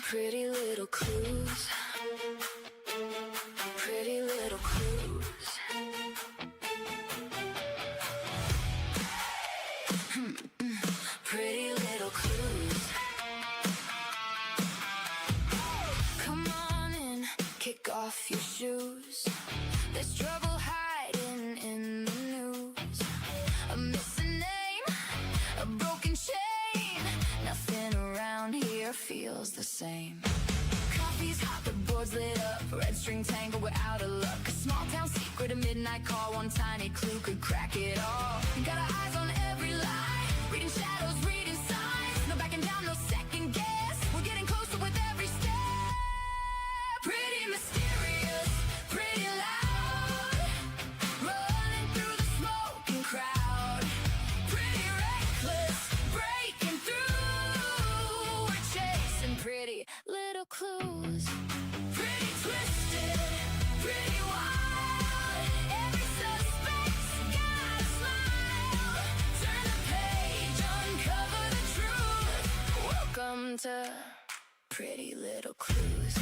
Pretty little clues. Pretty little clues. Pretty little clues. Come on in, kick off your shoes. There's trouble hiding in the news. A missing name, a broken chain. Nothing around here feels the same. Coffee's hot, the board's lit up. Red string tangle, we're out of luck. A small town secret, a midnight call. One tiny clue could crack it all. Got our eyes on every lie. Reading shadows, reading signs. No backing down, no second guess. We're getting closer with every step. Pretty mysterious, pretty loud. Running through the smoking crowd. Pretty reckless, breaking through. We're chasing pretty little clues. Pretty twisted, pretty wild. Every suspect's got a smile. Turn the page, uncover the truth. Welcome to Pretty Little Clues.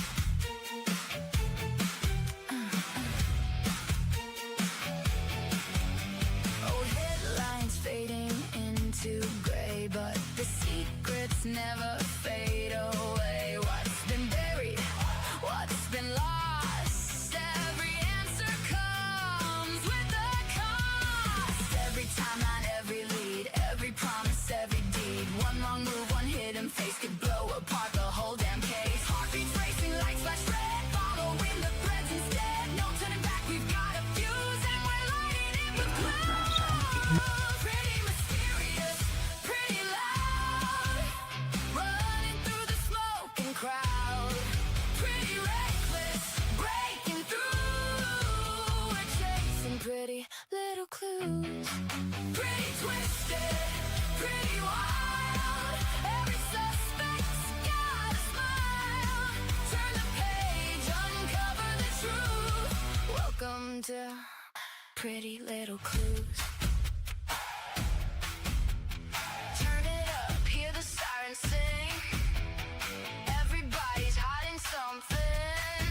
Old headlines fading into gray, but the secrets never fade away. What's been buried? What's been lost? Every answer comes with a cost. Every timeline, every lead, every promise, every deed. One wrong move, one hidden face could blow apart the whole damn case. Heartbeats racing, lights flash red, following the threads instead. No turning back, we've got a fuse, and we're lighting it with glow. Pretty mysterious, pretty loud. Running through the smoking crowd. Pretty reckless, breaking through. We're chasing pretty little clues. Pretty twisted, pretty wild. Every suspect's got a smile. Turn the page, uncover the truth. Welcome to Pretty Little Clues. Turn it up, hear the sirens sing. Everybody's hiding something.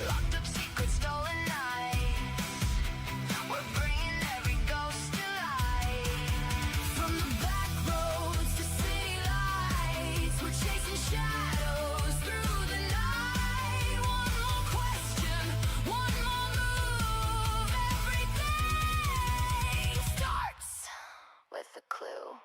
Locked up secrets, stolen nights. We're bringing every ghost to life. From the back roads to city lights, we're chasing shadows through the night. One more question, one more move. Everything starts with a clue.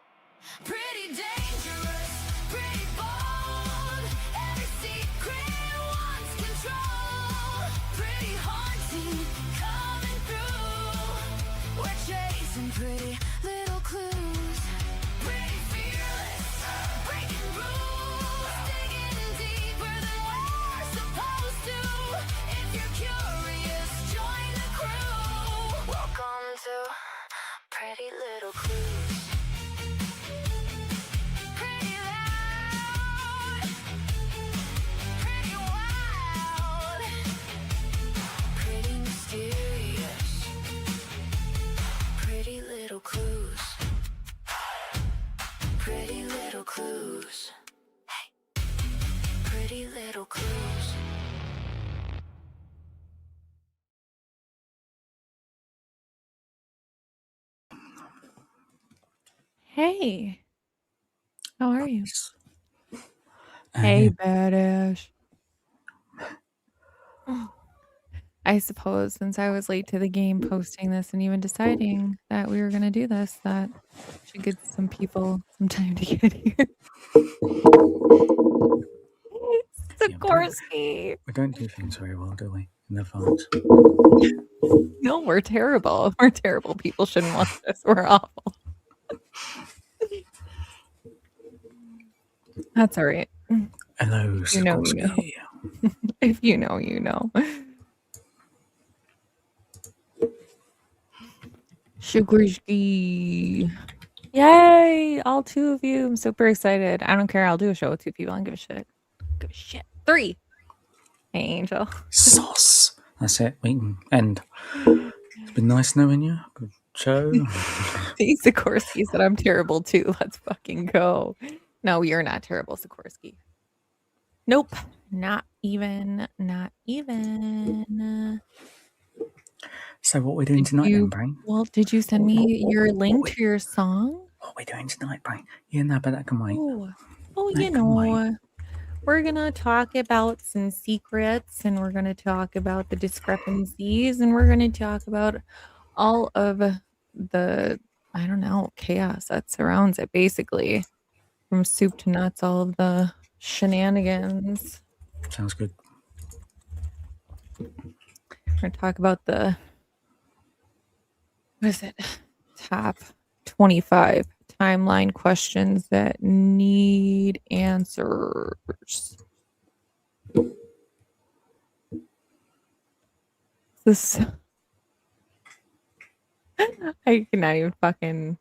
Pretty dangerous, pretty bold. Every secret wants control. Pretty haunting, coming through. We're chasing pretty little clues. Pretty fearless, breaking rules. Digging deeper than we're supposed to. If you're curious, join the crew. Welcome to Pretty Little Clues. Pretty loud, pretty wild, pretty mysterious, pretty little clues, pretty little clues, hey, pretty little clues. Hey, how are you? Hey, badass. I suppose since I was late to the game posting this and even deciding that we were going to do this, that should give some people some time to get here. Sikorsky. We don't do things very well, do we? In advance. No, we're terrible. We're terrible. People shouldn't watch this. We're awful. That's all right. Hello, You know, you know. Sikorsky. If you know, you know. Sikorsky. Yay! All two of you. I'm super excited. I don't care. I'll do a show with two people. I don't give a shit. Give a shit. 3. Hey, Angel. Sauce. That's it. We can end. It's been nice knowing you. Good show. See, Sikorsky said I'm terrible too. Let's fucking go. No, you're not terrible, Sikorsky. Nope. Not even. Not even. So what we're doing tonight then, Brain? Well, did you send me your link to your song? What we're doing tonight, Brain? Yeah, no, but that can wait. Oh, That you can wait. know, we're gonna talk about some secrets, and we're gonna talk about the discrepancies, and we're gonna talk about all of the, I don't know, chaos that surrounds it, basically. From soup to nuts, all of the shenanigans. Sounds good. We're gonna talk about the, what is it? Top 25 timeline questions that need answers. This I cannot even fucking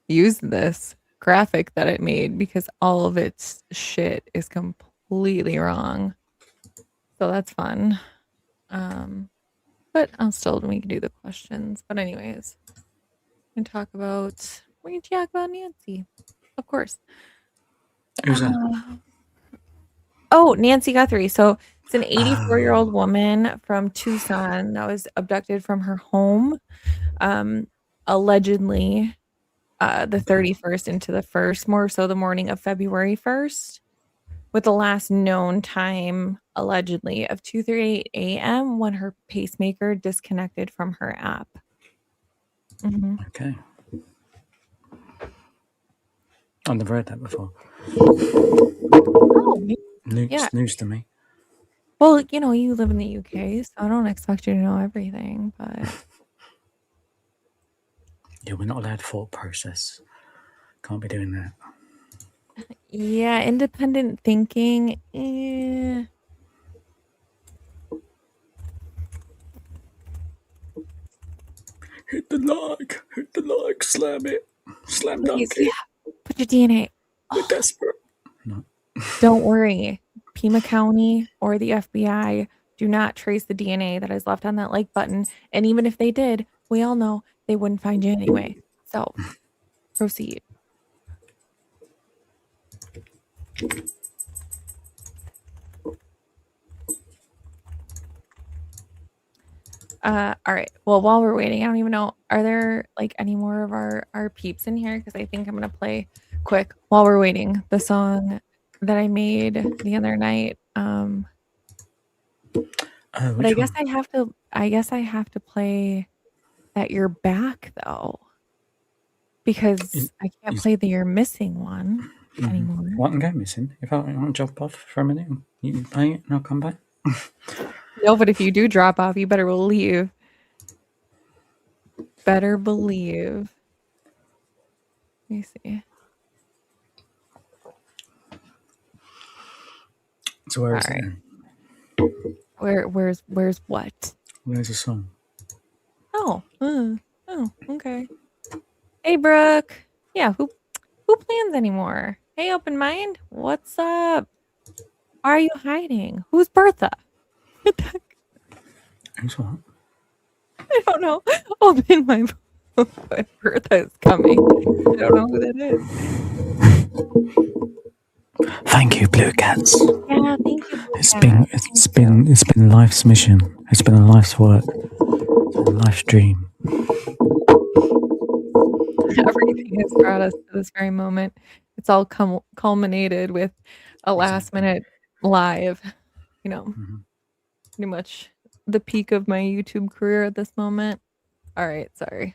use this graphic that it made because all of its shit is completely wrong. So that's fun. But we can do the questions. But anyways, we can talk about Nancy. Of course. Who's that? Oh, Nancy Guthrie. So it's an 84-year-old woman from Tucson that was abducted from her home, allegedly the 31st into the 1st, more so the morning of February 1st, with the last known time, allegedly, of 2:38 a.m. when her pacemaker disconnected from her app. Okay. I've never heard that before. Oh, News to me. Well, you live in the UK, so I don't expect you to know everything, but Yeah, we're not allowed thought process. Can't be doing that. yeah, independent thinking. Hit the like, slam it, slam dunk it. Yeah. Put your DNA. We're desperate. No. Don't worry. Pima County or the FBI do not trace the DNA that is left on that like button. And even if they did, we all know they wouldn't find you anyway. So proceed. All right. Well, while we're waiting, I don't even know. Are there like any more of our peeps in here? Because I think I'm gonna play quick while we're waiting the song that I made the other night. But I guess I have to play that You're Back though, because I can't play the You're Missing one anymore. Well, I can go missing. If I want to jump off for a minute, you can play it and I'll come back. No, but if you do drop off, you better leave. Better believe. Let me see. So where is it then? Where's what? Where's the song? Oh, okay. Hey, Brooke. Yeah, who plans anymore? Hey, Open Mind. What's up? Why are you hiding? Who's Bertha? Who's what? I don't know. Open my phone. Bertha is coming. I don't know who that is. Thank you, Blue Cats. Yeah, thank you. It's been life's mission. It's been a life's work. It's been a life's dream. Everything has brought us to this very moment. It's all culminated with a last minute live. Pretty much the peak of my YouTube career at this moment. All right, sorry.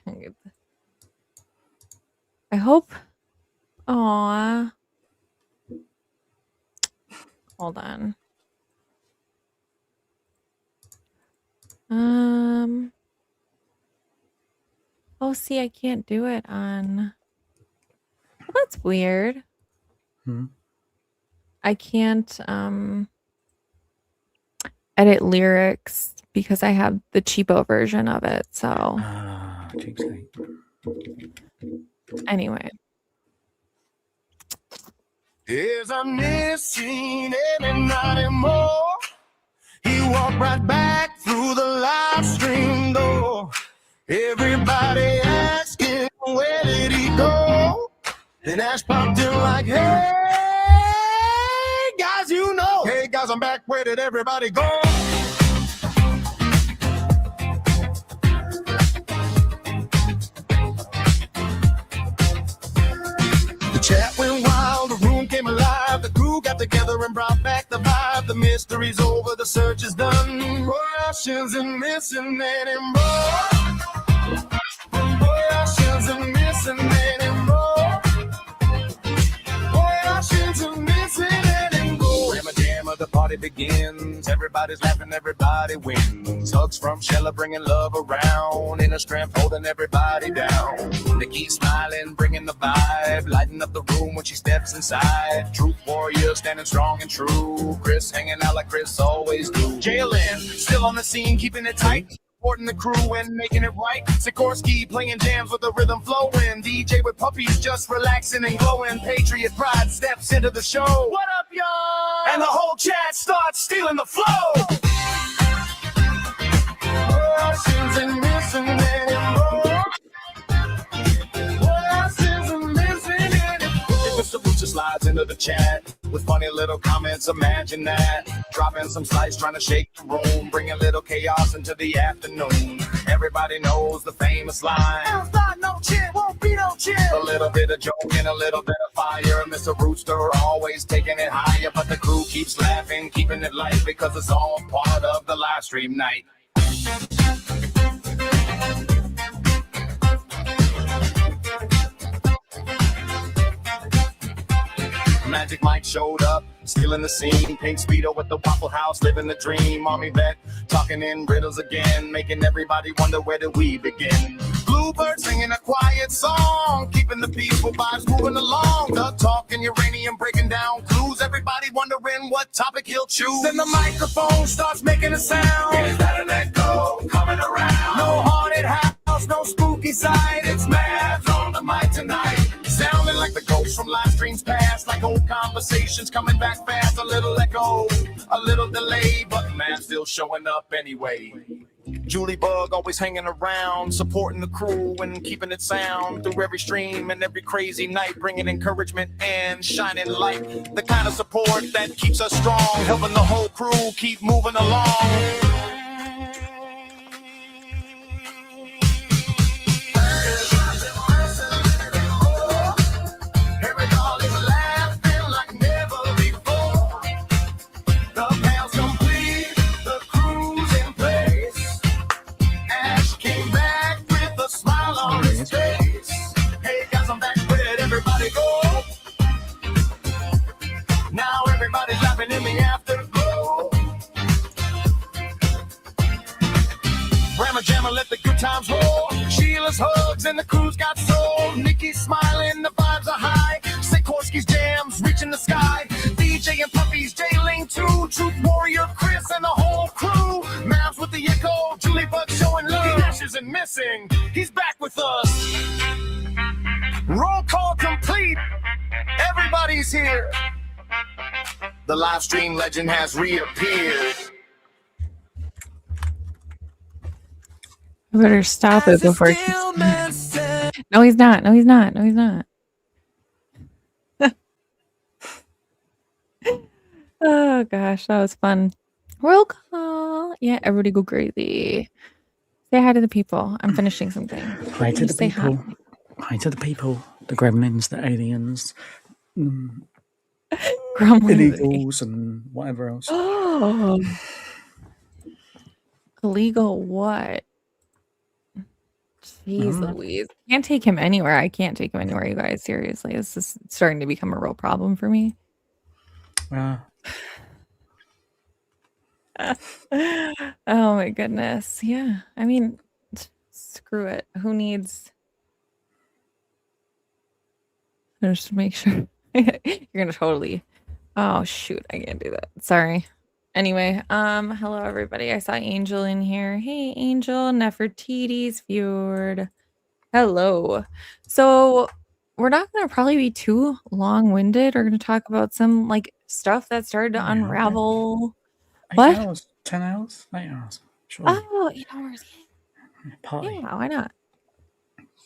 I hope. Aw. Hold on. Oh, see, I can't do it on. Well, that's weird. I can't edit lyrics because I have the cheapo version of it. So cheapskate. Anyway. There's a missing and not anymore. He walked right back through the live stream door. Everybody asking where did he go? Then Ash popped in like, hey, guys, you know Hey guys, I'm back. Where did everybody go? The chat went wild, the room came alive. The crew got together and brought back the vibe. The mystery's over, the search is done. Russians and missing anymore. Russians and missing anymore. Russians and missing anymore. Jammer, jammer, the party begins. Everybody's laughing, everybody wins. Hugs from Shella bringing love around. Inner strength holding everybody down. Nikki smiling, bringing the vibe. Lighting up the room when she steps inside. Truth warrior standing strong and true. Chris hanging out like Chris always do. Jalen still on the scene, keeping it tight. Supporting the crew and making it right. Sikorsky playing jams with the rhythm flowing. DJ with puppies just relaxing and glowing. Patriot pride steps into the show. What up, y'all? And the whole chat starts stealing the flow. Russians and missing anymore. Russians and missing anymore. Mr. Booster slides into the chat with funny little comments, imagine that. Dropping some slice, trying to shake the room, bringing little chaos into the afternoon. Everybody knows the famous line. Hell's not no chill, won't be no chill. A little bit of joke and a little bit of fire. Mr. Rooster always taking it higher, but the crew keeps laughing, keeping it light because it's all part of the live stream night. Magic Mike showed up, stealing the scene. Pink Speedo with the Waffle House, living the dream. Mommy Vet talking in riddles again, making everybody wonder where do we begin. Bluebird singing a quiet song, keeping the peaceful vibes moving along. The talking uranium breaking down clues, everybody wondering what topic he'll choose. Then the microphone starts making a sound. Is that an echo coming around? No haunted house, no spooky side. It's Mavs on the mic tonight. Sounding like the ghosts from live streams past, like old conversations coming back fast. A little echo, a little delay, but man still showing up anyway. Julie Bug always hanging around, supporting the crew and keeping it sound through every stream and every crazy night, bringing encouragement and shining light. The kind of support that keeps us strong, helping the whole crew keep moving along. Hey guys, I'm back. Where did everybody go? Now everybody's laughing in the afterglow. Rammer Jammer, let the good times roll. Sheila's hugs and the crew's got soul. Nikki's smiling, the vibes are high. Sikorsky's jams reaching the sky. DJ and Puppies, J-Ling too. Truth Warrior Chris and the whole crew. Mavs with the echo, Julie Bug showing love. Dash isn't missing, he's back with us. Roll call complete, everybody's here. The live stream legend has reappeared. I better stop it before it keeps... No, he's not. No, he's not. No, he's not. Oh, gosh. That was fun. Roll call. Yeah, everybody go crazy. Say hi to the people. I'm finishing something. Hi to the Say people. Hi to the people. The gremlins, the aliens, Gremlins. illegals, and whatever else. Oh. Illegal what? Jeez Louise. Can't take him anywhere. I can't take him anywhere, you guys. Seriously. This is starting to become a real problem for me. Oh my goodness. Yeah. I mean, screw it. Who needs... Just make sure. You're gonna totally... Oh shoot, I can't do that. Sorry. Anyway, hello everybody. I saw Angel in here. Hey Angel, Nefertiti's Fjord. Hello. So we're not gonna probably be too long-winded. We're gonna talk about some like stuff that started to unravel. 8 What? hours? 10 hours? 8 hours. Surely. Oh, 8 hours. Party. Yeah, why not?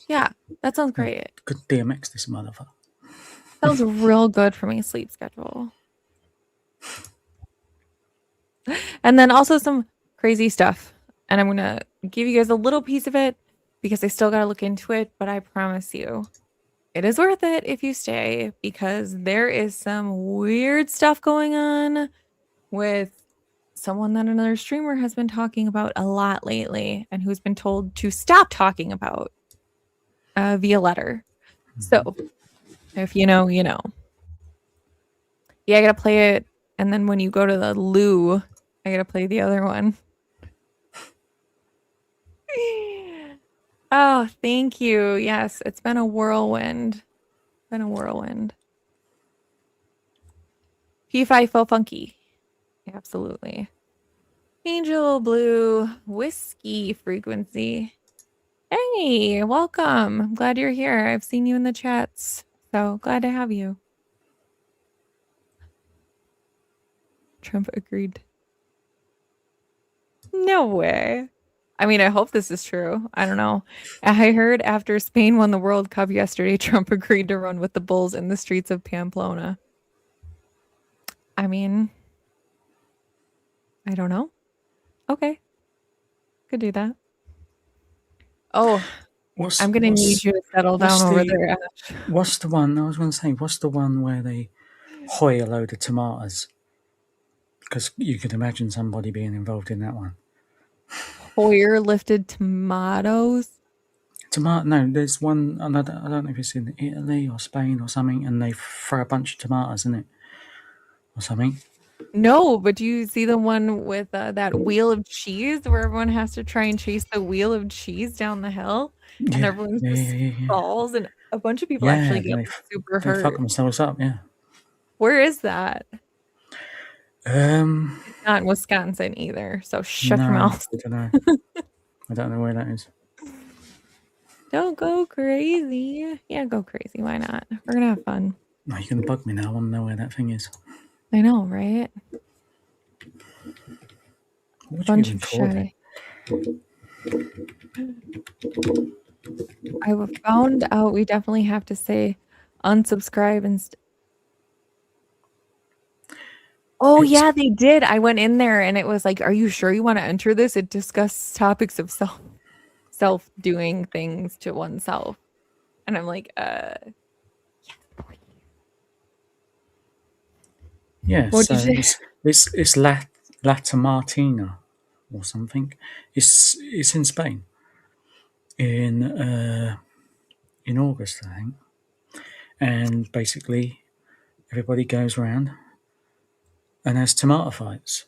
Yeah, that sounds great. Good DMX, this motherfucker. Sounds real good for my sleep schedule. And then also some crazy stuff. And I'm going to give you guys a little piece of it because I still got to look into it. But I promise you, it is worth it if you stay because there is some weird stuff going on with someone that another streamer has been talking about a lot lately and who's been told to stop talking about via letter. So if you know, you know. Yeah, I gotta play it. And then when you go to the loo, I gotta play the other one. Oh, thank you. Yes, it's been a whirlwind. Been a whirlwind. P5 faux funky. Absolutely. Angel Blue Whiskey Frequency. Hey, welcome. I'm glad you're here. I've seen you in the chats. So glad to have you. Trump agreed. No way. I mean, I hope this is true. I don't know. I heard after Spain won the World Cup yesterday, Trump agreed to run with the Bulls in the streets of Pamplona. I mean, I don't know. Okay. Could do that. Oh, I'm going to need you to settle down over there, Ash. What's the one? I was going to say, what's the one where they hoy a load of tomatoes? Because you could imagine somebody being involved in that one. Hoyer lifted tomatoes? No, there's one, I don't know if it's in Italy or Spain or something, and they throw a bunch of tomatoes in it or something. No, but do you see the one with that wheel of cheese where everyone has to try and chase the wheel of cheese down the hill? And everyone just falls, and a bunch of people actually get super hurt. They fuck themselves up, yeah. Where is that? It's not in Wisconsin either, so shut your mouth. I don't know. I don't know where that is. Don't go crazy. Yeah, go crazy. Why not? We're gonna have fun. No, you're gonna bug me now. I want to know where that thing is. I know, right? Bunch of shy. I found out we definitely have to say unsubscribe and yeah, they did. I went in there and it was like, are you sure you want to enter this? It discusses topics of self doing things to oneself. And I'm like, yes, please. Yeah, so it's Lata Martina or something. It's in Spain. In August, I think. And basically everybody goes around and has tomato fights.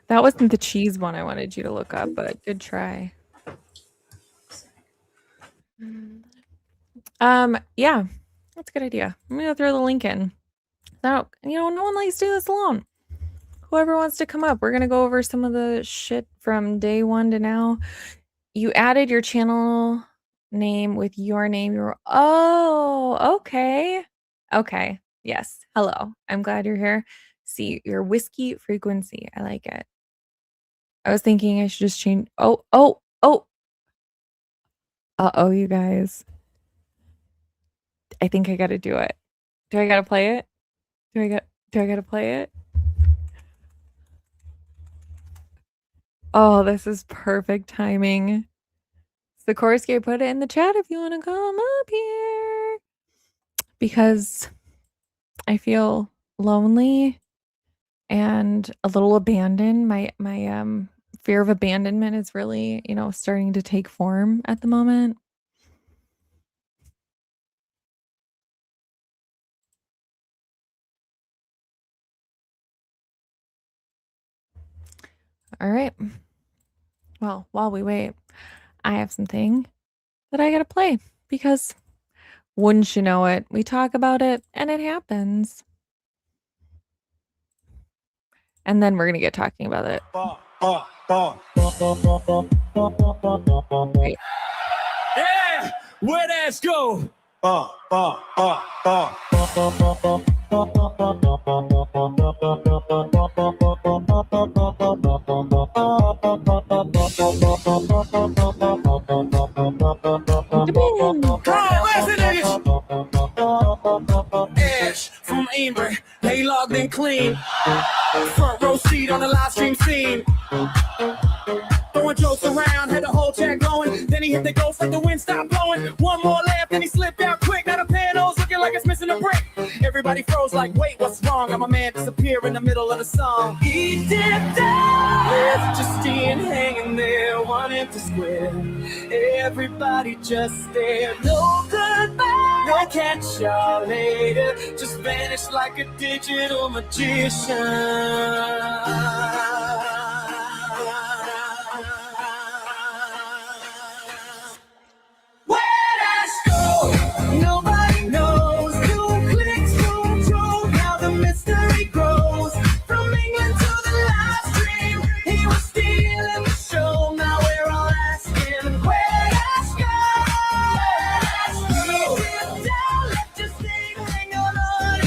That wasn't the cheese one I wanted you to look up, but good try. Yeah, that's a good idea. I'm gonna throw the link in. So, no one likes to do this alone. Whoever wants to come up, we're gonna go over some of the shit from day one to now. You added your channel name with your name. Okay. Okay. Yes. Hello. I'm glad you're here. See your whiskey frequency. I like it. I was thinking I should just change. Oh. You guys. I think I gotta do it. Do I gotta play it? Do I gotta play it? Oh, this is perfect timing. Sikorsky, put it in the chat if you want to come up here. Because I feel lonely and a little abandoned. My fear of abandonment is really, starting to take form at the moment. All right. Well, while we wait, I have something that I gotta play because wouldn't you know it, we talk about it and it happens. And then we're gonna get talking about it. Right. Yeah, where that's go? Come in. Ash from Ambry, they logged in clean. Front row seat on the live stream scene. Throwing jokes around, had the whole chat going. Then he hit the ghost, let the wind stop blowing. One more lap, then he slipped out quick. Now the panel's looking like it's missing a brick. Everybody froze like, wait, what's wrong? I'm a man disappear in the middle of the song. He dipped out with Justine hanging there, one empty square. Everybody just stared. No goodbye, no catch y'all later. Just vanished like a digital magician. Nobody knows. Two clicks, two drove. Now the mystery grows. From England to the live stream, he was stealing the show. Now we're all asking, where'd Ash go? He dipped out, let your thing hang on.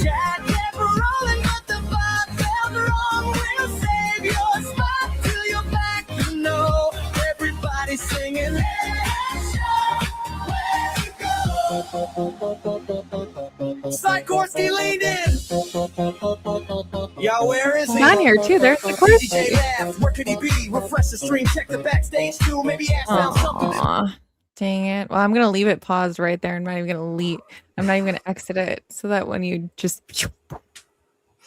Jack kept rolling, but the vibe felt wrong. We'll save your spot till you're back. You know, everybody's singing. Sikorsky leaned in. Y'all, where is he? On here too. There's the DJ question. laughed. Where could he be? Refresh the stream. Check the backstage too. Maybe ask out something. Aw, dang it. Well, I'm gonna leave it paused right there. I'm not even gonna exit it so that when you just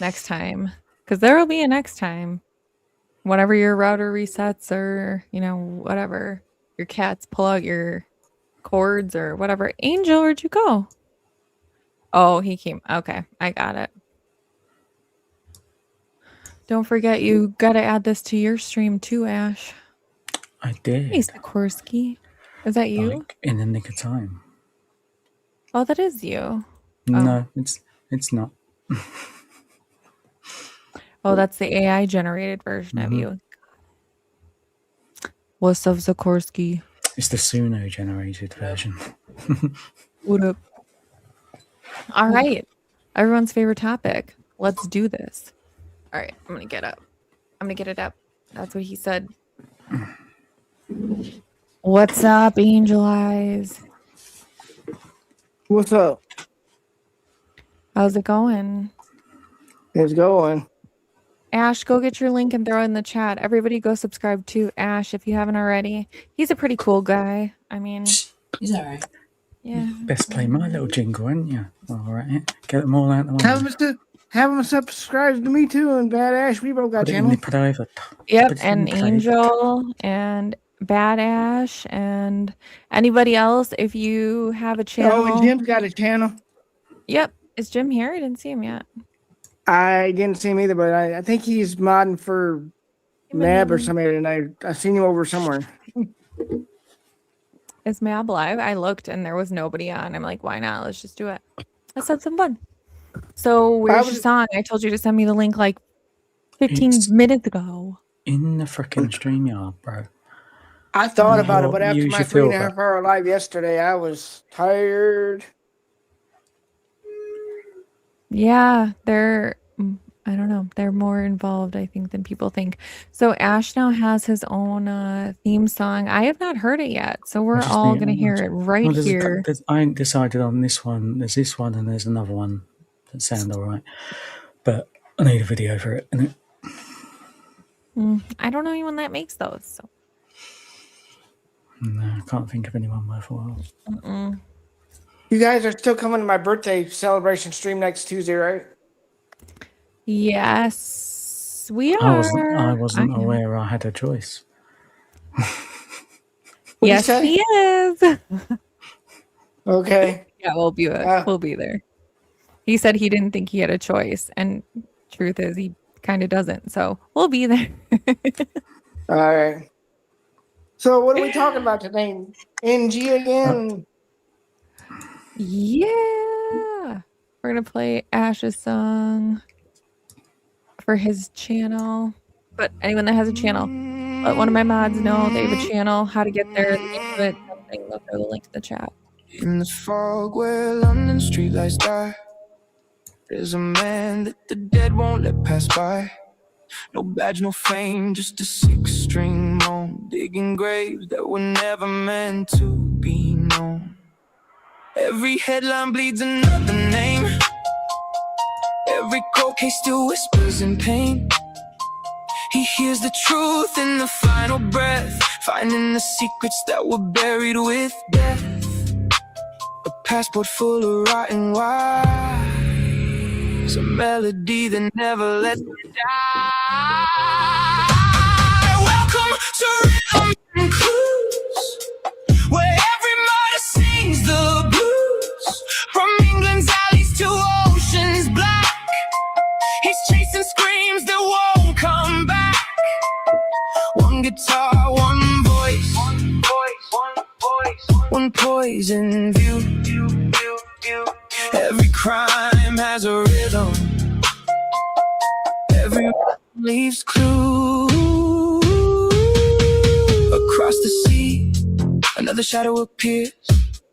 next time, because there will be a next time. Whenever your router resets or whatever, your cats pull out your cords or whatever. Angel, where'd you go? Oh, he came. Okay, I got it. Don't forget, you gotta add this to your stream too, Ash. I did. Hey, Sikorsky. Is that you? Like in the nick of time. Oh, that is you. No, it's not. Oh, that's the AI generated version of you. What's up, Sikorsky? It's the Suno generated version. What up? All right. Everyone's favorite topic. Let's do this. All right. I'm going to get up. I'm going to get it up. That's what he said. What's up, Angel Eyes? What's up? How's it going? It's going. Ash, go get your link and throw it in the chat. Everybody go subscribe to Ash if you haven't already. He's a pretty cool guy. I mean, he's all right. Yeah. Best play my little jingle, ain't you? All right. Get them all out the window. Have them subscribe to me too and Bad Ash. We both got Put it in channel. the private. Yep, Put it in and the private. Angel and Bad Ash and anybody else, if you have a channel. Oh, and Jim's got a channel. Yep. Is Jim here? I didn't see him yet. I didn't see him either, but I think he's modding for Mab or somebody tonight. I seen him over somewhere. Is Mab live? I looked and there was nobody on. I'm like, why not? Let's just do it. Let's have some fun. So where's your song? I told you to send me the link like 15 minutes ago. In the freaking StreamYard, bro. I thought about it, but after Use my your 3.5 filter. hour live yesterday, I was tired. Yeah, I don't know. They're more involved, I think, than people think. So Ash now has his own theme song. I have not heard it yet, so we're all going to hear it right here. I ain't decided on this one. There's this one and there's another one that sound all right. But I need a video for it. innit? I don't know anyone that makes those. So. No, I can't think of anyone worthwhile. You guys are still coming to my birthday celebration stream next Tuesday, right? Yes, we are. I wasn't aware I had a choice. Yes, he is. Okay. Yeah, we'll be there. He said he didn't think he had a choice, and truth is, he kind of doesn't. So we'll be there. All right. So what are we talking about today? NG again? Yeah, we're gonna play Ash's song for his channel. But anyone that has a channel, let one of my mods know they have a channel, how to get there, the link to it, something. They'll throw the link in the chat. In the fog where London streetlights die, there's a man that the dead won't let pass by. No badge, no fame, just a 6-string moan, digging graves that were never meant to be known. Every headline bleeds another name. Every cold case still whispers in pain. He hears the truth in the final breath, finding the secrets that were buried with death. A passport full of rotten wires, a melody that never lets me die. Welcome to Rhythm and Clues, where every murder sings the blues. From England's alleys to ocean's black, he's chasing screams that won't come back. One guitar, one voice, one poison view. Every crime has a rhythm, every one leaves clues. Across the sea, another shadow appears,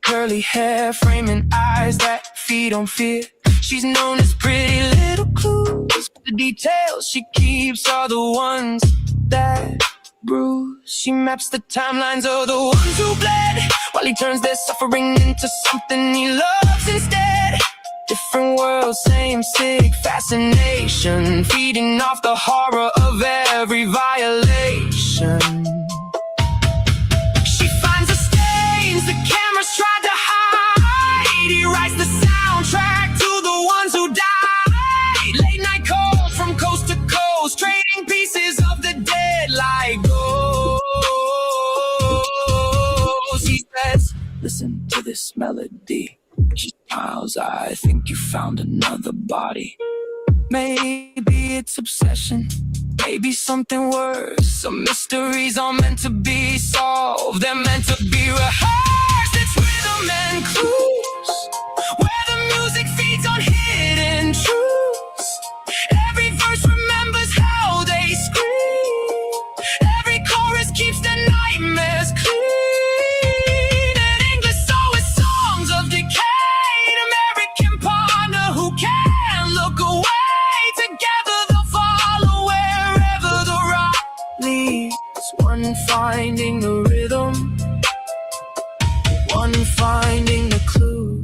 curly hair framing eyes that feed on fear. She's known as Pretty Little Clues. The details she keeps are the ones that bruise. She maps the timelines of the ones who bled, while he turns their suffering into something he loves instead. Different worlds, same sick fascination, feeding off the horror of every violation. She finds the stains the cameras tried to hide. He writes the soundtrack to the ones who died. Late night calls from coast to coast, trading pieces of the dead like gold. He says, listen to this melody. She smiles, I think you found another body. Maybe it's obsession, maybe something worse. Some mysteries are meant to be solved, they're meant to be rehearsed. It's Rhythm and Clues, where the music feeds on hidden truths. Every verse remembers how they scream, every chorus keeps their nightmares clean. And English soul is songs of decayed American partner who can't look away. Together they'll follow wherever the rock leads. One finding the rhythm, one finding the clues.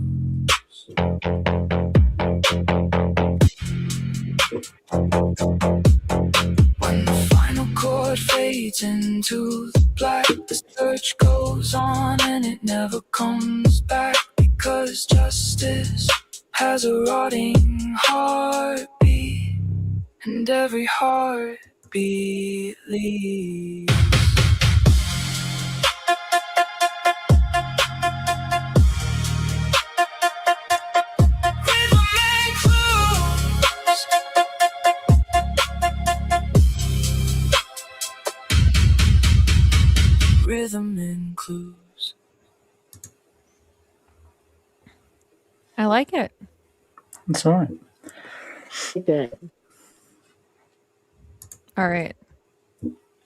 When the final chord fades into the black, the search goes on and it never comes back, because justice has a rotting heartbeat, and every heartbeat leaves. Rhythm and Clues. Rhythm and Clues. I like it. That's all right. Like that. All right.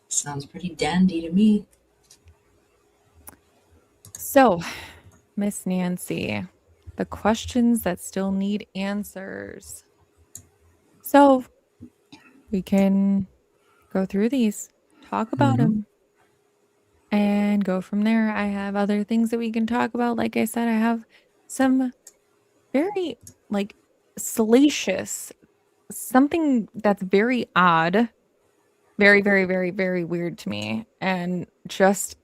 Sounds pretty dandy to me. So, Miss Nancy, the questions that still need answers. So, we can go through these, talk about them, and go from there. I have other things that we can talk about. Like I said, I have some very, salacious, something that's very odd, very, very, very, very weird to me, and just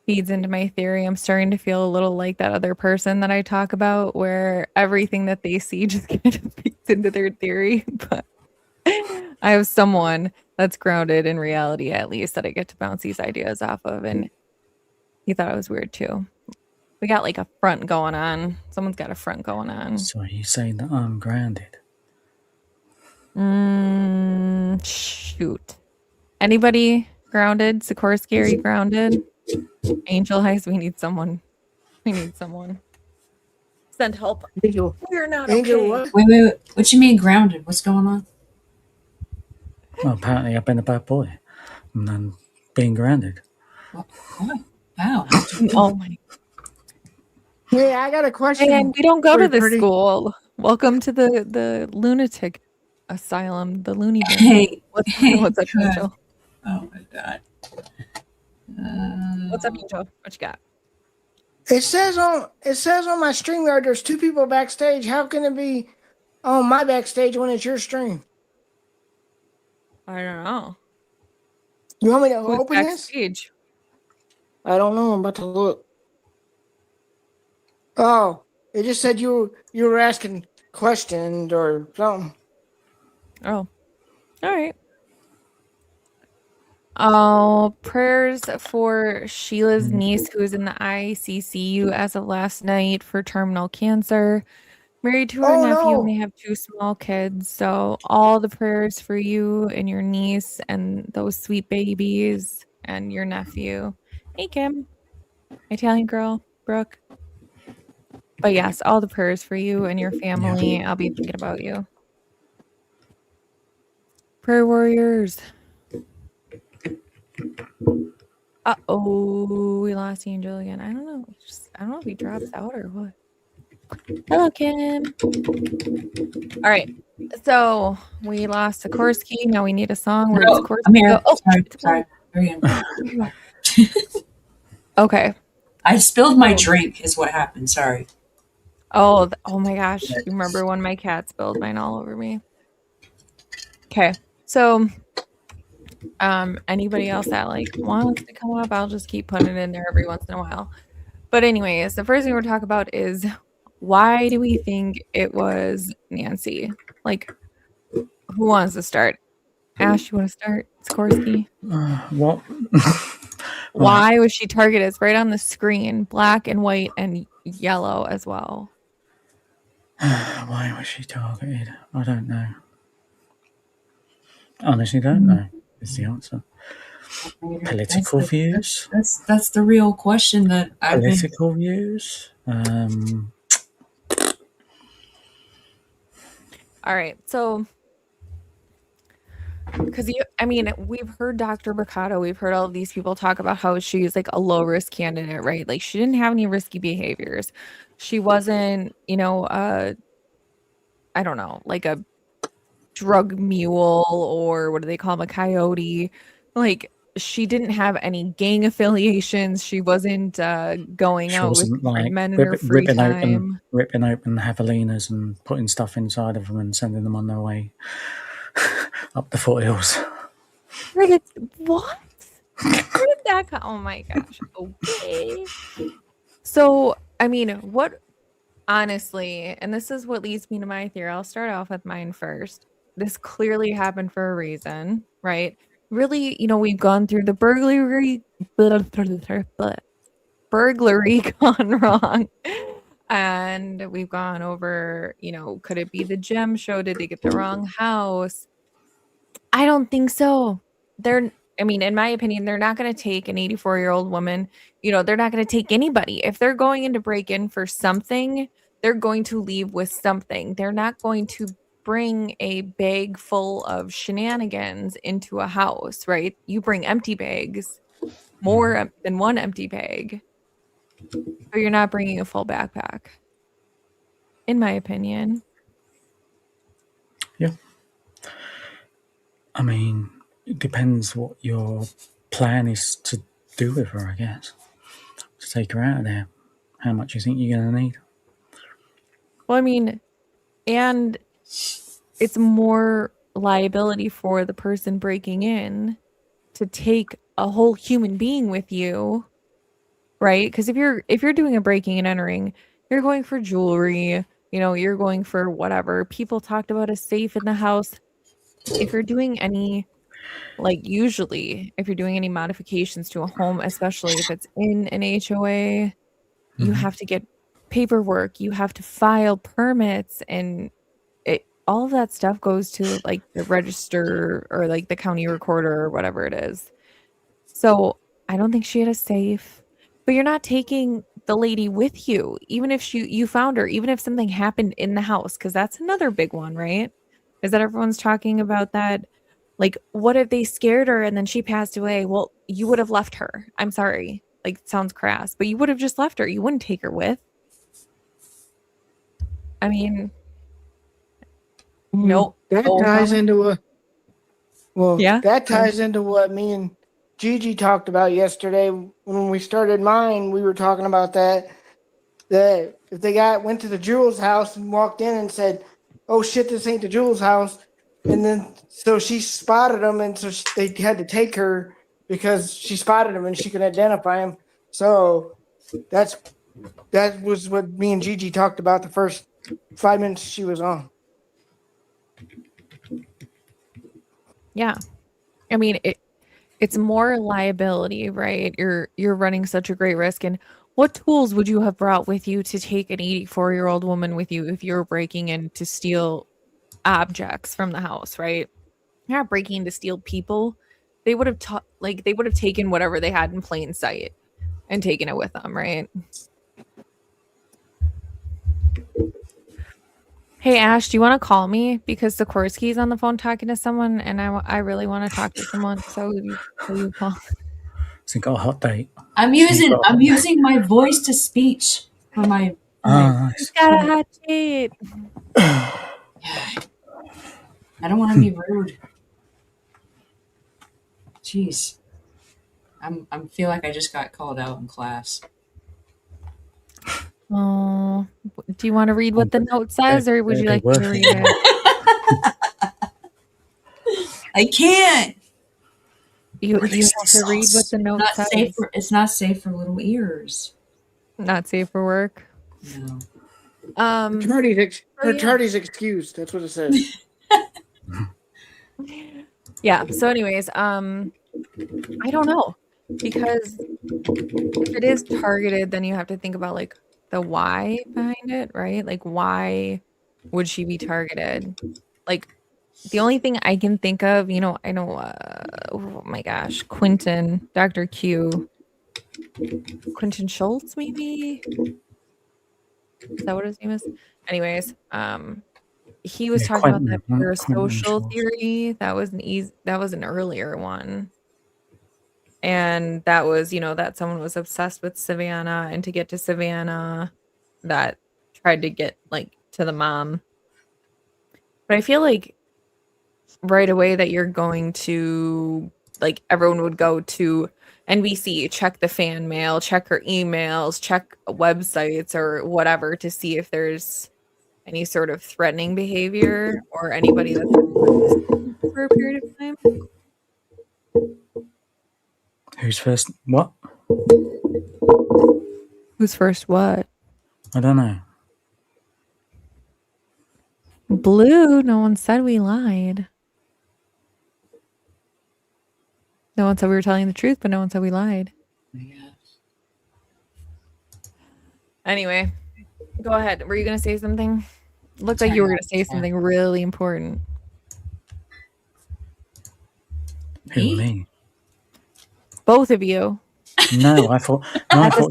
feeds into my theory. I'm starting to feel a little like that other person that I talk about, where everything that they see just kind of feeds into their theory. But I have someone that's grounded in reality, at least, that I get to bounce these ideas off of, and he thought it was weird too. We got like a front going on. Someone's got a front going on. So are you saying that I'm grounded? Shoot. Anybody grounded? Sikorsky, are you grounded? Angel Eyes, we need someone. We need someone. Send help. Angel, We're not Angel, okay. what? Wait. What you mean grounded? What's going on? Well, apparently I've been a bad boy and I'm being grounded. What? How? Oh my. Hey, I got a question. And we don't go to this Pretty. school. Welcome to the lunatic asylum, the loony bin. Hey, What's up, good. Angel? Oh my god. What's up, Angel? What you got? It says on my StreamYard there's 2 people backstage. How can it be on my backstage when it's your stream? I don't know. You want me to Who's open this? backstage? I don't know. I'm about to look. Oh, it just said you were asking questions or something. Oh, all right. Oh, prayers for Sheila's niece who is in the ICCU as of last night for terminal cancer. Married to her Oh nephew, and they no! have 2 small kids. So all the prayers for you and your niece and those sweet babies and your nephew. Hey, Kim, Italian girl, Brooke. But yes, all the prayers for you and your family. I'll be thinking about you. Prayer warriors. Uh-oh, we lost Angel again. I don't know. I don't know if he drops out or what. Hello, Kim. All right. So we lost Sikorsky. Now we need a song where No, Sikorsky I'm here. go. Oh, Sorry. Hurry on. okay. I spilled my drink, is what happened. Sorry. Oh, oh my gosh. You remember when my cat spilled mine all over me? Okay. So anybody else that like wants to come up, I'll just keep putting it in there every once in a while. But anyways, the first thing we're talking about is why do we think it was Nancy? Like, who wants to start? Ash, you want to start? Sikorsky? What? Why was she targeted? It's right on the screen, black and white and yellow as well. Why was she targeted? I don't know. Honestly, don't know. Is the answer. Political views. That's the real question that I've been. Political views. All right, so because we've heard Dr. Mercado, we've heard all of these people talk about how she's like a low risk candidate, right? Like she didn't have any risky behaviors. She wasn't, I don't know, like a drug mule or what do they call them, a coyote? Like she didn't have any gang affiliations. She wasn't going She out with wasn't different like men in her free time. ripping open javelinas and putting stuff inside of them and sending them on their way up the foothills. What? Where did that come? Oh my gosh. Okay. So, what honestly, and this is what leads me to my theory. I'll start off with mine first. This clearly happened for a reason, right? Really, we've gone through the burglary gone wrong. And we've gone over, could it be the gem show? Did they get the wrong house? I don't think so. In my opinion, they're not going to take an 84-year-old woman. They're not going to take anybody. If they're going in to break in for something, they're going to leave with something. They're not going to bring a bag full of shenanigans into a house, right? You bring empty bags, more than one empty bag, but you're not bringing a full backpack, in my opinion. Yeah. It depends what your plan is to do with her, I guess. To take her out of there. How much you think you're going to need? Well, and it's more liability for the person breaking in to take a whole human being with you, right? Because if you're doing a breaking and entering, you're going for jewelry, you're going for whatever. People talked about a safe in the house. If you're doing any, usually, if you're doing any modifications to a home, especially if it's in an HOA, you have to get paperwork, you have to file permits, and all of that stuff goes to the register or the county recorder or whatever it is. So I don't think she had a safe, but you're not taking the lady with you, even if you found her, even if something happened in the house, because that's another big one, right? Is that everyone's talking about that? What if they scared her and then she passed away? Well, you would have left her. I'm sorry. It sounds crass, but you would have just left her. You wouldn't take her with. Nope. That ties into that ties into what me and Gigi talked about yesterday when we started mine. We were talking about that. that if they went to the Jewel's house and walked in and said, "Oh shit, this ain't the Jewel's house," and then so she spotted them, and so they had to take her because she spotted him and she could identify him. So that was what me and Gigi talked about the first 5 minutes she was on. Yeah. I mean, it's more liability, right? You're running such a great risk. And what tools would you have brought with you to take an 84-year-old woman with you if you were breaking in to steal objects from the house, right? You're not breaking in to steal people. They would have they would have taken whatever they had in plain sight and taken it with them, right? Hey Ash, do you want to call me because Sikorsky's on the phone talking to someone, and I really want to talk to someone. So you call. So you got a hot date. I'm using my voice to speech for my. Nice. Got a hot date. I don't want to be rude. Jeez, I feel like I just got called out in class. Oh, do you want to read what the note says, or would you like me to read it? I can't. You have to read what the note says. It's not safe for little ears. Not safe for work. No. Her tardy's excused. That's what it says. Yeah. So, anyways, I don't know, because if it is targeted, then you have to think about like the why behind it, right? Like, why would she be targeted? Like, the only thing I can think of, I know, oh my gosh, Dr. Q, Quentin Schultz, maybe? Is that what his name is? Anyways, he was talking about that parasocial theory. That was an earlier one. And that was, that someone was obsessed with Savannah, and to get to Savannah, that tried to get like to the mom. But I feel like right away that you're going to, like, everyone would go to NBC, check the fan mail, check her emails, check websites or whatever to see if there's any sort of threatening behavior or anybody that's for a period of time. Who's first? What? Who's first what? I don't know. Blue, no one said we lied. No one said we were telling the truth, but no one said we lied. Yes. Anyway, go ahead. Were you going to say something? Looked like you were going to say something really important. Me? Both of you. No, I thought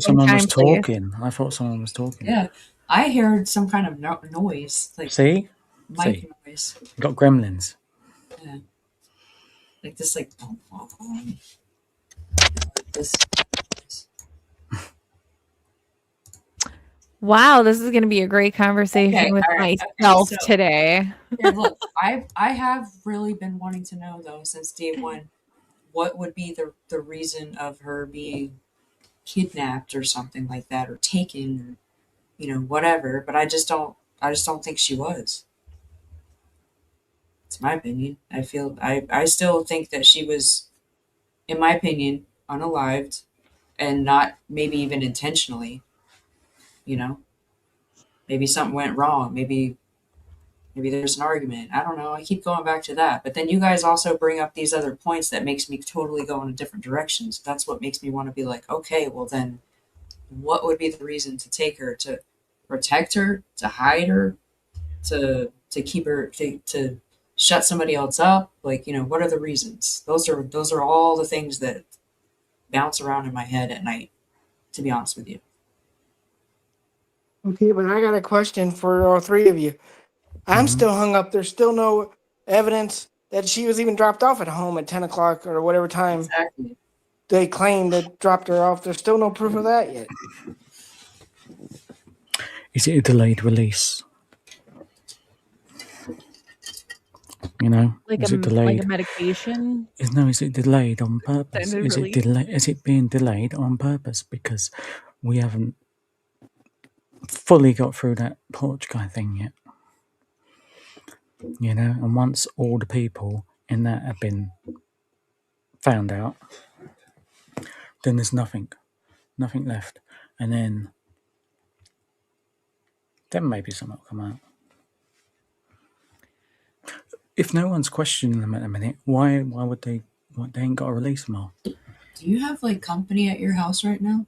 someone was talking. Please. I thought someone was talking. Yeah, I heard some kind of noise, like See? mic noise. You got gremlins. Yeah. Like this, like this. Wow, this is going to be a great conversation with myself today. Here, look, I have really been wanting to know though since day one, what would be the reason of her being kidnapped or something like that, or taken, or whatever. But I just don't think she was. It's my opinion. I still think that she was, in my opinion, unalived, and not maybe even intentionally. Maybe something went wrong. Maybe there's an argument. I don't know. I keep going back to that. But then you guys also bring up these other points that makes me totally go in a different direction. So that's what makes me want to be like, okay, well then what would be the reason to take her? To protect her? To hide her? To keep her? To shut somebody else up? Like, what are the reasons? Those are all the things that bounce around in my head at night, to be honest with you. Okay, but I got a question for all three of you. I'm still hung up. There's still no evidence that she was even dropped off at home at 10 o'clock or whatever time Exactly. they claim that dropped her off. There's still no proof of that yet. Is it a delayed release? Like is it delayed? Like a medication? Is it delayed on purpose? Is it being delayed on purpose because we haven't fully got through that porch guy thing yet. You know, and once all the people in that have been found out, then there's nothing left. And then maybe something will come out. If no one's questioning them at the minute, why would they? They ain't got to release them all. Do you have like company at your house right now?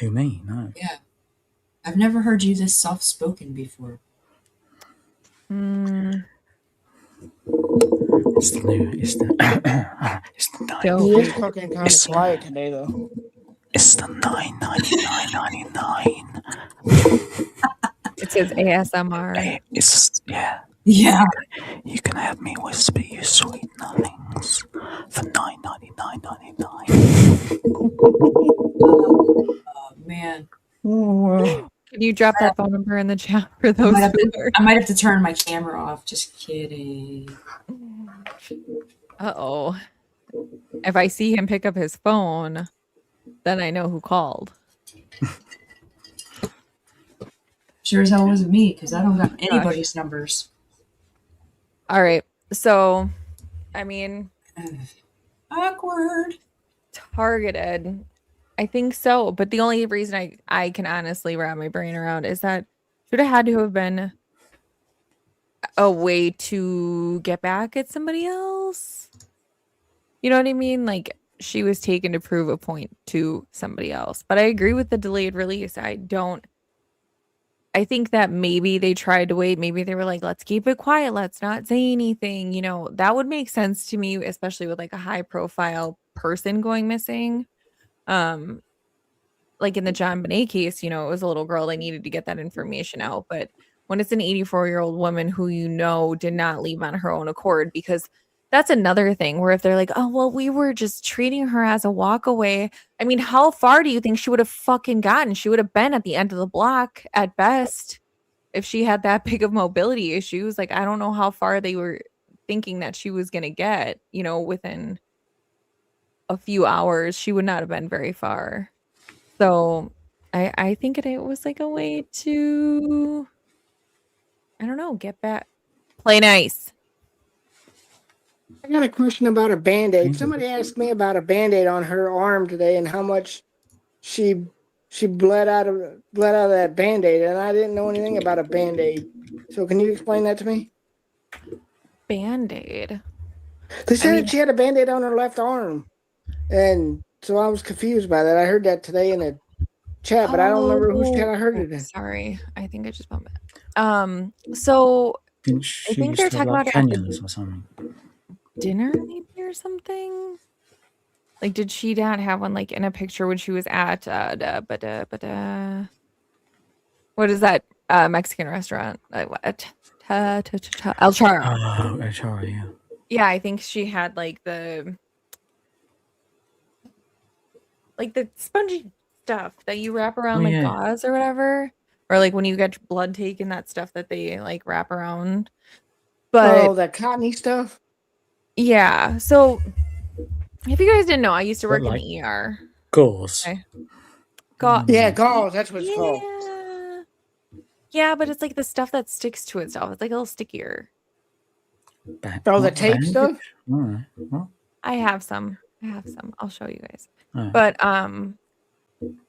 Who, me? No. Yeah. I've never heard you this soft spoken before. It's the new. It's the. It's the nine. Dope. He is fucking kind of quiet today, though. It's the $9.99.99. It says ASMR. It's Yeah. You can have me whisper you sweet nothings for $9.99.99. Oh, man. Can you drop that phone number in the chat for those who are? I might have to turn my camera off. Just kidding. Uh-oh. If I see him pick up his phone, then I know who called. Sure as hell wasn't me, because I don't got anybody's numbers. All right. So, I mean, Awkward. targeted. I think so. But the only reason I can honestly wrap my brain around is that should have had to have been a way to get back at somebody else. You know what I mean? Like, she was taken to prove a point to somebody else. But I agree with the delayed release. I think that maybe they tried to wait. Maybe they were like, let's keep it quiet. Let's not say anything. You know, that would make sense to me, especially with like a high profile person going missing. Like in the John Bonet case, you know, it was a little girl. They needed to get that information out. But when it's an 84-year-old woman who, you know, did not leave on her own accord, because that's another thing where if they're like, oh, well, we were just treating her as a walk away. I mean, how far do you think she would have fucking gotten? She would have been at the end of the block at best if she had that big of mobility issues. Like, I don't know how far they were thinking that she was going to get, you know, within a few hours. She would not have been very far. So I think it was like a way to, I don't know, get back, play nice. I got a question about a Band-Aid. Somebody asked me about a Band-Aid on her arm today and how much she bled out of that Band-Aid, and I didn't know anything about a Band-Aid. So can you explain that to me? Band-Aid. They said she had a Band-Aid on her left arm. And so I was confused by that. I heard that today in a chat, but I don't remember whose chat I heard it in. Sorry. I think I just bumped it. So Didn't she I think used they're to have, talking like, about it at canyons or something? dinner maybe or something. Like, did she not have one like in a picture when she was at what is that Mexican restaurant? El Charro. Oh, HR, yeah. Yeah, I think she had like the spongy stuff that you wrap around like gauze or whatever, or like when you get blood taken, that stuff that they like wrap around. But that cottony stuff. Yeah. So if you guys didn't know, I used to work like in the ER. Gauze. Okay. Yeah, gauze. That's what it's called. Yeah, but it's like the stuff that sticks to itself. It's like a little stickier. The tape stuff? All right. Well, I have some. I'll show you guys. right. But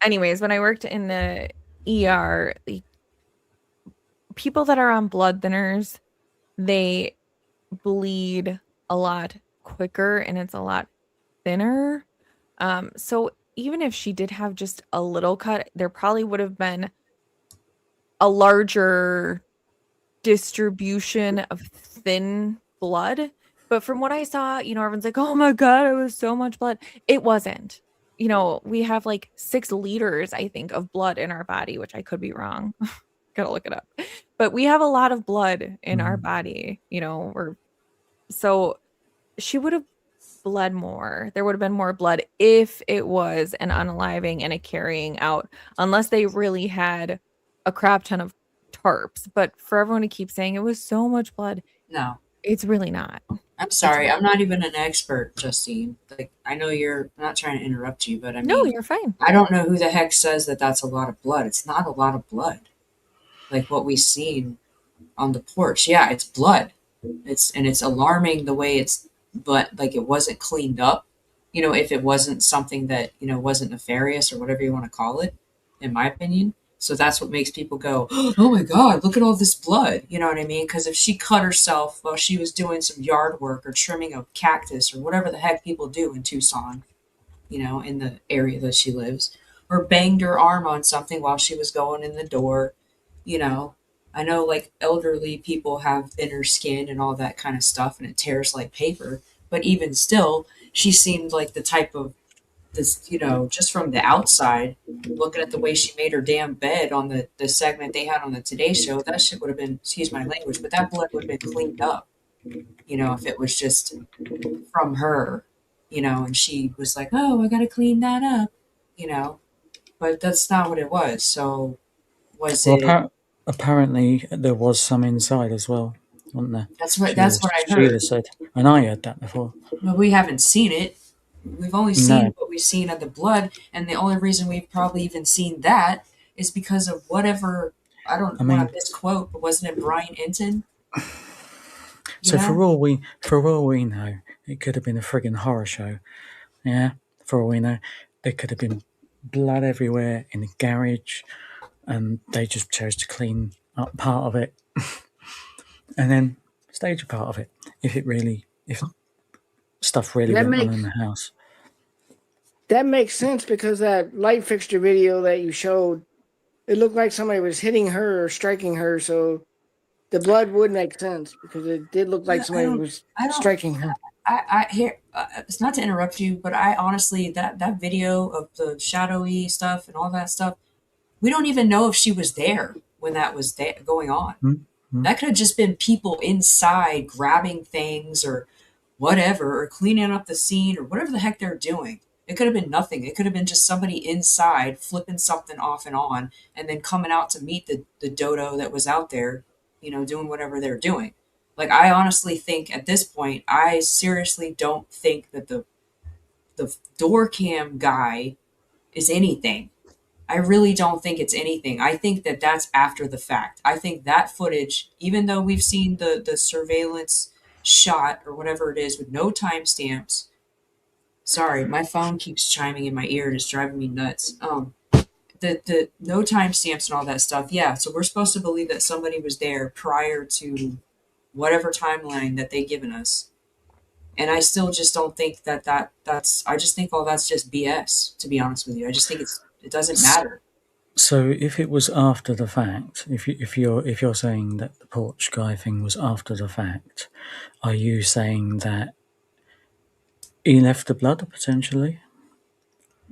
anyways, when I worked in the ER, the people that are on blood thinners, they bleed a lot quicker and it's a lot thinner. So even if she did have just a little cut, there probably would have been a larger distribution of thin blood. But from what I saw, you know, everyone's like, oh my God, it was so much blood. It wasn't. You know, we have like 6 liters, I think, of blood in our body, which I could be wrong. Gotta look it up. But we have a lot of blood in our body, you know, so she would have bled more. There would have been more blood if it was an unaliving and a carrying out, unless they really had a crap ton of tarps. But for everyone to keep saying it was so much blood, No. It's really not. I'm sorry, I'm not even an expert, Justine. Like, I know you're I'm not trying to interrupt you, but I No, mean, you're fine. I don't know who the heck says that that's a lot of blood. It's not a lot of blood. Like what we've seen on the porch. Yeah, it's blood. It's alarming the way it's, but like it wasn't cleaned up. You know, if it wasn't something that, you know, wasn't nefarious or whatever you want to call it, in my opinion. So that's what makes people go, "Oh my god, look at all this blood." You know what I mean? Because if she cut herself while she was doing some yard work or trimming a cactus or whatever the heck people do in Tucson, you know, in the area that she lives, or banged her arm on something while she was going in the door, you know. I know like elderly people have thinner skin and all that kind of stuff and it tears like paper, but even still, she seemed like the type of this, you know, just from the outside, looking at the way she made her damn bed on the segment they had on the Today Show, that shit would have been, excuse my language, but that blood would have been cleaned up, you know, if it was just from her, you know, and she was like, "Oh, I got to clean that up," you know, but that's not what it was. So was Well, it? apparently there was some inside as well, wasn't there? That's what I Sheila heard, said, and I heard that before. but we haven't seen it. We've only seen No, what we've seen of the blood, and the only reason we've probably even seen that is because of whatever. I I don't want mean, to misquote, but wasn't it Brian Enton? You so know, for all we know, it could have been a friggin' horror show. Yeah, for all we know, there could have been blood everywhere in the garage, and they just chose to clean up part of it, and then stage a part of it. If stuff really That went on in makes the house. that makes sense because that light fixture video that you showed, it looked like somebody was hitting her or striking her, so the blood would make sense because it did look like I somebody don't, was I don't, striking her. I hear. It's not to interrupt you, but I honestly that video of the shadowy stuff and all that stuff, we don't even know if she was there when that was going on. Mm-hmm. That could have just been people inside grabbing things or whatever, or cleaning up the scene or whatever the heck they're doing. It could have been nothing. It could have been just somebody inside flipping something off and on and then coming out to meet the dodo that was out there, you know, doing whatever they're doing. Like, I honestly think at this point, I seriously don't think that the door cam guy is anything. I really don't think it's anything. I think that that's after the fact. I think that footage, even though we've seen the surveillance shot or whatever it is with no timestamps. Sorry, my phone keeps chiming in my ear and it's driving me nuts. The no timestamps and all that stuff. Yeah, so we're supposed to believe that somebody was there prior to whatever timeline that they given us. And I still just don't think that's. I just think all that's just BS. To be honest with you, I just think it doesn't matter. So if it was after the fact, if you're saying that the porch guy thing was after the fact, are you saying that he left the blood potentially?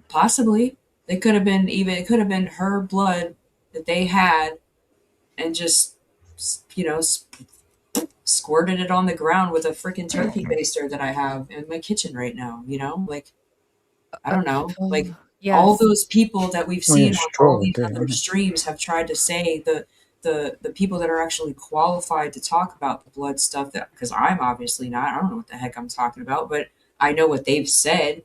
Possibly. It could have been even it could have been her blood that they had and just you know squirted it on the ground with a freaking turkey baster that I have in my kitchen right now, you know? Like I don't know. Like all Yes. those people that we've Well, yeah, seen on all straw would these do it, other wouldn't it? streams have tried to say the people that are actually qualified to talk about the blood stuff that because I'm obviously not. I don't know what the heck I'm talking about, but I know what they've said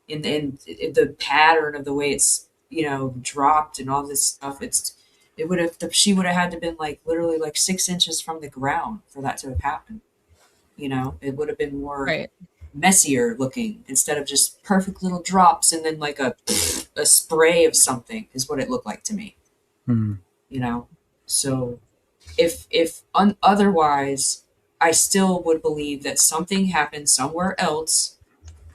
in the pattern of the way it's you know dropped and all this stuff. It would have she would have had to been like literally like 6 inches from the ground for that to have happened. You know, it would have been more Right. messier looking instead of just perfect little drops and then like a spray of something is what it looked like to me. Hmm. You know, so if otherwise, I still would believe that something happened somewhere else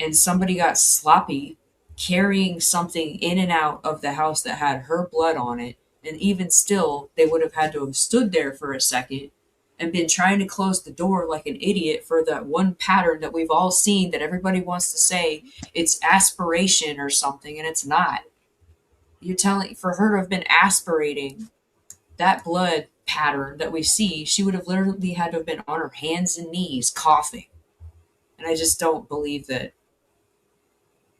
and somebody got sloppy carrying something in and out of the house that had her blood on it. And even still, they would have had to have stood there for a second and been trying to close the door like an idiot for that one pattern that we've all seen that everybody wants to say it's aspiration or something, and it's not. You're telling for her to have been aspirating that blood pattern that we see, she would have literally had to have been on her hands and knees coughing. And I just don't believe that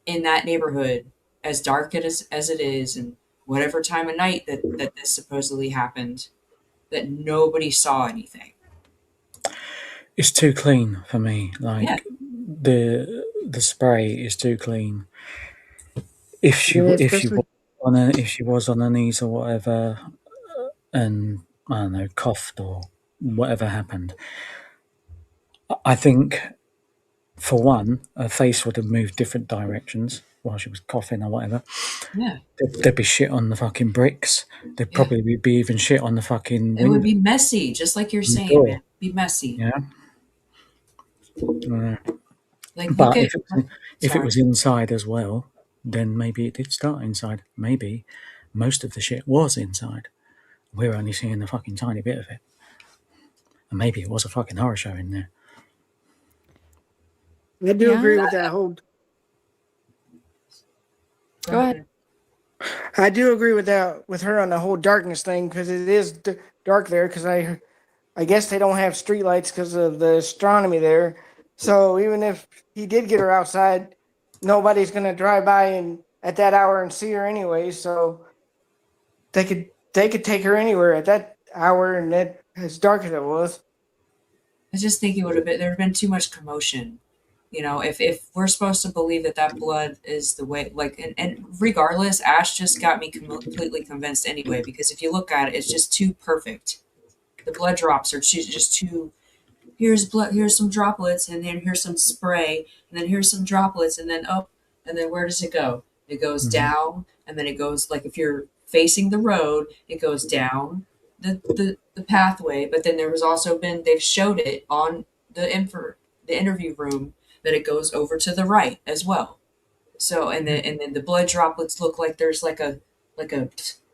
in that neighborhood, as dark as it is, and whatever time of night that this supposedly happened, that nobody saw anything. it's too clean for me. Like Yeah. the spray is too clean. If she Yeah, if she especially. was if she was on her knees or whatever, and I don't know, coughed or whatever happened, I think for one, her face would have moved different directions while she was coughing or whatever. Yeah. There'd be shit on the fucking bricks. There'd Yeah. probably be even shit on the fucking It would window be messy, just like you're and saying, man. door. Be messy. Yeah. Uh, Like look but at if it sorry. was inside as well, then maybe it did start inside. Maybe most of the shit was inside. We're only seeing a fucking tiny bit of it. And maybe it was a fucking horror show in there. I do Yeah. agree with that whole. Go ahead. I do agree with that with her on the whole darkness thing because it is dark there. Because I guess they don't have streetlights because of the astronomy there. So even if he did get her outside, nobody's gonna drive by and at that hour and see her anyway. So they could take her anywhere at that hour and that as dark as it was. I just think it would have been there would have been too much commotion. You know, if we're supposed to believe that that blood is the way, like, and regardless, Ash just got me completely convinced anyway. Because if you look at it, it's just too perfect. The blood drops are just too. Here's blood. Here's some droplets, and then here's some spray, and then here's some droplets, and then up, and then where does it go? It goes Mhm. down, and then it goes like if you're facing the road, it goes down the pathway. But then there was also been they've showed it on the interview room that it goes over to the right as well. So and then the blood droplets look like there's like a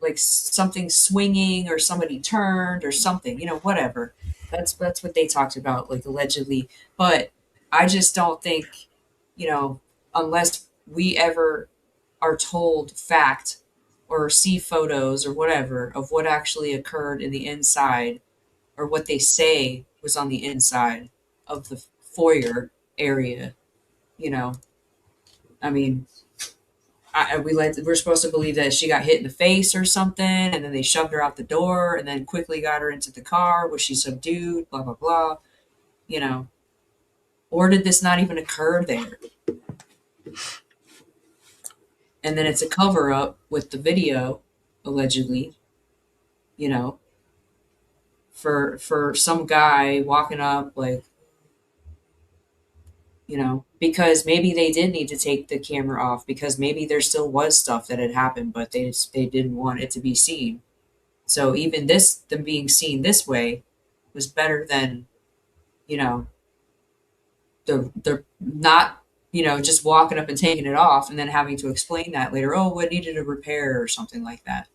like something swinging or somebody turned or something, you know, whatever. That's what they talked about, like allegedly. But I just don't think, you know, unless we ever are told fact or see photos or whatever of what actually occurred in the inside or what they say was on the inside of the foyer area, you know. I mean, we're supposed to believe that she got hit in the face or something, and then they shoved her out the door, and then quickly got her into the car. Was she subdued? Blah blah blah. You know, or did this not even occur there? And then it's a cover up with the video, allegedly. You know, for some guy walking up like, you know, because maybe they did need to take the camera off because maybe there still was stuff that had happened, but they didn't want it to be seen. So even this, them being seen this way, was better than, you know, the not, you know, just walking up and taking it off and then having to explain that later. Oh, what needed a repair or something like that.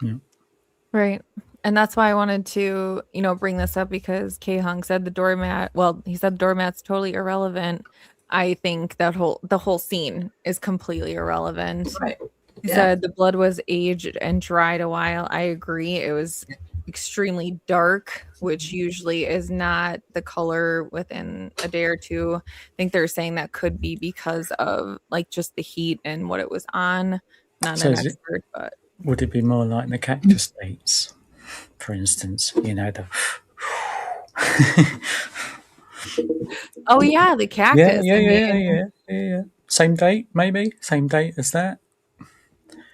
Yeah. Right. And that's why I wanted to, bring this up because K Hung said the doormat, well, he said the doormat's totally irrelevant. I think the whole scene is completely irrelevant. Right. He Yeah. said the blood was aged and dried a while. I agree. It was extremely dark, which usually is not the color within a day or two. I think they're saying that could be because of like just the heat and what it was on. Not So an is it, expert, but would it be more like the cactus states, for instance? You know, the oh yeah, the yeah, cactus. yeah, I yeah, yeah, mean, yeah, yeah, yeah. Same date, maybe. Same date as that.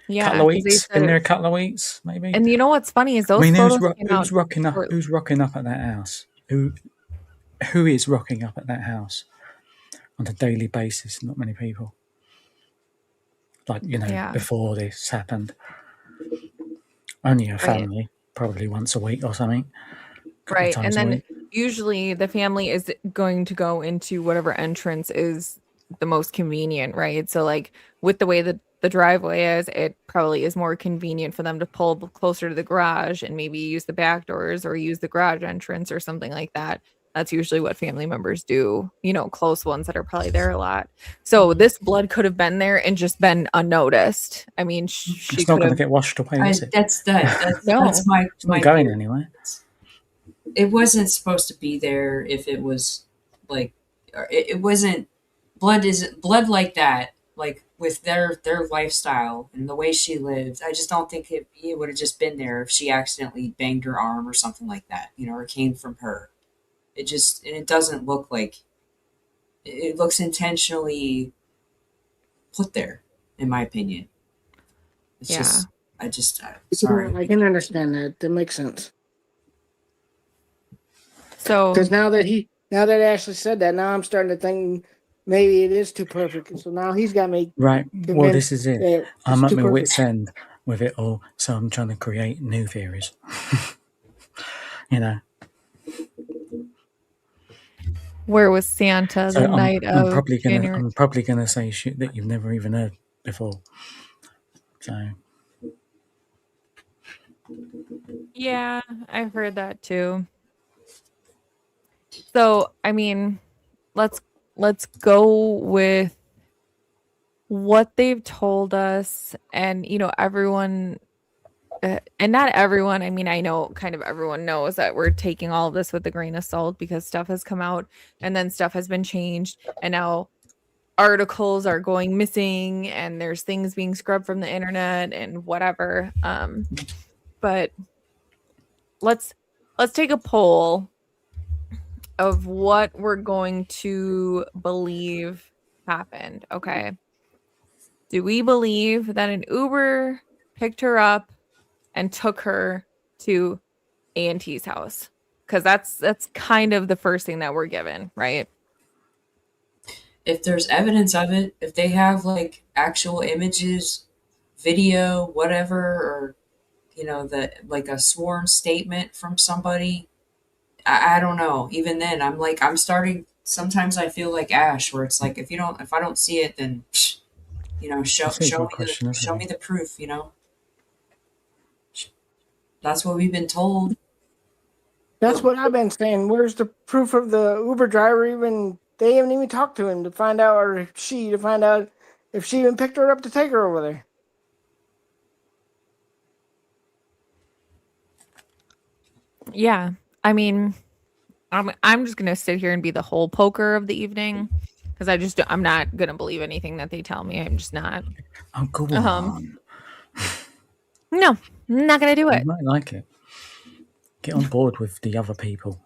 Couple yeah, of because they weeks. said Been there it. a couple of weeks, maybe. And you know what's funny is I those mean, photos came out who's rocking up? shortly. Who's rocking up at that house? Who is rocking up at that house on a daily basis? Not many people. Like Yeah, before this happened, only a right. family, probably once a week or something, a couple of Right. And times a then week. usually the family is going to go into whatever entrance is the most convenient, right? So like with the way that the driveway is, it probably is more convenient for them to pull closer to the garage and maybe use the back doors or use the garage entrance or something like that. That's usually what family members do, close ones that are probably there a lot. So this blood could have been there and just been unnoticed. I mean, she It's not could going to have get washed away, is it? That's no. It's not my going theory. anywhere. It wasn't supposed to be there if it was like it wasn't blood like that, like with their lifestyle and the way she lived. I just don't think it would have just been there if she accidentally banged her arm or something like that, you know, or came from her. it doesn't look like it looks intentionally put there, in my opinion. It's Yeah. just, sorry. I can understand that. That makes sense. So Because now that Ashley said that, now I'm starting to think maybe it is too perfect. So now he's got me Right. Well, convinced this is it. that I'm it's at too my perfect. wit's end with it all, so I'm trying to create new theories. You know. where was Santa So the night I'm of probably January? gonna say shit that you've never even heard before. So Yeah, I've heard that too. So, I mean, let's go with what they've told us, and everyone, and not everyone, I mean, I know kind of everyone knows that we're taking all of this with a grain of salt because stuff has come out and then stuff has been changed, and now articles are going missing and there's things being scrubbed from the internet and whatever. But let's take a poll of what we're going to believe happened. Okay. Do we believe that an Uber picked her up and took her to A&T's house? Because that's kind of the first thing that we're given, right? If there's evidence of it, if they have like actual images, video, whatever, or like a sworn statement from somebody, I don't know. Even then, I'm starting. Sometimes I feel like Ash, where it's like if I don't see it, then that's a good question, isn't show me it? the proof. That's what we've been told. That's what I've been saying. Where's the proof of the Uber driver? Even they haven't even talked to him to find out, or she to find out if she even picked her up to take her over there. Yeah. I mean, I'm just gonna sit here and be the whole poker of the evening because I'm not gonna believe anything that they tell me. I'm just not. Oh, go Um, on. no, I'm not gonna do You it. might like it. Get on board with the other people.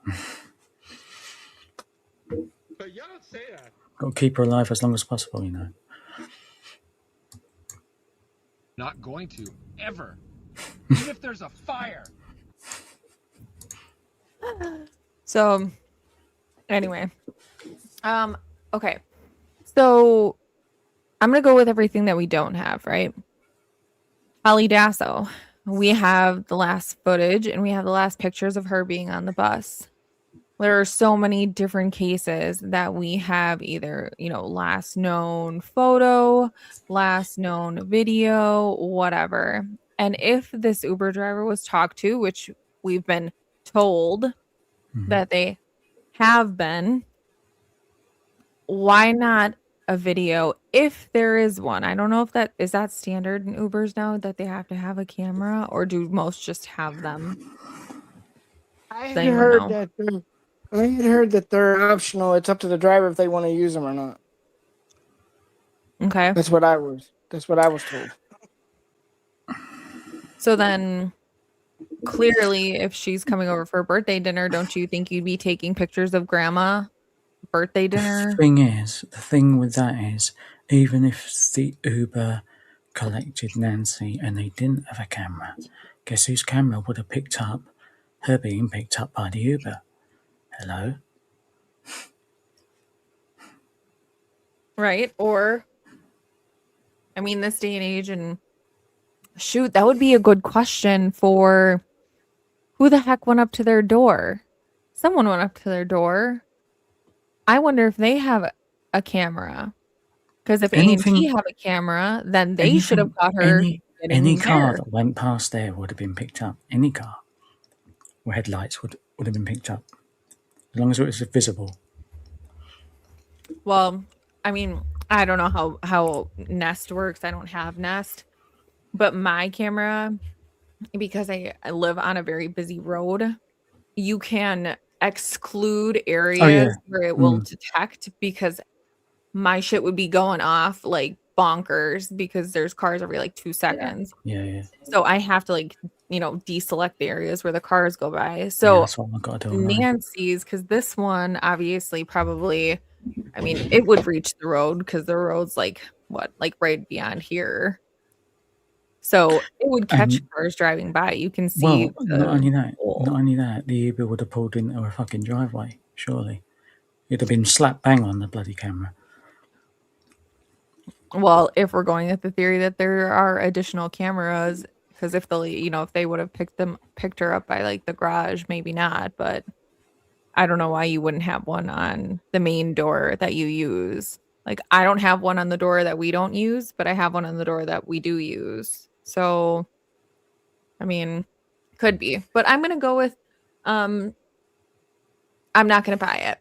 But y'all don't say that. Got to keep her alive as long as possible, you know. Not going to, ever. Even if there's a fire. So, anyway, okay. So I'm gonna go with everything that we don't have, right? Holly Dasso. We have the last footage and we have the last pictures of her being on the bus. There are so many different cases that we have either, last known photo, last known video, whatever. And if this Uber driver was talked to, which we've been told that they have been, why not a video if there is one? I don't know if that is standard in Ubers now that they have to have a camera, or do most just have them? I Does had anyone heard know? that they're optional. It's up to the driver if they want to use them or not. Okay. That's what I was told. So then clearly if she's coming over for a birthday dinner, don't you think you'd be taking pictures of grandma birthday dinner? The thing with that is, even if the Uber collected Nancy and they didn't have a camera, guess whose camera would have picked up her being picked up by the Uber? Hello? Right? Or, I mean, this day and age, and shoot, that would be a good question for who the heck went up to their door? Someone went up to their door. I wonder if they have a camera. Because if A&T Anything, have a camera, then they should have anything, got her any getting car there. that went past there would have been picked up. Any car with headlights would have been picked up. As long as it was visible. Well, I mean, I don't know how Nest works. I don't have Nest. But my camera, because I live on a very busy road, you can exclude Oh, areas yeah. where it will detect, because my shit would be going off like bonkers because there's cars every like 2 seconds. Yeah. So I have to like deselect the areas where the cars go by. Yeah, So that's what I've got to do. Now. Nancy's, because this one obviously probably, I mean, it would reach the road because the road's like right beyond here. So it would catch And cars driving by. You can see well, the not only that, the Uber would have pulled into a fucking driveway. Surely, it'd have been slap bang on the bloody camera. Well, if we're going with the theory that there are additional cameras, because if they would have picked her up by like the garage, maybe not, but I don't know why you wouldn't have one on the main door that you use. Like I don't have one on the door that we don't use, but I have one on the door that we do use. So, I mean, could be. But I'm gonna go with I'm not gonna buy it.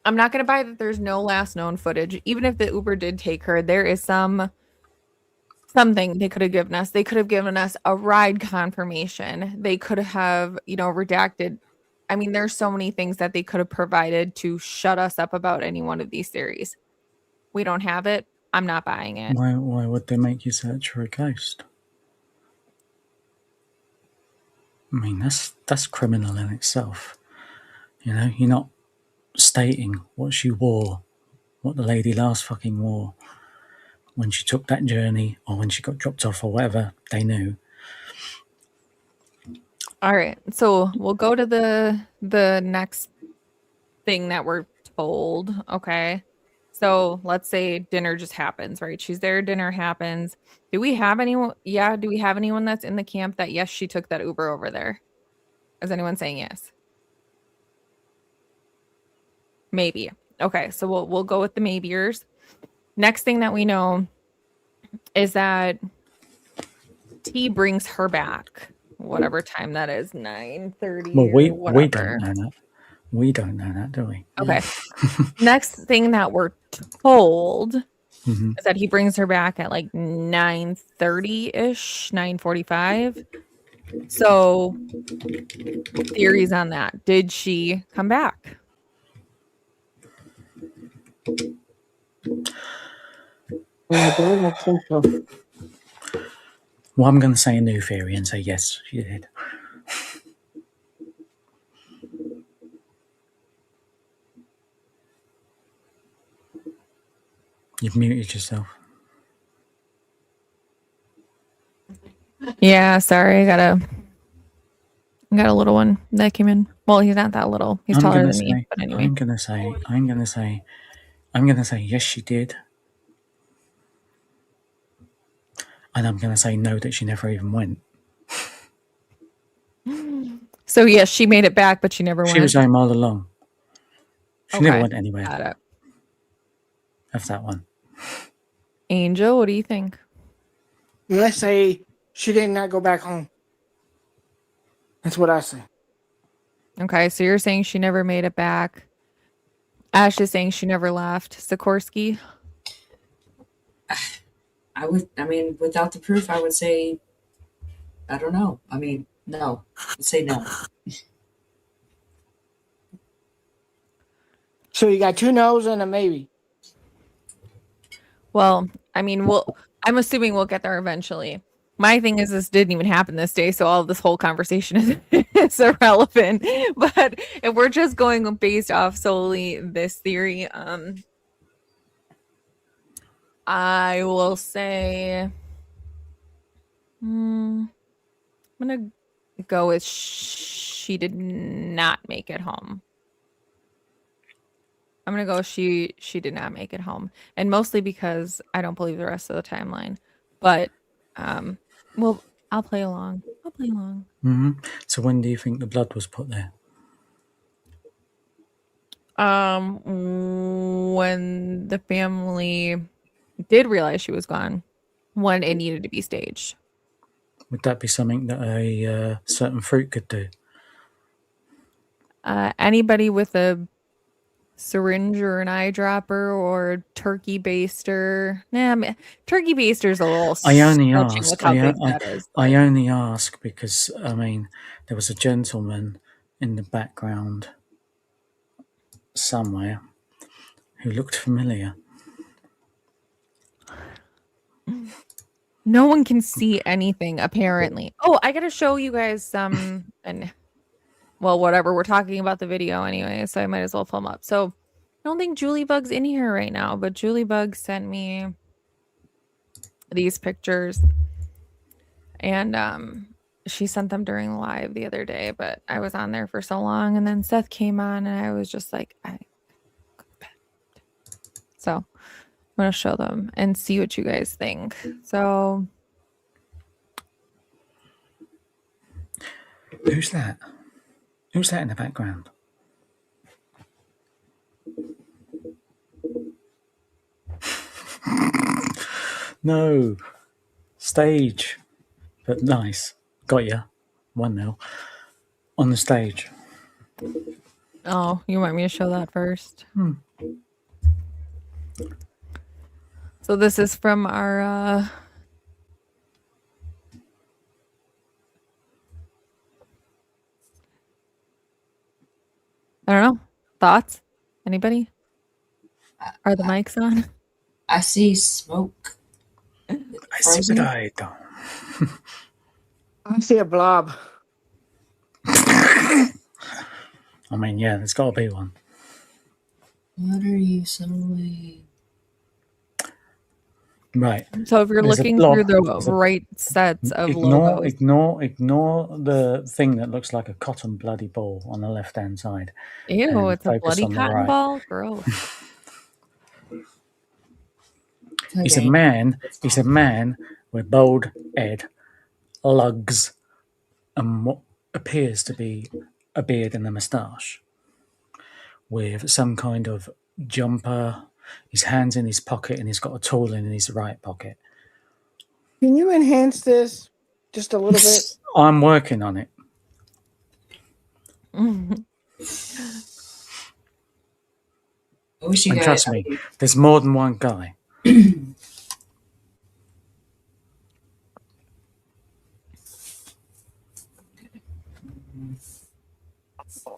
I'm not gonna buy that there's no last known footage. Even if the Uber did take her, there is something they could have given us. They could have given us a ride confirmation. They could have, redacted. I mean, there's so many things that they could have provided to shut us up about any one of these theories. We don't have it. I'm not buying it. Why would they make you search for a ghost? I mean, that's criminal in itself. You're not stating what she wore, what the lady last fucking wore when she took that journey or when she got dropped off or whatever. They knew. All right. So we'll go to the next thing that we're told. Okay. So let's say dinner just happens, right? She's there, dinner happens. Do we have anyone? Yeah, do we have anyone that's in the camp that yes, she took that Uber over there? Is anyone saying yes? Maybe. Okay, so we'll go with the maybeers. Next thing that we know is that T brings her back, whatever time that is, 9:30 Well, or we don't whatever. know that. We don't know that, do we? Okay. Next thing that we're told Mhm. is that he brings her back at like 9:30-ish, 9:45. So theories on that. Did she come back? I don't think so. Well, I'm going to say a new theory and say yes, she did. You've muted yourself. Yeah, sorry, I got a little one that came in. Well, he's not that little. He's taller than me. But anyway, I'm gonna say yes, she did, and I'm gonna say no, that she never even went. so yes, she made it back, but she never went. She was home all along. She never Okay, went anywhere. got it. Have that one. Angel, what do you think? Let's say she did not go back home. That's what I say. Okay, so you're saying she never made it back. Ash is saying she never left. Sikorsky. I mean, without the proof, I would say, I don't know. I mean, no. I'd say no. So you got two no's and a maybe. Well, I mean, I'm assuming we'll get there eventually. My thing is this didn't even happen this day, so all of this whole conversation is irrelevant. But if we're just going based off solely this theory, I will say I'm gonna go with she did not make it home. I'm gonna go she did not make it home. And mostly because I don't believe the rest of the timeline. But well, I'll play along. Mm-hmm. So when do you think the blood was put there? When the family did realize she was gone, when it needed to be staged. Would that be something that a certain fruit could do? Anybody with a syringe or an eyedropper or turkey baster. Turkey baster's a little I only stretching ask. with how big that is. I only ask because I mean there was a gentleman in the background somewhere who looked familiar. No one can see anything, apparently. Oh, I gotta show you guys some, and well, whatever. We're talking about the video anyway, so I might as well film up. So I don't think Julie Bug's in here right now, but Julie Bug sent me these pictures, and she sent them during the live the other day, but I was on there for so long, and then Seth came on, and I was just like, so I'm gonna show them and see what you guys think. So Who's that? Who's that in the background? No. Stage. But nice. Got ya. 1-0. On the stage. oh, you want me to show that first? So this is from our I don't know. Thoughts? Anybody? Are the mics on? I see smoke. I see what I don't. I see a blob. I mean, yeah, there's got to be one. What are you sewing? Right. So if you're There's a looking blob. through the There's a- right sets of Ignore logos. the thing that looks like a cotton bloody ball on the left-hand side. Ew, and it's a focus bloody on the cotton right. ball. Gross. He's a man. He's a man with bald head, lugs, and what appears to be a beard and a moustache, with some kind of jumper. His hands in his pocket, and he's got a tool in his right pocket. Can you enhance this just a little bit? I'm working on it. I wish you And guys. trust me, there's more than one guy.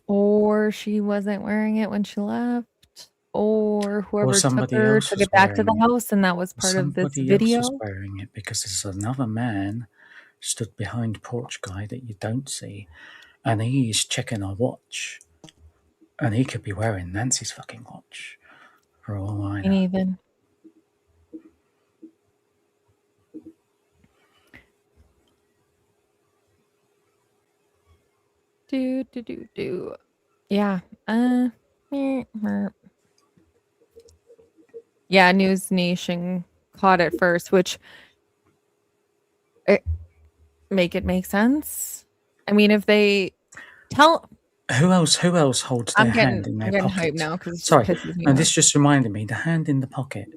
Or she wasn't wearing it when she left. Or whoever took somebody her else took was it back to the wearing it. house, and that was part of this Somebody video. else was wearing it because there's another man stood behind porch guy that you don't see, and he's checking a watch, and he could be wearing Nancy's fucking watch for all I And know. even do. Yeah. Yeah, News Nation caught it first, which make sense. I mean, if they tell, Who else holds their hand in I'm their getting pocket? hyped now because it Sorry, pisses me and off. this just reminded me, the hand in the pocket.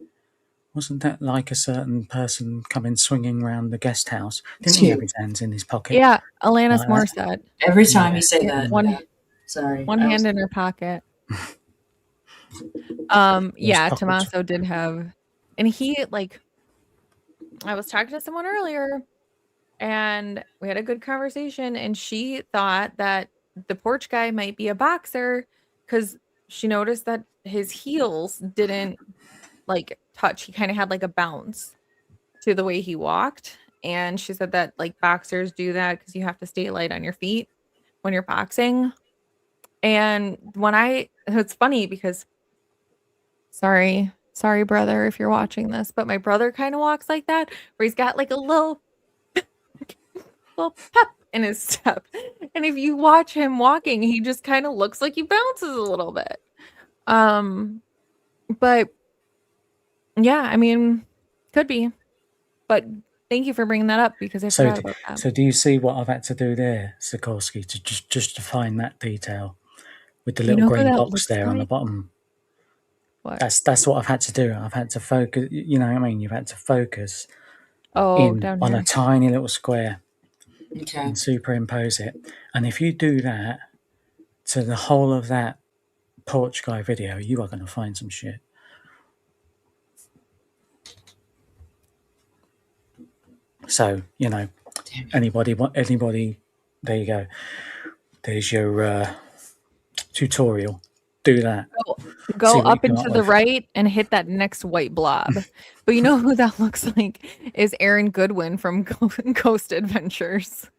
Wasn't that like a certain person coming swinging around the guest house? Didn't he have his hands in his pocket? Yeah, Alanis Like that? Morissette. Every time Yeah. you say Yeah, that, one- yeah. Sorry, One that hand was- in her pocket. Yeah, pockets. Tommaso did have, and he like, I was talking to someone earlier, and we had a good conversation, and she thought that the porch guy might be a boxer because she noticed that his heels didn't like touch. He kind of had like a bounce to the way he walked, and she said that like boxers do that because you have to stay light on your feet when you're boxing. And it's funny because sorry brother if you're watching this, but my brother kind of walks like that, where he's got like a little pep in his step, and if you watch him walking, he just kind of looks like he bounces a little bit. But yeah, I mean, could be, but thank you for bringing that up because I forgot about that. So do you see what I've had to do there, Sikorsky, to just to find that detail with the You little know who green that box looks there on the like? bottom? What? That's what I've had to do. I've had to focus. You know what I mean? You've had to focus Down on here. a tiny little square Okay. and superimpose it. And if you do that to the whole of that porch guy video, you are going to find some shit. So, you know, anybody, there you go. There's your tutorial do that. Go See what up you and come to up the with. right and hit that next white blob. But you know who that looks like is Aaron Goodwin from Ghost Adventures.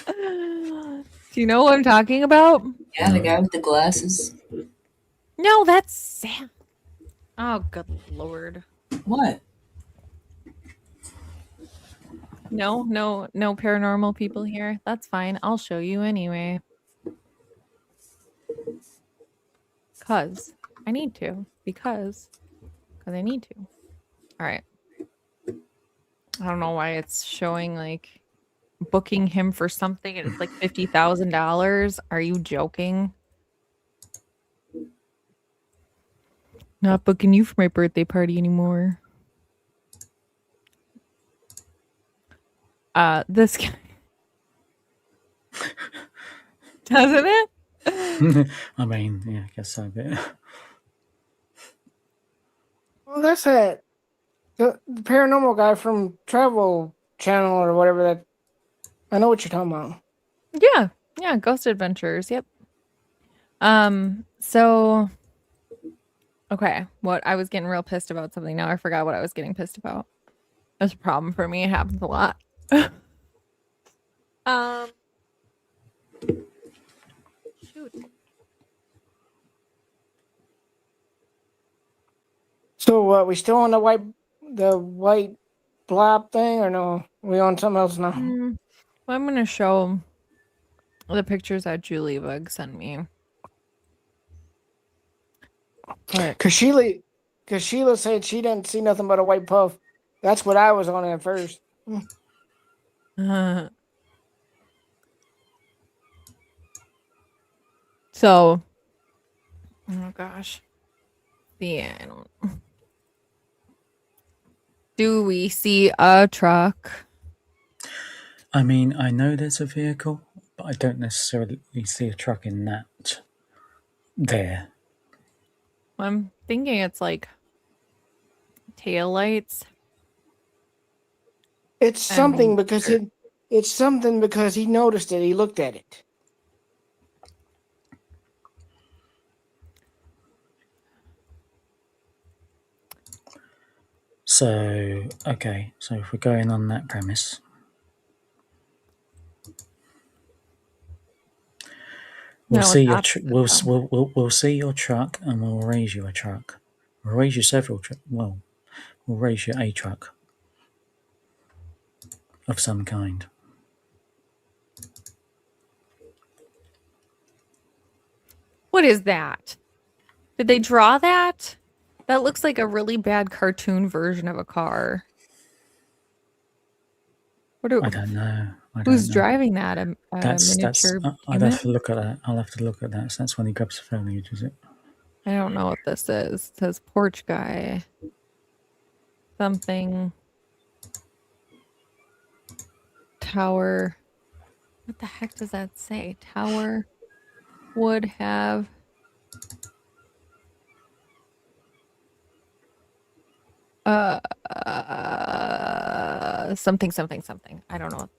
Do you know what I'm talking about? Yeah, the guy with the glasses. No, that's Sam. Oh, good lord. What? No paranormal people here. That's fine. I'll show you anyway. Cause I need to. Because I need to. All right. I don't know why it's showing like booking him for something and it's like $50,000. Are you joking? Not booking you for my birthday party anymore. This guy. Doesn't it? I mean, yeah, I guess so. But Well, that's that. The paranormal guy from Travel Channel or whatever that. I know what you're talking about. Yeah, Ghost Adventures. Yep. So okay, what I was getting real pissed about something. Now I forgot what I was getting pissed about. That's a problem for me. It happens a lot. Shoot. So what? We still on the white blob thing, or no? We on something else now? Well, I'm gonna show the pictures that Julie Bug sent me. But Cause Sheila said she didn't see nothing but a white puff. That's what I was on at first. so, oh gosh, yeah. I don't. Do we see a truck? I mean, I know there's a vehicle, but I don't necessarily see a truck in that there. I'm thinking it's like tail lights. It's something And- because it's something because he noticed it. He looked at it. So, okay, so if we're going on that premise, we'll No, see it's your opposite, we'll see your truck and we'll raise you a truck. We'll raise you several we'll raise you a truck of some kind. What is that? Did they draw that? That looks like a really bad cartoon version of a car. I don't know. Who's driving that? A That's miniature I'd have human? to look at that. I'll have to look at that. So that's when he grabs the foliage, is it? I don't know what this is. It says porch guy. Something. Tower. What the heck does that say? Tower would have something. I don't know.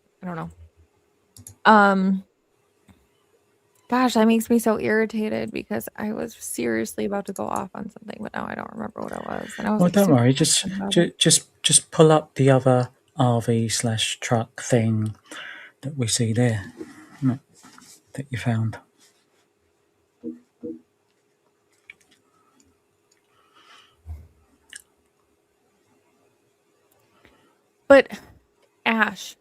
Gosh, that makes me so irritated because I was seriously about to go off on something, but now I don't remember what it was. And I was Well, like, don't super worry. passionate about it. Just pull up the other RV/truck thing that we see there that you found. But Ash,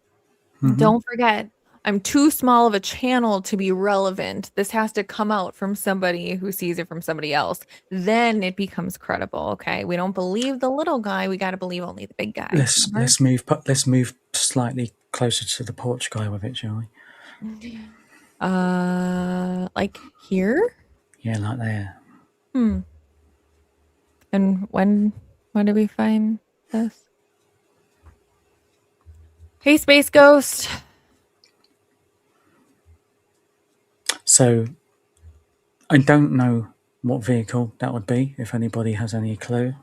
don't forget, I'm too small of a channel to be relevant. This has to come out from somebody who sees it from somebody else. Then it becomes credible. Okay, we don't believe the little guy. We got to believe only the big guy. Let's move slightly closer to the porch guy with it, shall we? Like here. Yeah, like there. And when did we find this? Hey, Space Ghost. So, I don't know what vehicle that would be. If anybody has any clue,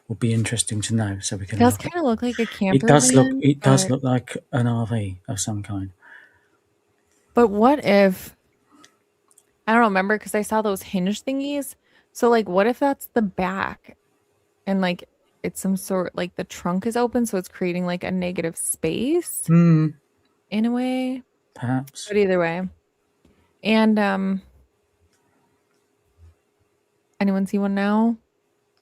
would be interesting to know. So we can. It does kind of look like a camper. It does van, look like an RV of some kind. But what if I don't remember because I saw those hinge thingies. So like what if that's the back and like it's some sort like the trunk is open so it's creating like a negative space Hmm. in a way. Perhaps. But either way. And anyone see one now?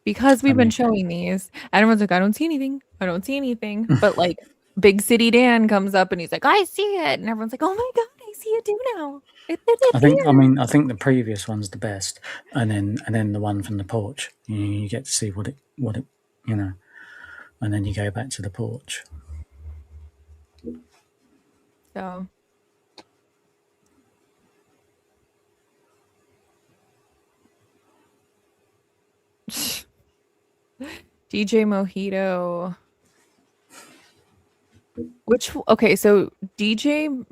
Because we've been mean- showing these. Everyone's like, I don't see anything. I don't see anything. But like Big City Dan comes up and he's like, I see it. And everyone's like, oh my God, I see it too now. It's I think. I here. mean, I think the previous one's the best, and then the one from the porch. You get to see what it, you know, and then you go back to the porch. So DJ Mojito. Okay, so DJ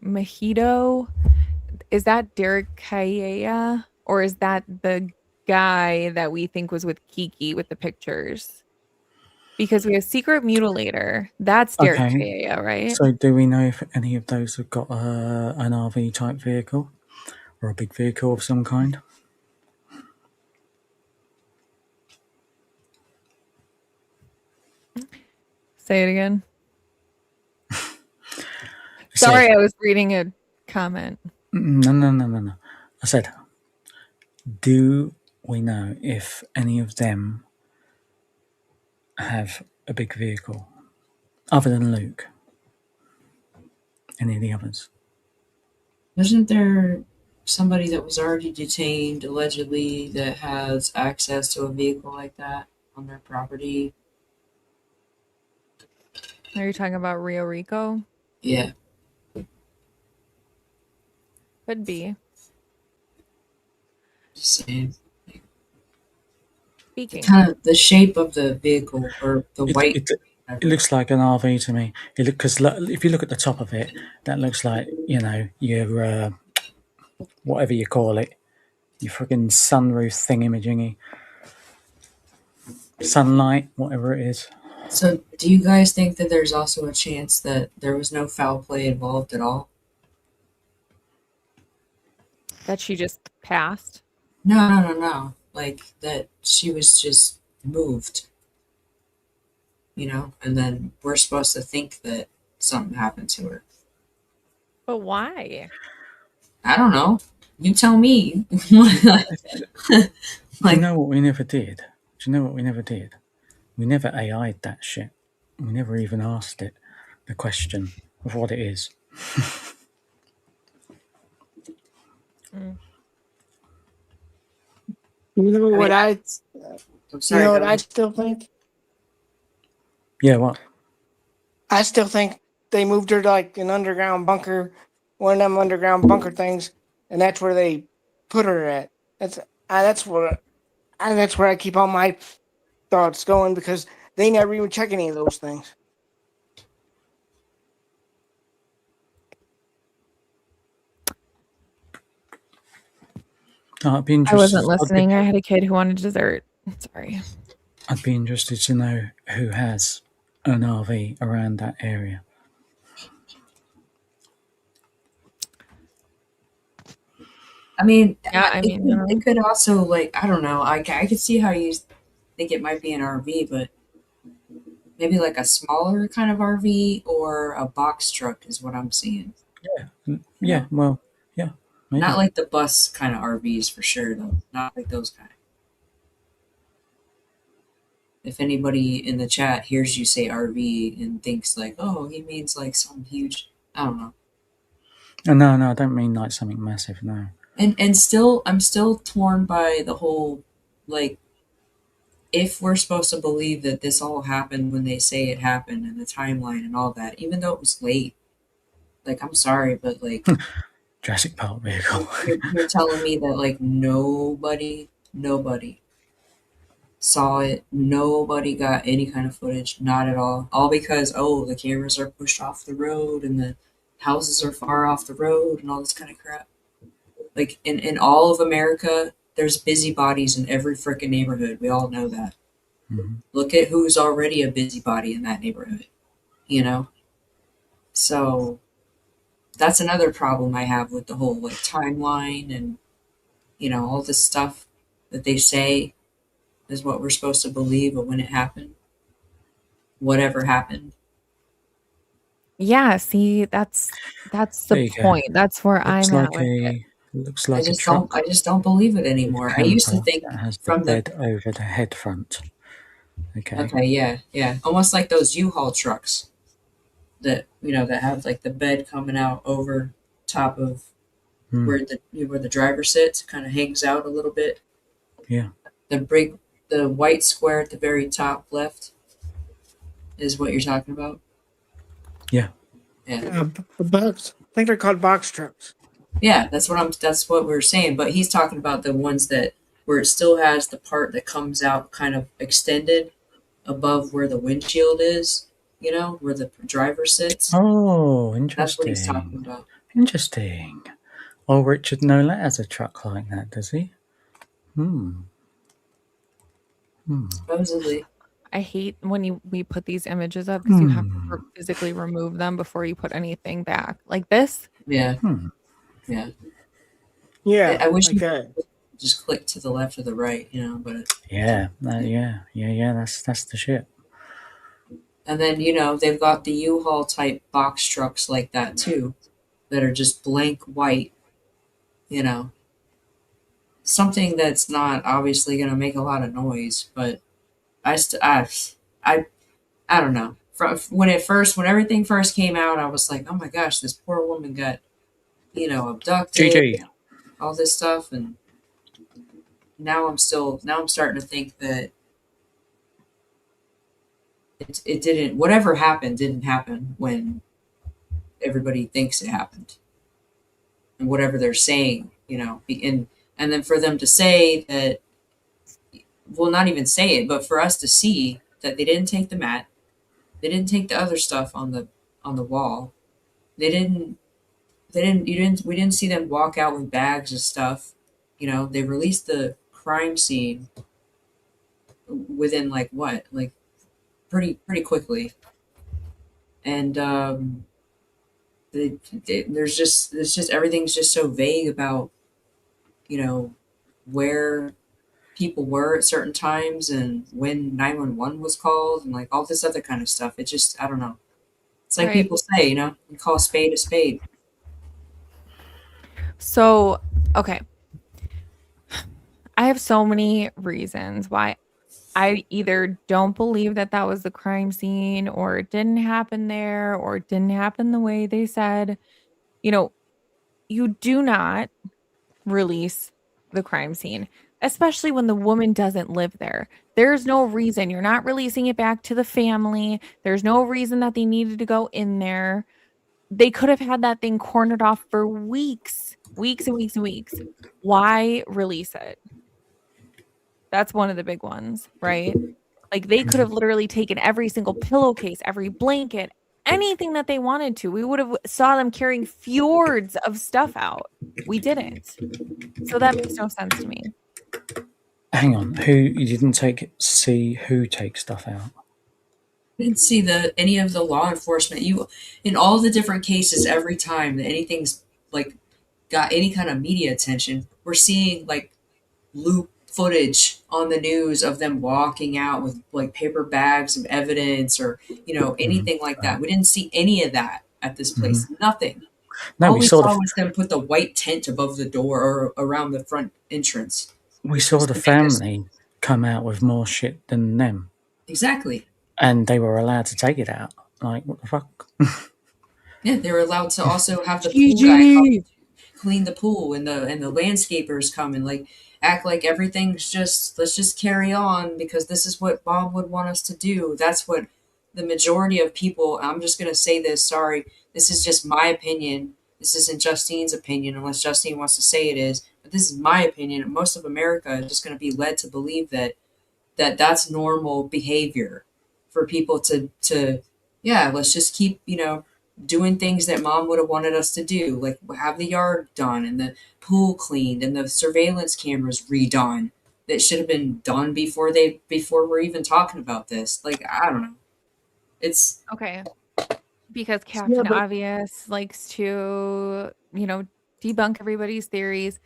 Mojito, is that Derek Kaya or is that the guy that we think was with Kiki with the pictures? Because we have Secret Mutilator. That's Derek Okay. Kaya, right? So, do we know if any of those have got an RV type vehicle or a big vehicle of some kind? Say it again. It Sorry, said, I was reading a comment. no. I said, do we know if any of them have a big vehicle other than Luke? Any of the others? Wasn't there somebody that was already detained allegedly that has access to a vehicle like that on their property? Are you talking about Rio Rico? Yeah. Could be. Just saying. Speaking. Kind of the shape of the vehicle or the white. It looks like an RV to me. Because if you look at the top of it, that looks like your whatever you call it, your friggin' sunroof thingy-majingy, sunlight, whatever it is. So, do you guys think that there's also a chance that there was no foul play involved at all? That she just passed. No. Like that she was just moved, and then we're supposed to think that something happened to her. But why? I don't know. You tell me. Do you know what we never did? We never AI'd that shit. We never even asked it the question of what it is. You know what I'm sorry, you know what go I ahead. still think? Yeah, what? I still think they moved her to like an underground bunker, one of them underground bunker things, and that's where they put her at. That's what that's where I keep all my thoughts going because they never even check any of those things. I'd be I interested. wasn't listening. I had a kid who wanted dessert. Sorry. I'd be interested to know who has an RV around that area. I mean, Yeah, I mean, it could also like I don't know. I could see how you think it might be an RV, but maybe like a smaller kind of RV or a box truck is what I'm seeing. Yeah, well, yeah. Maybe. Not like the bus kind of RVs for sure, though. Not like those kind. If anybody in the chat hears you say RV and thinks like, oh, he means like some huge, I don't know. No, I don't mean like something massive. No. And still, I'm still torn by the whole like, if we're supposed to believe that this all happened when they say it happened and the timeline and all that, even though it was late. Like, I'm sorry, but like, Jurassic Park vehicle. you're telling me that like nobody saw it. Nobody got any kind of footage, not at all. All because the cameras are pushed off the road and the houses are far off the road and all this kind of crap. Like in all of America, there's busybodies in every freaking neighborhood. We all know that. Mm-hmm. Look at who's already a busybody in that neighborhood. So that's another problem I have with the whole like timeline and all this stuff that they say is what we're supposed to believe of when it happened, whatever happened. Yeah, see, that's the There you go. point. That's where Looks I'm at like with it. a I truck just don't believe it with a anymore. I used to camper think that has the from the bed over the head front. Okay. okay, yeah, yeah, almost like those U-Haul trucks that that have like the bed coming out over top of Hmm. where the driver sits, kind of hangs out a little bit. Yeah. The white square at the very top left is what you're talking about. Yeah. Yeah, The box. I think they're called box trucks. yeah, that's what we're saying. But he's talking about the ones that where it still has the part that comes out kind of extended above where the windshield is. Where the driver sits. Oh, That's what he's talking interesting. about. Interesting. Oh, Richard Nola has a truck like that, does he? Hmm. Hmm. Supposedly, I hate when we put these images up because you have to Hmm. physically remove them before you put anything back. Like this. yeah, Hmm. yeah. Yeah, I wish like you that. could just click to the left or the right, but Yeah. yeah. Yeah. That's the shit. And then they've got the U-Haul type box trucks like that too, that are just blank white. You know, something that's not obviously going to make a lot of noise, but I st- I don't know. When everything first came out, I was like, oh my gosh, this poor woman got abducted, GG. all this stuff, and now I'm starting to think that it didn't whatever happened didn't happen when everybody thinks it happened, and whatever they're saying, and then for them to say that, well, not even say it, but for us to see that they didn't take the mat, they didn't take the other stuff on the wall, they didn't we didn't see them walk out with bags of stuff. They released the crime scene within like what, like pretty quickly, and there's just everything's just so vague about you know where people were at certain times and when 911 was called and like all this other kind of stuff. It just, I don't know. It's like Right. people say, you call a spade a spade. So, okay. I have so many reasons why I either don't believe that that was the crime scene or it didn't happen there or it didn't happen the way they said. You know, you do not release the crime scene, especially when the woman doesn't live there. There's no reason you're not releasing it back to the family. There's no reason that they needed to go in there. They could have had that thing cornered off for weeks, weeks and weeks and weeks. Why release it? That's one of the big ones, right? Like they could have literally taken every single pillowcase, every blanket, anything that they wanted to. We would have saw them carrying fjords of stuff out. We didn't. So that makes no sense to me. Hang on. Who you didn't see who takes stuff out? I didn't see any of the law enforcement. You in all the different cases, every time that anything's like got any kind of media attention, we're seeing like loop footage on the news of them walking out with like paper bags of evidence or Hmm. anything like that. We didn't see any of that at this Hmm. place. Nothing. No, All we saw was them put the white tent above the door or around the front entrance. we saw Just the to make us family come out with more shit than them, exactly. and they were allowed to take it out. Like what the fuck? Yeah, they were allowed to also have the pool guy come GG. clean the pool and the landscapers come and like act like everything's just let's just carry on because this is what Bob would want us to do. That's what the majority of people, I'm just going to say this, sorry, this is just my opinion. This isn't Justine's opinion unless Justine wants to say it is, but this is my opinion. Most of America is just going to be led to believe that's normal behavior for people to yeah, let's just keep doing things that mom would have wanted us to do, like have the yard done and the pool cleaned and the surveillance cameras redone that should have been done before we're even talking about this. Like I don't know, it's Okay. because Captain Yeah, but Obvious likes to, debunk everybody's theories.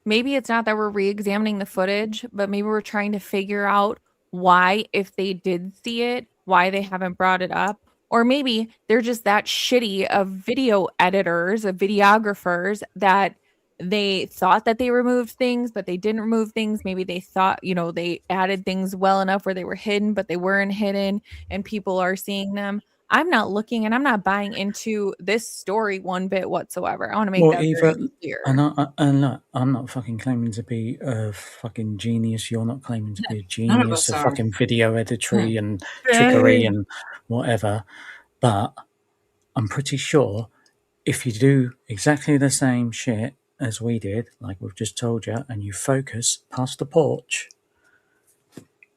Maybe it's not that we're re-examining the footage, but maybe we're trying to figure out why, if they did see it, why they haven't brought it up. Or maybe they're just that shitty of video editors, of videographers, that they thought that they removed things, but they didn't remove things. Maybe they thought, they added things well enough where they were hidden, but they weren't hidden and people are seeing them. I'm not looking and I'm not buying into this story one bit whatsoever. I want to make Well, that either, very clear. and look, I'm not fucking claiming to be a fucking genius. You're not claiming to be a None of genius us of are. fucking video editory and trickery and whatever. But I'm pretty sure if you do exactly the same shit as we did, like we've just told you, and you focus past the porch,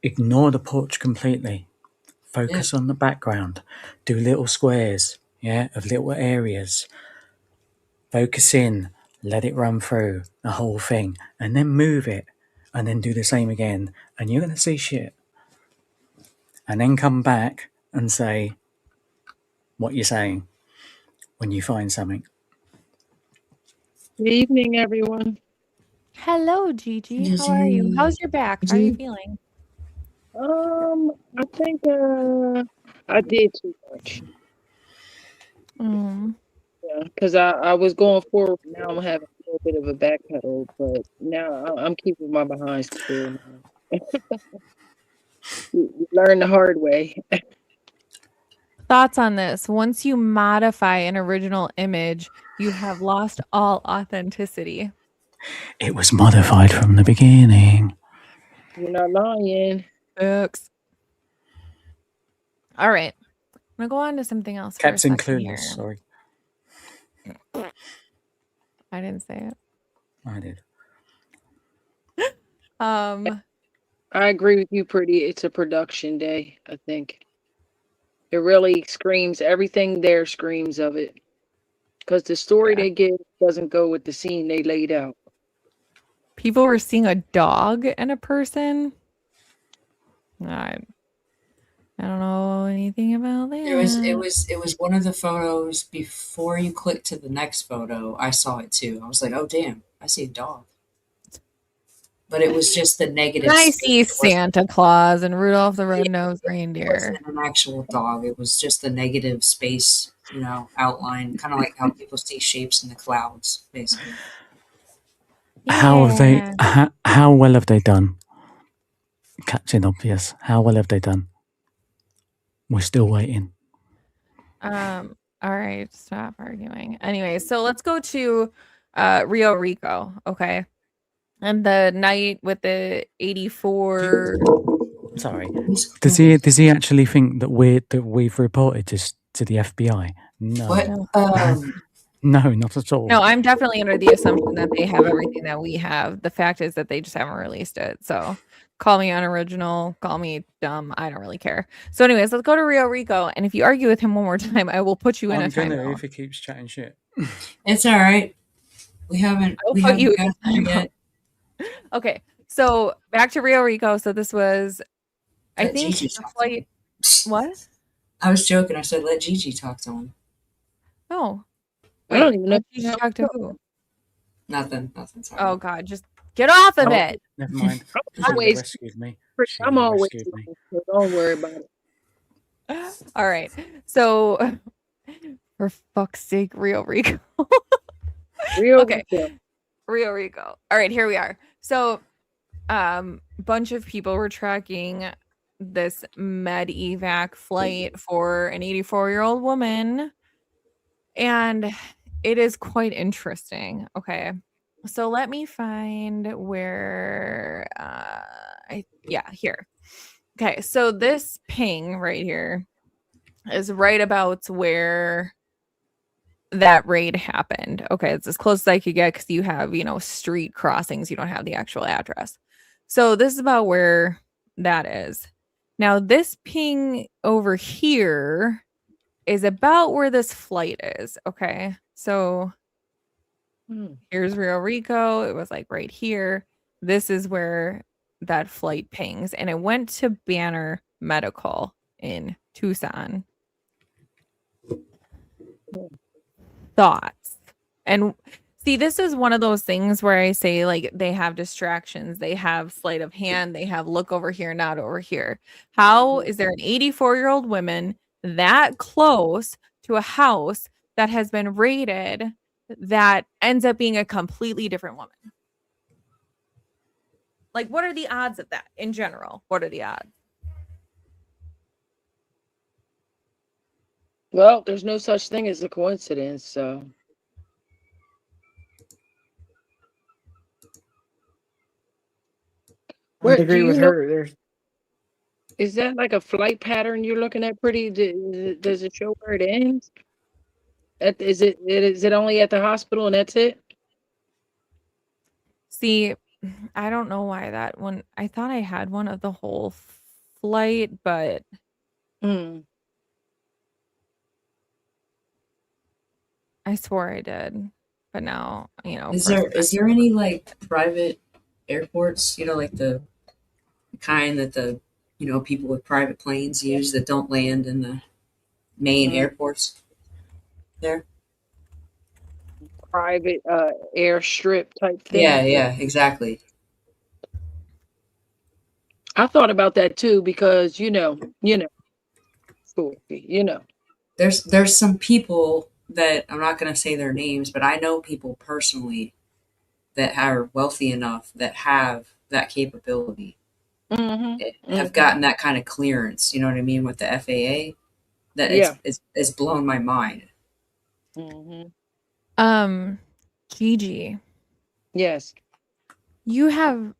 ignore the porch completely. Focus on the background. Do little squares, of little areas. Focus in. Let it run through the whole thing, and then move it, and then do the same again, and you're gonna see shit. And then come back and say what you're saying when you find something. good evening, everyone. Hello, Gigi. How are you? How's your back? How are you feeling? I think I did too much. Yeah, because I was going forward. Now I'm having a little bit of a backpedal, but now I'm keeping my behind still. Now. You learn the hard way. Thoughts on this? Once you modify an original image, you have lost all authenticity. It was modified from the beginning. You're not lying. Books. All right. I'm going to go on to something else. Captain for a second Clueless, here. sorry. I didn't say it. I did. I agree with you, Pretty. It's a production day, I think. It really screams, everything there screams of it. Because the story they give doesn't go with the scene they laid out. People were seeing a dog and a person. I don't know anything about that. It was one of the photos before you click to the next photo. I saw it too. I was like, oh damn, I see a dog. But it was just the negative. I see Santa Claus and Rudolph the Red-Nosed Reindeer. It wasn't an actual dog. It was just the negative space, outline, kind of like how people see shapes in the clouds, basically. How have they? How well have they done? Captain Obvious. How well have they done? We're still waiting. All right, stop arguing. Anyway, so let's go to Rio Rico, okay? And the night with the 84. Sorry. Does he actually think that we've reported this to the FBI? No. What? No, not at all. No, I'm definitely under the assumption that they have everything that we have. The fact is that they just haven't released it. So call me unoriginal, call me dumb. I don't really care. So anyways, let's go to Rio Rico. And if you argue with him one more time, I will put you in a timeout. If he keeps chatting shit. It's all right. We haven't got there yet. Okay, so back to Rio Rico. So this was, I think, Gigi the flight. What? I was joking. I said, let Gigi talk to him. Oh. I don't even know. You talk to who? Nothing. Sorry. Oh, God. Just get off of it. Never mind. Always, rescued me. I'm always lying, so don't worry about it. All right. So, for fuck's sake, Rio Rico. Okay. Rio Rico. All right, here we are. So, bunch of people were tracking this med evac flight for an 84-year-old woman, and it is quite interesting. Okay, so let me find where here. Okay, so this ping right here is right about where that raid happened. Okay, it's as close as I could get because you have, street crossings. You don't have the actual address. So this is about where that is. Now, this ping over here is about where this flight is. Okay, so here's Rio Rico. It was like right here. This is where that flight pings, and it went to Banner Medical in Tucson. thoughts. And see, this is one of those things where I say, like, they have distractions, they have sleight of hand, they have look over here, not over here. How is there an 84-year-old woman that close to a house that has been raided that ends up being a completely different woman? Like, what are the odds of that in general? What are the odds? Well, there's no such thing as a coincidence, so. I Where do agree you with know? her. There's Is that like a flight pattern you're looking at? Pretty? Does it show where it ends? Is it only at the hospital and that's it? See, I don't know why that one. I thought I had one of the whole flight, but Hmm. I swore I did. But now, of Is course, there any like private airports, like the kind that the people with private planes use that don't land in the main airports there? Private airstrip type Yeah, thing. yeah, exactly. I thought about that too because Sophie. There's some people that I'm not going to say their names, but I know people personally that are wealthy enough that have that capability, have gotten that kind of clearance. You know what I mean with the FAA. That Yeah. it's blown my mind. Gigi, Yes. you have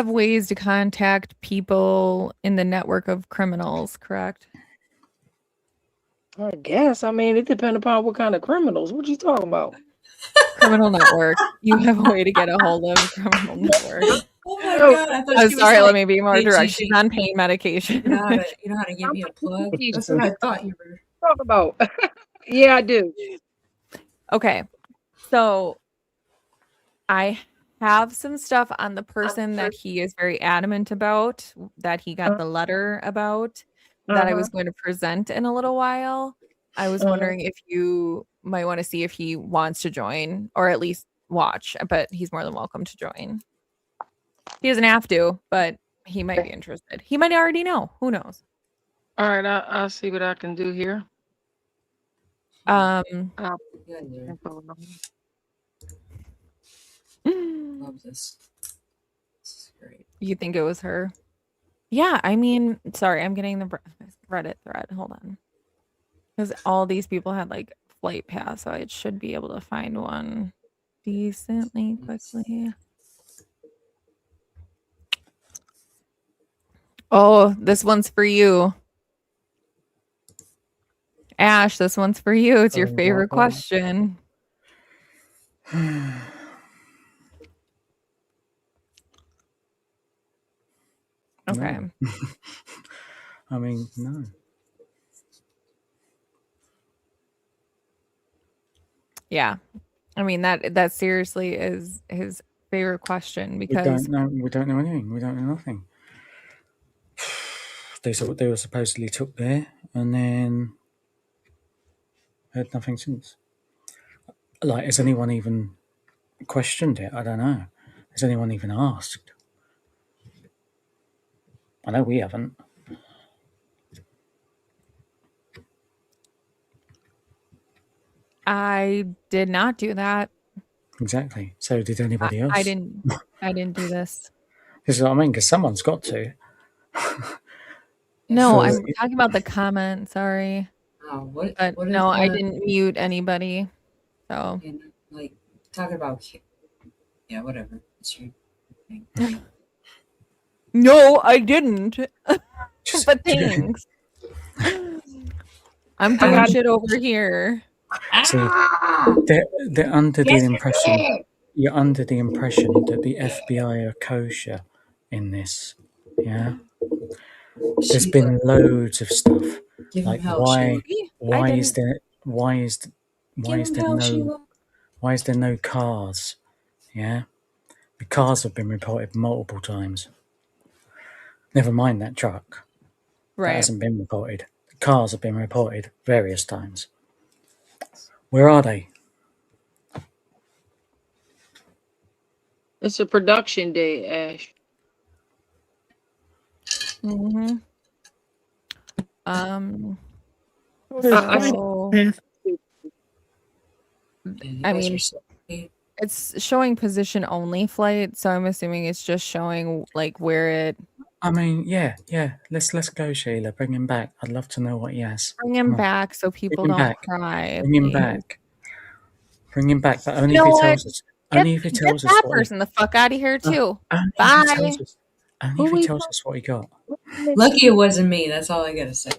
ways to contact people in the network of criminals, correct? I guess. I mean, it depends upon what kind of criminals. What you talking about? Criminal network. You have a way to get a hold of criminal network. Oh my god! I thought I'm she was sorry. like, Let me be more "Hey, direct. Gigi, She's on pain medication. you know how to give me a plug." That's what I thought you were. Talk about. Yeah, I do. Okay, so I have some stuff on the person that he is very adamant about, that he got the letter about, that I was going to present in a little while. I was wondering if you might want to see if he wants to join or at least watch, but he's more than welcome to join. He doesn't have to, but he might be interested. He might already know. Who knows? All right, I'll see what I can do here. Um, Love this. This is great. You think it was her? Yeah, I mean, sorry, I'm getting the Reddit thread. Hold on. Because all these people had like flight pass, so I should be able to find one decently quickly. Oh, this one's for you. Ash, this one's for you. It's your favorite question. Okay. No. I mean, no. Yeah. I mean that seriously is his favorite question because we don't know anything. We don't know nothing. They were supposedly took there and then heard nothing since. Like, has anyone even questioned it? I don't know. Has anyone even asked? I know we haven't. I did not do that. Exactly. So did anybody else? I didn't do this. This is what I mean, because someone's got to. No, I'm talking about the comment. Sorry. Oh, what? But What no, if, I didn't mute anybody. So like talking about, yeah, whatever. It's your thing. no, I didn't. But thanks. I'm doing shit over here. See, they're under the impression. You're under the impression that the FBI are kosher in this. Yeah. There's been loads of stuff. Give Like him hell, why Sheila. why is there no cars? Yeah. The cars have been reported multiple times. Never mind that truck. That Right. hasn't been reported. The cars have been reported various times. Where are they? It's a production day, Ash. Mm-hmm. I So Yeah, you I guys are mean, so late. it's showing position only flight, so I'm assuming it's just showing like where it. I mean, yeah. Let's go, Sheila. Bring him back. I'd love to know what he has. Bring him Come on. back so people him don't back. cry, Bring him please. back. Bring him back, but only You if know he what? tells us. Only if he Get tells us that what he. person the fuck out of here too. Only if he Bye. tells us. Only Who if he we tells us what he got. Lucky it wasn't me. That's all I gotta say.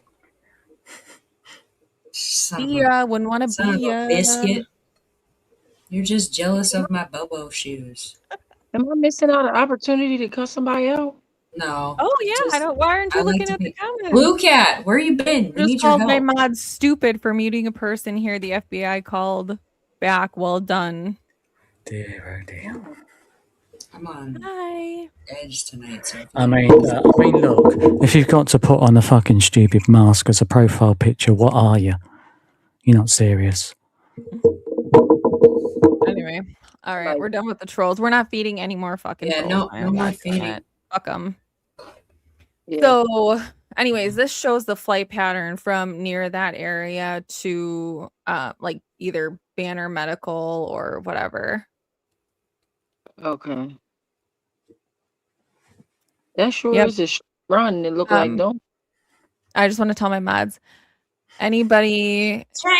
See ya. Wouldn't want to Son of be a ya. biscuit. You're just jealous of my Bobo shoes. am I missing out an opportunity to cut somebody out? No. Oh yeah, I Just don't. Why aren't I you like looking to at the be comments? Blue Cat, where you been? We Just need your called my help. mod stupid for muting a person here. The FBI called back. Well done. Dear, oh dear. I'm on Hi. edge tonight, so I mean, look. If you've got to put on a fucking stupid mask as a profile picture, what are you? You're not serious. Anyway, all right, Like- we're done with the trolls. We're not feeding any more fucking yeah, trolls. no more feeding. Fuck them. Yeah. So, anyways, this shows the flight pattern from near that area to like either Banner Medical or whatever. Okay. That sure Yep. is a run. It look like don't. I just want to tell my mods. Anybody? Try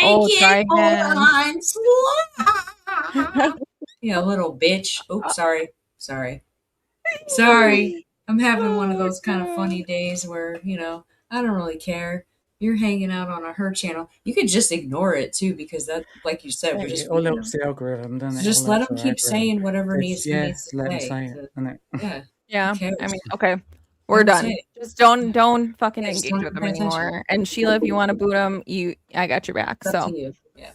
again. Yeah, little bitch. Oops, sorry. Sorry. I'm having one of those kind of funny days where, I don't really care. You're hanging out on her channel. You could just ignore it too, because that, like you said, we're just It all beating helps them. the algorithm, doesn't So it? just All let helps him the keep algorithm. saying whatever It's- he needs to let him say. say it, isn't it? Yeah. Yeah, Who cares? I mean, okay, we're Let him done. say it. Just don't fucking Yeah, just engage don't with them pay attention. anymore. And Sheila, if you want to boot them, I got your back. It's up So to you. Yeah.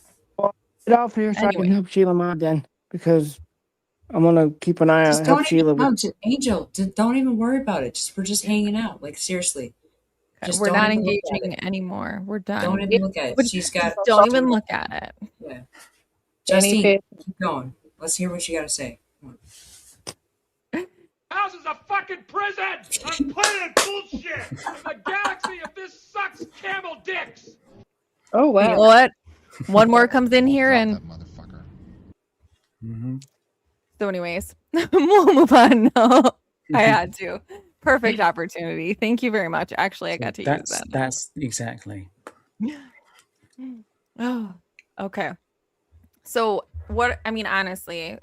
Get off here so I Anyway. can help Sheila mod then, because I'm gonna keep an eye Just on help don't Sheila. even, Angel, don't even worry about it. We're just hanging out. Like, seriously. Just we're don't not even look at engaging it. anymore. We're done. Don't even look at it. But She's got. don't even look at it. Yeah. Any Justine, pit- keep going. Let's hear what you got to say. Come on. House is a fucking prison on planet bullshit. In the galaxy of this sucks camel dicks. Oh You know wow. what? One more comes in here, and That motherfucker. Mm-hmm. so, anyways, we'll move on. No, I had to. Perfect opportunity. Thank you very much. Actually, I got to use that. That's exactly. Oh, okay. So, honestly,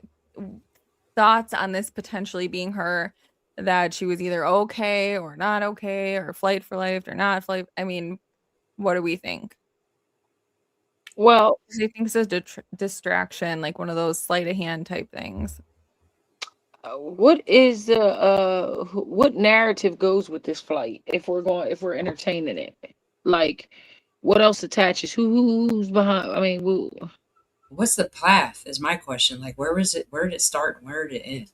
thoughts on this potentially being her, that she was either okay or not okay, or flight for life or not flight. I mean, what do we think? Well, Do you think it's a distraction, like one of those sleight of hand type things? what is the what narrative goes with this flight if we're entertaining it? Like, what else attaches? Who's behind? I mean, What's the path is my question. Like, where was it? Where did it start and where did it end?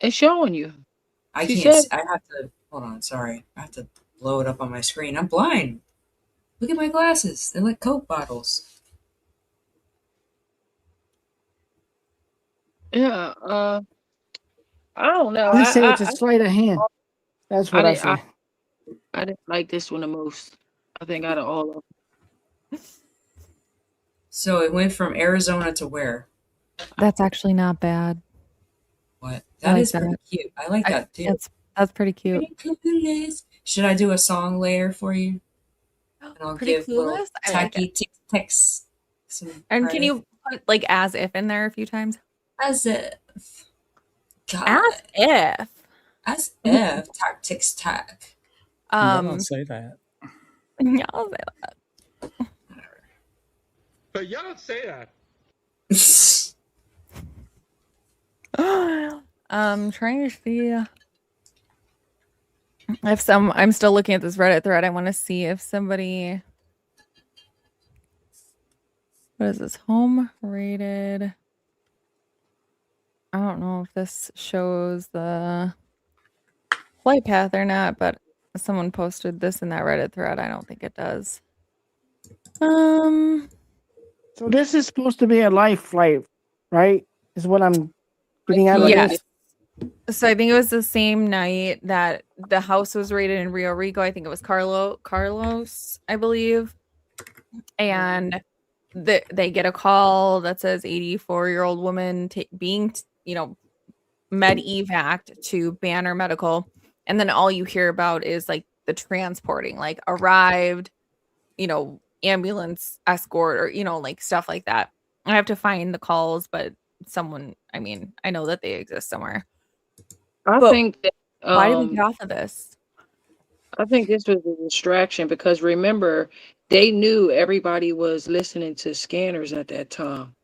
it's showing you. I She can't. said- I have to. Hold on. Sorry. I have to blow it up on my screen. I'm blind. Look at my glasses. They're like Coke bottles. Yeah. I don't know. I say it's a I sleight of hand. That's what I say. I didn't like this one the most. I think out of all of them. So it went from Arizona to where? That's actually not bad. What? I That like is pretty that. cute. I like that too. That's pretty cute. Pretty clueless. Should I do a song later for you? And I'll Pretty give little clueless. I like tacky it. tic-tacs. And can you put like as if in there a few times? As if. God. As if. As if. Tack, tic, tack. Don't say that. Yeah, I'll say that. But you don't say that. Trying to see if I'm still looking at this Reddit thread. I want to see if somebody, what is this, home rated? I don't know if this shows the flight path or not, but someone posted this in that Reddit thread. I don't think it does. So this is supposed to be a life flight, right? Is what I'm getting out of Like, this. Yes. So I think it was the same night that the house was raided in Rio Rico. I think it was Carlos, I believe. And they get a call that says 84-year-old woman being, med evac to Banner Medical. And then all you hear about is like the transporting, like arrived, ambulance escort or, like stuff like that. I have to find the calls, but I know that they exist somewhere. I But think that why did we get off of this? I think this was a distraction because remember, they knew everybody was listening to scanners at that time.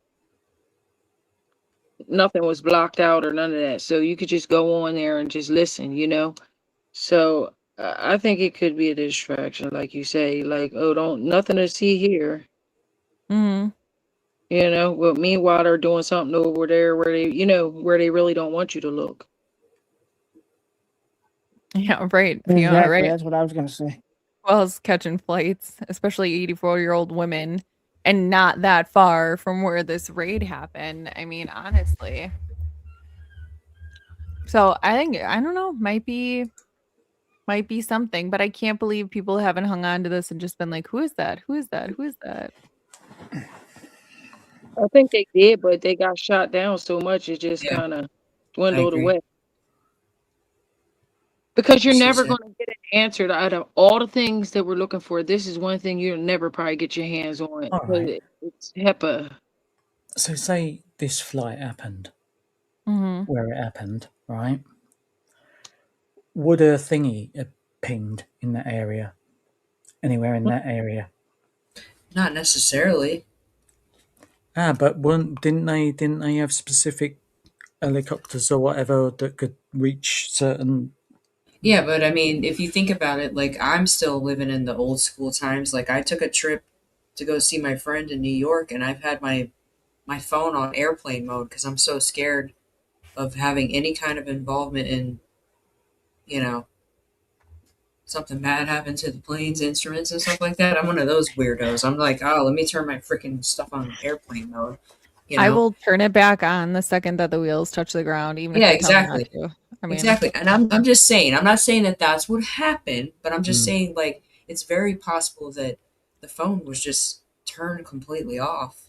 Nothing was blocked out or none of that. So you could just go on there and just listen. So I think it could be a distraction, like you say, like, oh, don't nothing to see here. Mm-hmm. But meanwhile they're doing something over there where they really don't want you to look. Yeah, right. Exactly. Fiona, right? That's what I was gonna say. Well, as catching flights, especially 84-year-old women, and not that far from where this raid happened. I mean, honestly. So I don't know, might be something, but I can't believe people haven't hung on to this and just been like, who is that? Who is that? Who is that? I think they did, but they got shot down so much it just Yeah, kind of I dwindled agree. away. Because you're She never said, going to get an answer out of all the things that we're looking for. This is one thing you'll never probably get your hands on. All right. It's HEPA. So say this flight happened Mm-hmm. where it happened, right? Would a thingy have pinged in that area? Anywhere in that area? not necessarily. But didn't they have specific helicopters or whatever that could reach certain? Yeah, but I mean, if you think about it, like I'm still living in the old school times. Like I took a trip to go see my friend in New York, and I've had my phone on airplane mode because I'm so scared of having any kind of involvement in, you know, something bad happen to the plane's instruments and stuff like that. I'm one of those weirdos. I'm like, oh, let me turn my freaking stuff on airplane mode. You I know? will turn it back on the second that the wheels touch the ground, even if Yeah, they tell me not exactly. to. I mean, Exactly. And I'm just saying, I'm not saying that that's what happened, but I'm just Mm. saying, like, it's very possible that the phone was just turned completely off,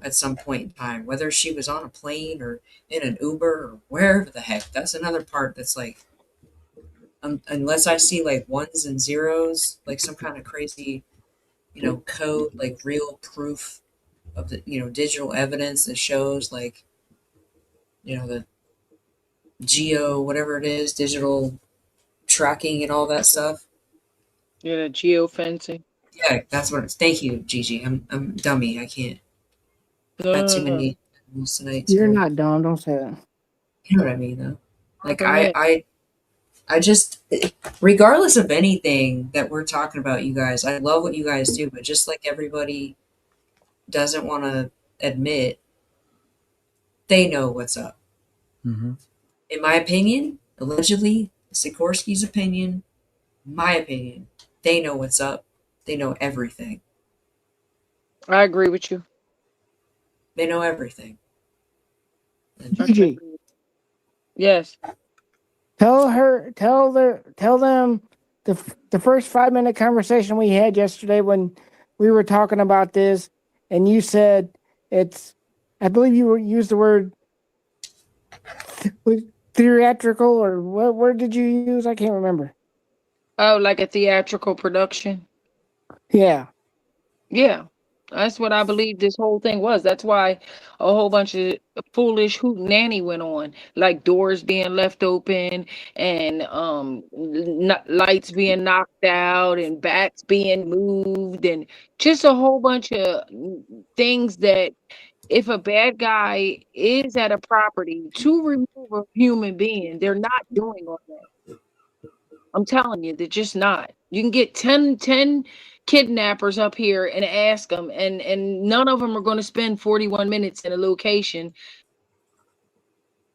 at some point in time, whether she was on a plane or in an Uber or wherever the heck. That's another part that's like, unless I see like ones and zeros, like some kind of crazy, code, like real proof of the, digital evidence that shows like, the geo, whatever it is, digital tracking and all that stuff. Yeah, geofencing. Yeah, that's what it's. Thank you, Gigi. I'm dummy. I can't. No, Had no, too no, no. many hallucinates. You're Or, not dumb. Don't say that. you know what I mean, though. Like Welcome in. I just, regardless of anything that we're talking about, you guys, I love what you guys do, but just like everybody doesn't want to admit, they know what's up. Mm-hmm. In my opinion, allegedly, Sikorsky's opinion, my opinion, they know what's up. They know everything. I agree with you. They know everything. And I can Gigi, agree with you. Yes. tell them the first 5 minute conversation we had yesterday when we were talking about this, and you said it's. I believe used the word theatrical, or what word did you use? I can't remember. Oh, like a theatrical production. Yeah. Yeah. That's what I believe this whole thing was. That's why a whole bunch of foolish hootenanny went on, like doors being left open and lights being knocked out and bats being moved and just a whole bunch of things that if a bad guy is at a property to remove a human being, they're not doing all that. I'm telling you, they're just not. You can get 10 kidnappers up here and ask them, and none of them are going to spend 41 minutes in a location.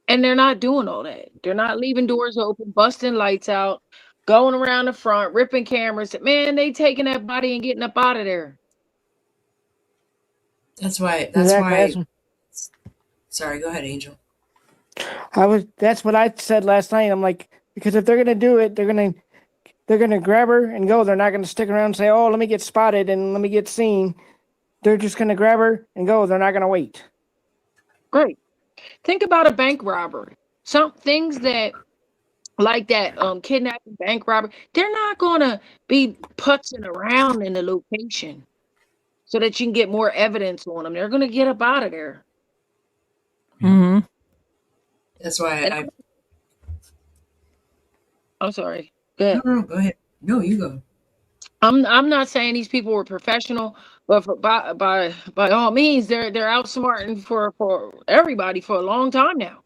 And they're not doing all that. They're not leaving doors open, busting lights out, going around the front, ripping cameras. Man, they taking that body and getting up out of there. That's why. Exactly. Sorry, go ahead, Angel. That's what I said last night. I'm like, because if they're gonna do it, they're gonna grab her and go. They're not gonna stick around and say, "Oh, let me get spotted and let me get seen." They're just gonna grab her and go. They're not gonna wait. Great. Think about a bank robbery. Some things that like that kidnapping, bank robbery, they're not gonna be putzing around in the location so that you can get more evidence on them. They're gonna get up out of there. Hmm. That's why And I'm sorry. Go ahead. No, go ahead. No, you go. I'm not saying these people were professional, but by all means, they're outsmarting for everybody for a long time now.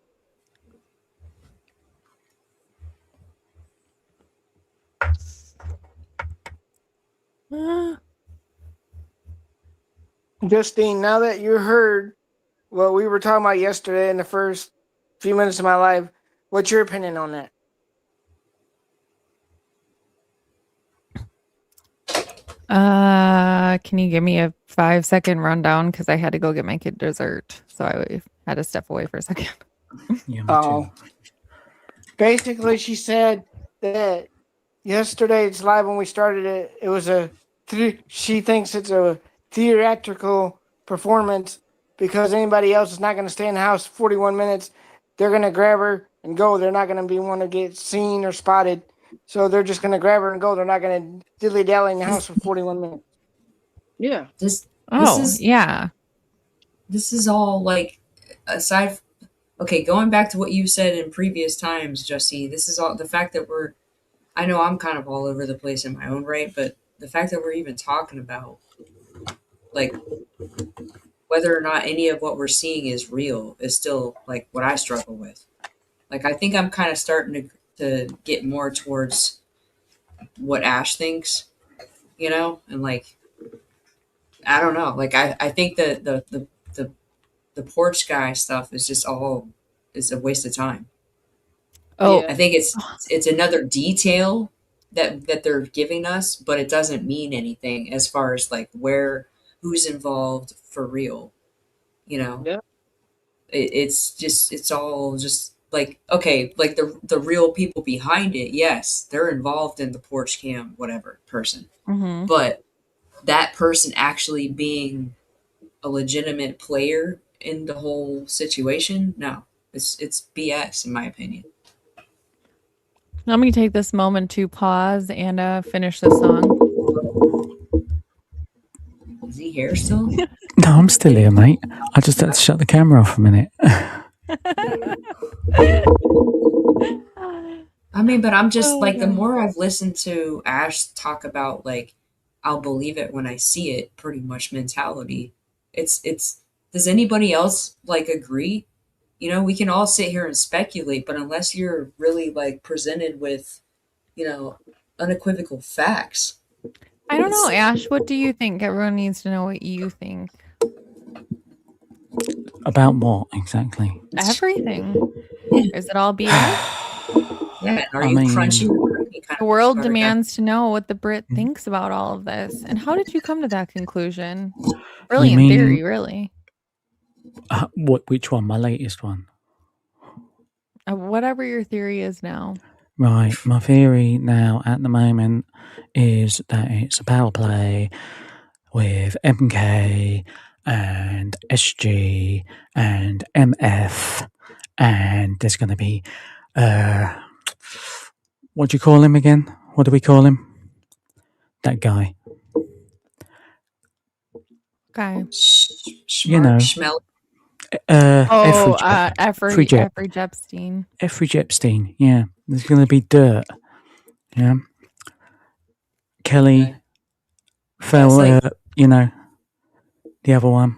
Justine, now that you heard what we were talking about yesterday in the first few minutes of my life, what's your opinion on that? Can you give me a 5-second rundown? Because I had to go get my kid dessert, so I had to step away for a second. Yeah, me Oh, too. basically, she said that yesterday's live when we started it, it was she thinks it's a theatrical performance because anybody else is not going to stay in the house 41 minutes. They're going to grab her and go. They're not going to be want to get seen or spotted. So they're just going to grab her and go. They're not going to dilly dally in the house for 41 minutes. Yeah. This Oh, is yeah. this is all like aside. Okay, going back to what you said in previous times, Justine. This is all the fact that we're. I know I'm kind of all over the place in my own right, but the fact that we're even talking about like whether or not any of what we're seeing is real is still like what I struggle with. Like I think I'm kind of starting to get more towards what Ash thinks, and like I don't know. Like I think that the porch guy stuff is just all is a waste of time. Oh, I think it's another detail that they're giving us, but it doesn't mean anything as far as like who's involved for real. You know, Yeah. it's all just like okay, like the real people behind it. Yes, they're involved in the porch cam whatever person, hmm. but that person actually being a legitimate player in the whole situation, no, it's BS in my opinion. Let me take this moment to pause and finish this song. Is he here still? No, I'm still here, mate. I just had to shut the camera off a minute. I mean, but I'm just Oh, like the God. more I've listened to Ash talk about like I'll believe it when I see it pretty much mentality. It's does anybody else like agree? We can all sit here and speculate, but unless you're really like presented with, you know, unequivocal facts. I don't know, It's Ash. What do you think? Everyone needs to know what you think. About what exactly? Everything. yeah, Is it all BS? yeah. And are I you mean, crunchy or creamy kind The of world butter guy? demands to know what the Brit Mhm. thinks about all of this. And how did you come to that conclusion? You Brilliant mean theory, really. which one? My latest one. Whatever your theory is now. Right. My theory now at the moment is that it's a power play with MK and SG and MF, and there's going to be what do you call him again? What do we call him? That guy. Okay. You know. Schmel. Oh, Effridge Effridge Epstein. Epstein. Yeah. There's going to be dirt. Yeah. Kelly Okay. fell, That's like the other one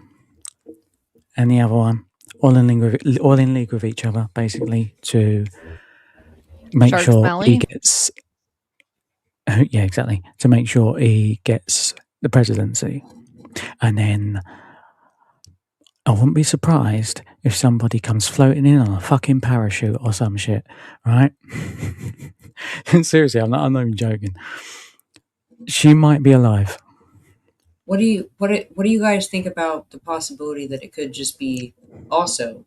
and the other one, all in league with each other, basically, to make Shark's sure he Belly? gets. Yeah, exactly. To make sure he gets the presidency, and then I wouldn't be surprised if somebody comes floating in on a fucking parachute or some shit, right? Seriously, I'm not even joking. She might be alive. what do you guys think about the possibility that it could just be also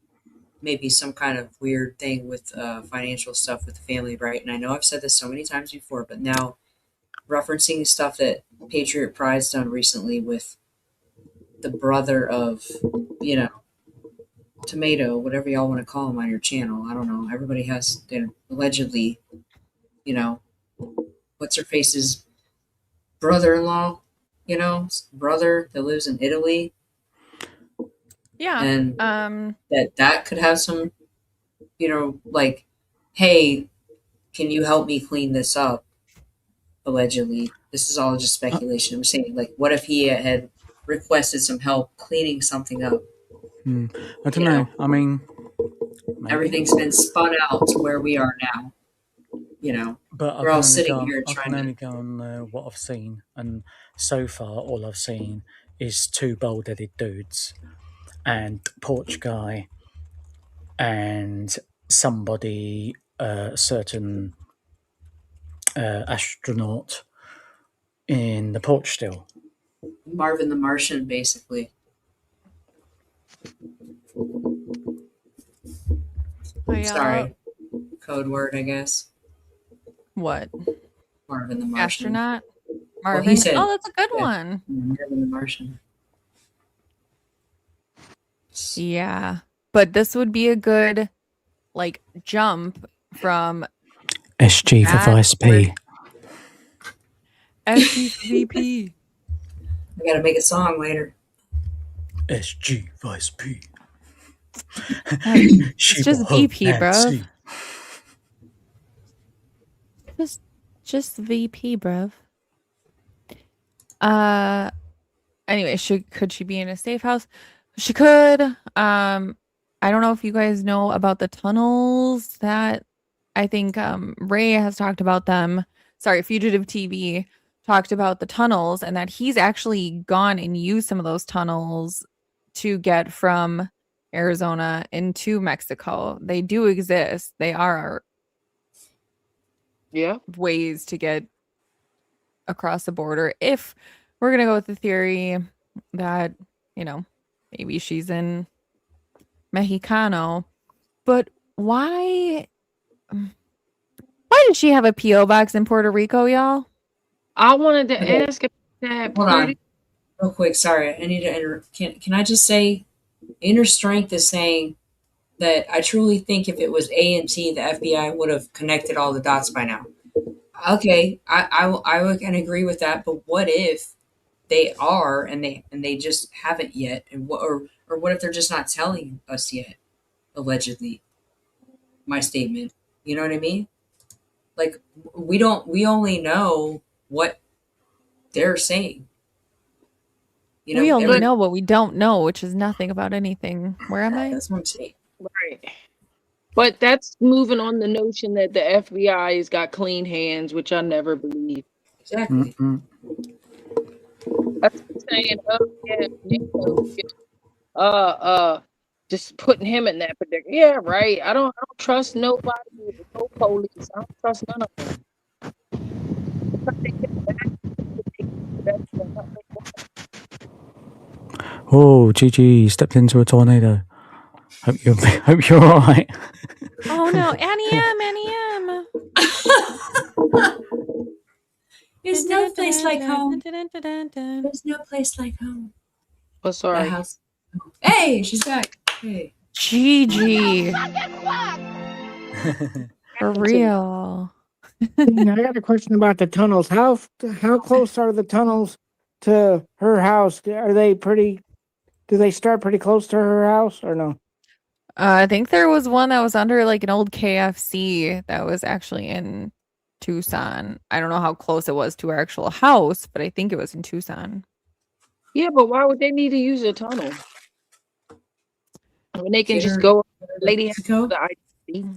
maybe some kind of weird thing with financial stuff with the family, right? And I know I've said this so many times before, but now referencing stuff that Patriot Pride's done recently with the brother of, you know, Tomato, whatever y'all want to call him on your channel. I don't know. Everybody has their allegedly, you know, what's her face's brother-in-law, you know, brother that lives in Italy, Yeah. and that could have some, you know, like, hey, can you help me clean this up? Allegedly, this is all just speculation. I'm saying, like, what if he had requested some help cleaning something up? I don't know. I mean, maybe. Everything's been spun out to where we are now. You know, But we're all sitting here I trying can to. only go on what I've seen, and so far all I've seen is two bald-headed dudes and porch guy and somebody, a certain astronaut in the porch still. Marvin the Martian, basically. Sorry, code word, I guess. What? Marvin the Martian. Astronaut? Well, Marvin? he said, oh, that's a good one. Marvin the Martian. Yeah. But this would be a good, like, jump from SG for Vice P. SG for VP. I gotta make a song later. SG Vice P. It's just VP, bro. Just VP, bruv. Anyway, could she be in a safe house? She could. I don't know if you guys know about the tunnels that I think Ray has talked about them. Sorry, Fugitive TV talked about the tunnels and that he's actually gone and used some of those tunnels to get from Arizona into Mexico. They do exist. They are ways to get across the border. If we're going to go with the theory that, you know, maybe she's in Mexicano, but why did she have a P.O. box in Puerto Rico, y'all? I wanted to ask that. Hold on, real quick. Sorry, I need to enter. Can I just say, Inner Strength is saying that I truly think if it was A&T, the FBI would have connected all the dots by now. Okay, I can agree with that. But what if they are and they just haven't yet, and or what if they're just not telling us yet? Allegedly, my statement. You know what I mean? Like we only know what they're saying. You know, we only know what we don't know, which is nothing about anything. Where am I? That's what I'm saying. Right. But that's moving on the notion that the FBI has got clean hands, which I never believe. Exactly. That's saying, just putting him in that predicament. Yeah, right. I don't trust nobody, no police. I don't trust none of them. Oh, GG, stepped into a tornado. Hope you're all right. Oh no, Annie M. There's no place like home. There's no place like home. Oh, sorry. The house. Hey, she's back. Hey. GG. For real. I got a question about the tunnels. How close are the tunnels to her house? Are they pretty? Do they start pretty close to her house or no? I think there was one that was under like an old KFC that was actually in Tucson. I don't know how close it was to her actual house, but I think it was in Tucson. Yeah, but why would they need to use a tunnel? I mean, they can just go. Lady has to go to the IDC.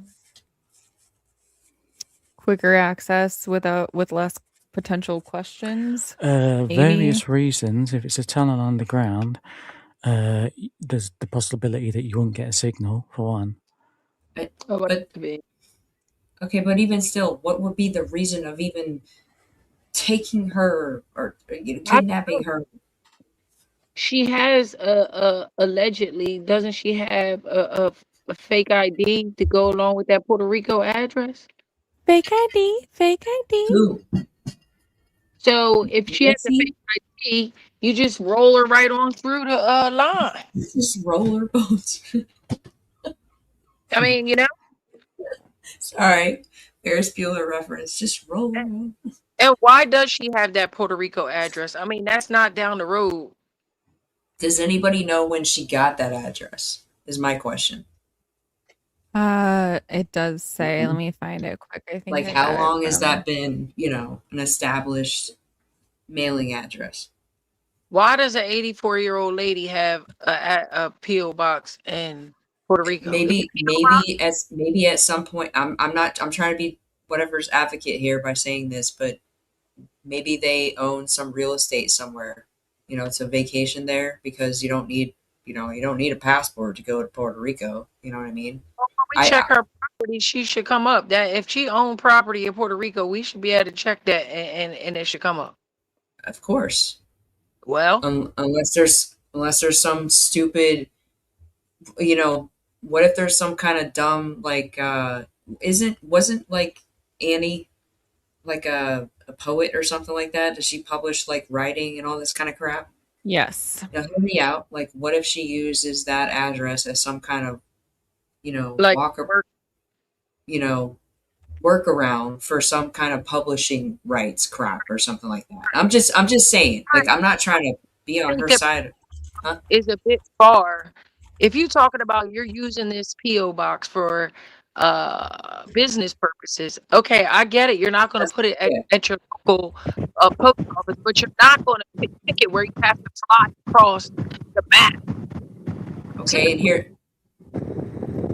Quicker access with less potential questions. Various reasons. If it's a tunnel underground, there's the possibility that you won't get a signal for one. Okay, but even still, what would be the reason of even taking her or kidnapping her She has a allegedly, doesn't she have a fake ID to go along with that Puerto Rico address? Fake ID, fake ID. Who? So if she has a Nancy? fake ID, you just roll her right on through the line. Just roller boats. I mean, you know, Sorry. Ferris Bueller reference. Just roll around. and why does she have that Puerto Rico address? I mean, that's not down the road. Does anybody know when she got that address? Is my question. It does say. Let me find it quick. I think Like, I how got it long has from. that been, an established mailing address? Why does an 84-year-old lady have a PO box in Puerto Rico? Is it Maybe, PO box? maybe at some point, I'm trying to be whatever's advocate here by saying this, but maybe they own some real estate somewhere. It's a vacation there because you don't need a passport to go to Puerto Rico. You know what I mean? When we I check her property, she should come up. That if she owned property in Puerto Rico, we should be able to check that, and it should come up. Of course, Well, unless there's some stupid, you know, what if there's some kind of dumb like wasn't like Annie like a poet or something like that? Does she publish like writing and all this kind of crap? Yes. Now hear me out. Like, what if she uses that address as some kind of, like walker, work. you know, workaround for some kind of publishing rights crap or something like that? I'm just saying. Like, I'm not trying to be I on think her that side. Huh? is a bit far. If you're talking about you're using this PO box for business purposes, okay, I get it. You're not going to put it Yeah. at your local post office, but you're not going to pick it where you have to fly across the map. Okay. And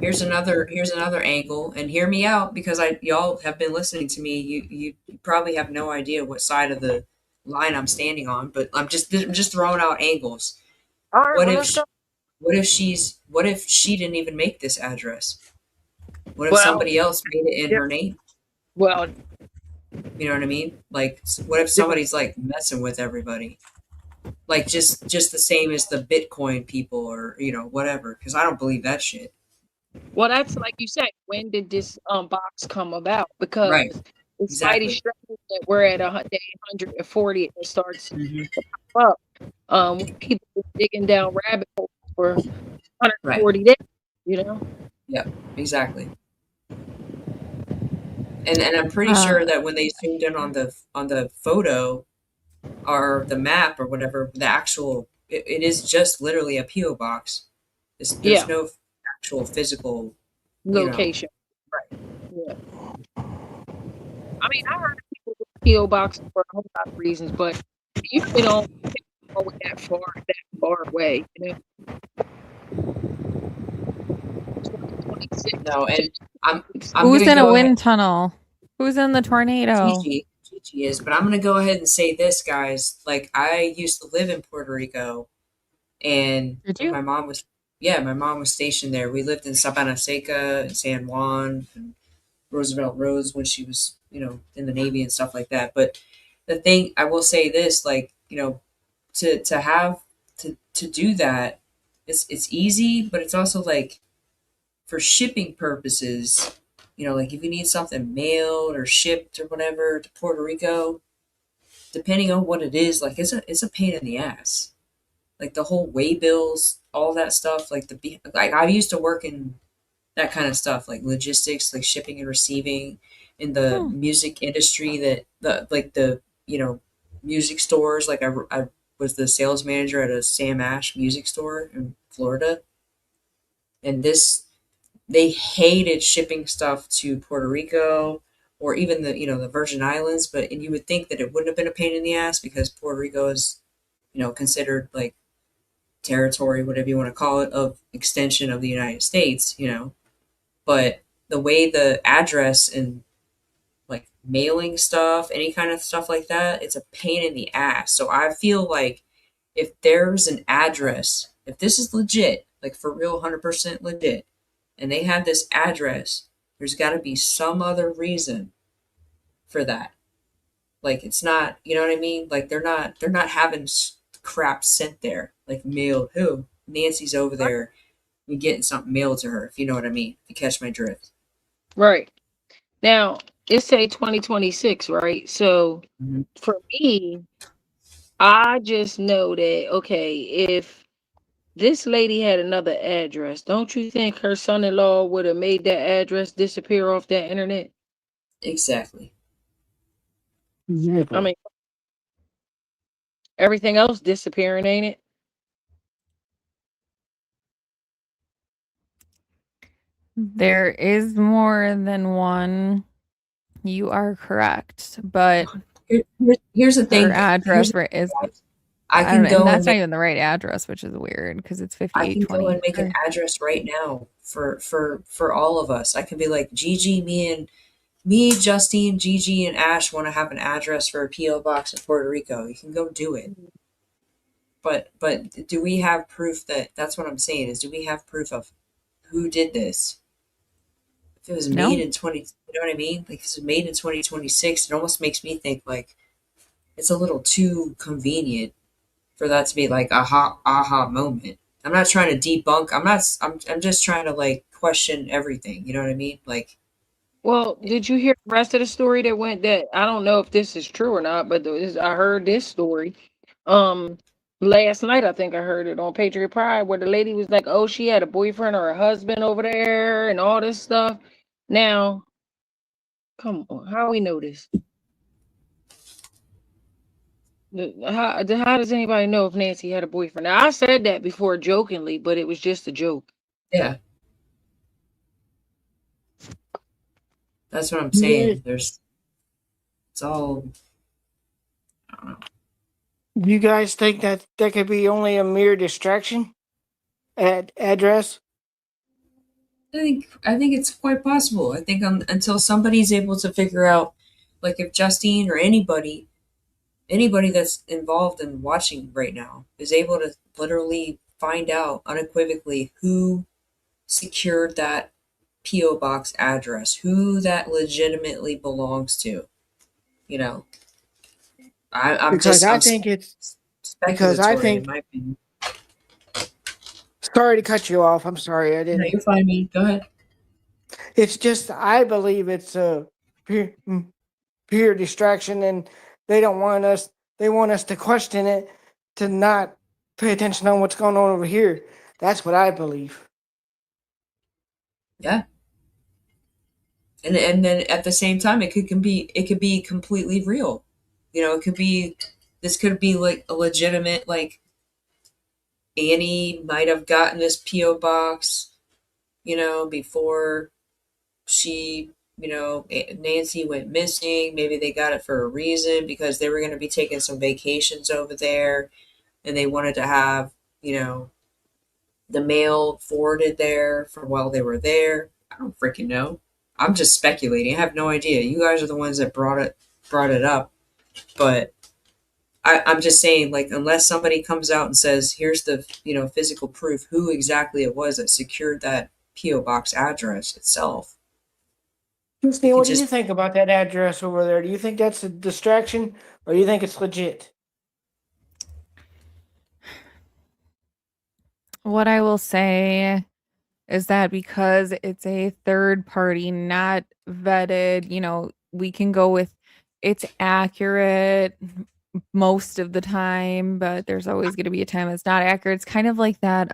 here's another angle, and hear me out because y'all have been listening to me. You probably have no idea what side of the line I'm standing on, but I'm just throwing out angles. All right, What well, if let's sh go. what if she didn't even make this address? What if Well, somebody else made it in yeah, her name? well, You know what I mean? Like, what if different. somebody's like messing with everybody? Like, just the same as the Bitcoin people, or whatever, because I don't believe that shit. Well, that's like you said. When did this box come about? Because Right. it's mighty Exactly. strange that we're at day 140 and it starts Hmm. to pop up. People been digging down rabbit holes for Right. 140 days. You know. Yep. Exactly. And I'm pretty sure Uh, that when they zoomed in on the photo or the map or whatever, the actual it is just literally a PO box. There's Yeah. no actual physical, you know. Location. Right. Yeah. I mean, I heard of people with PO boxes for a whole lot of reasons, but you usually don't go that far away. You know. 2026. No, and I'm who's gonna in a go ahead. wind tunnel? Who's in the tornado? Gigi is, but I'm gonna go ahead and say this, guys. Like, I used to live in Puerto Rico, and Did when you? my mom was stationed there. We lived in Sabana Seca and San Juan and Roosevelt Roads when she was, in the Navy and stuff like that. But the thing I will say this, like, to have to do that, it's easy, but it's also like for shipping purposes, like if you need something mailed or shipped or whatever to Puerto Rico, depending on what it is, like it's a pain in the ass. Like the whole way bills, all that stuff, like I used to work in that kind of stuff, like logistics, like shipping and receiving in the Hmm. music industry, that the music stores. Like I was the sales manager at a Sam Ash music store in Florida, and they hated shipping stuff to Puerto Rico or even the Virgin Islands. And you would think that it wouldn't have been a pain in the ass because Puerto Rico is considered like territory, whatever you want to call it, of extension of the United States. But the way the address and like mailing stuff, any kind of stuff like that, it's a pain in the ass. So I feel like if there's an address, if this is legit, like for real, 100% legit, and they have this address, there's got to be some other reason for that. Like, it's not, you know what I mean? Like, they're not having crap sent there, like mailed. Who? Nancy's over there and getting something mailed to her, if you know what I mean. If you catch my drift. Right. Now, it's say 2026, right? So Mm-hmm. for me, I just know that, okay, if this lady had another address, don't you think her son-in-law would have made that address disappear off that internet? Exactly. I mean, everything else disappearing, ain't it? There is more than one. You are correct, but Here's the her thing. address is I I don't can know, and go that's and not make even the right address, which is weird because it's I can go 5820. and make an address right now for all of us. I can be like, Gigi, me, Justine, Gigi, and Ash want to have an address for a PO box in Puerto Rico. You can go do it. But do we have proof that's what I'm saying is, do we have proof of who did this? If it was made No. in 20, you know what I mean? Like, if it was made in 2026, it almost makes me think like it's a little too convenient for that to be like a hot aha moment. I'm not trying to debunk. I'm just trying to like question everything. You know what I mean? Like, Well, did you hear the rest of the story that went that I don't know if this is true or not, but I heard this story. Um, last night I think I heard it on Patriot Pride where the lady was like, "Oh, she had a boyfriend or a husband over there and all this stuff." Now, come on, how we know this? How does anybody know if Nancy had a boyfriend? Now, I said that before jokingly, but it was just a joke. yeah, that's what I'm Yeah. saying. It's all, I don't know. You guys think that that could be only a mere distraction? Address? I think it's quite possible. I think until somebody's able to figure out, like if Justine or anybody that's involved in watching right now is able to literally find out unequivocally who secured that PO box address, who that legitimately belongs to. You know, Because I I'm think it's because I speculatory in think my opinion. sorry to cut you off. I'm sorry, I No, didn't. you're fine, me. Go ahead. It's just I believe it's a pure distraction, and they don't want us. They want us to question it, to not pay attention on what's going on over here. That's what I believe. Yeah, and then at the same time, it could be completely real. You know, it could be this could be like a legitimate like Annie might have gotten this PO box, you know, before she, you know, Nancy went missing. Maybe they got it for a reason because they were going to be taking some vacations over there and they wanted to have, you know, the mail forwarded there for while they were there. I don't freaking know. I'm just speculating. I have no idea. You guys are the ones that brought it up, but I'm just saying, like, unless somebody comes out and says, "Here's the physical proof who exactly it was that secured that PO box address itself," it Christine, could what do you just think about that address over there? Do you think that's a distraction, or do you think it's legit? What I will say is that because it's a third party, not vetted, we can go with it's accurate most of the time, but there's always going to be a time it's not accurate. It's kind of like that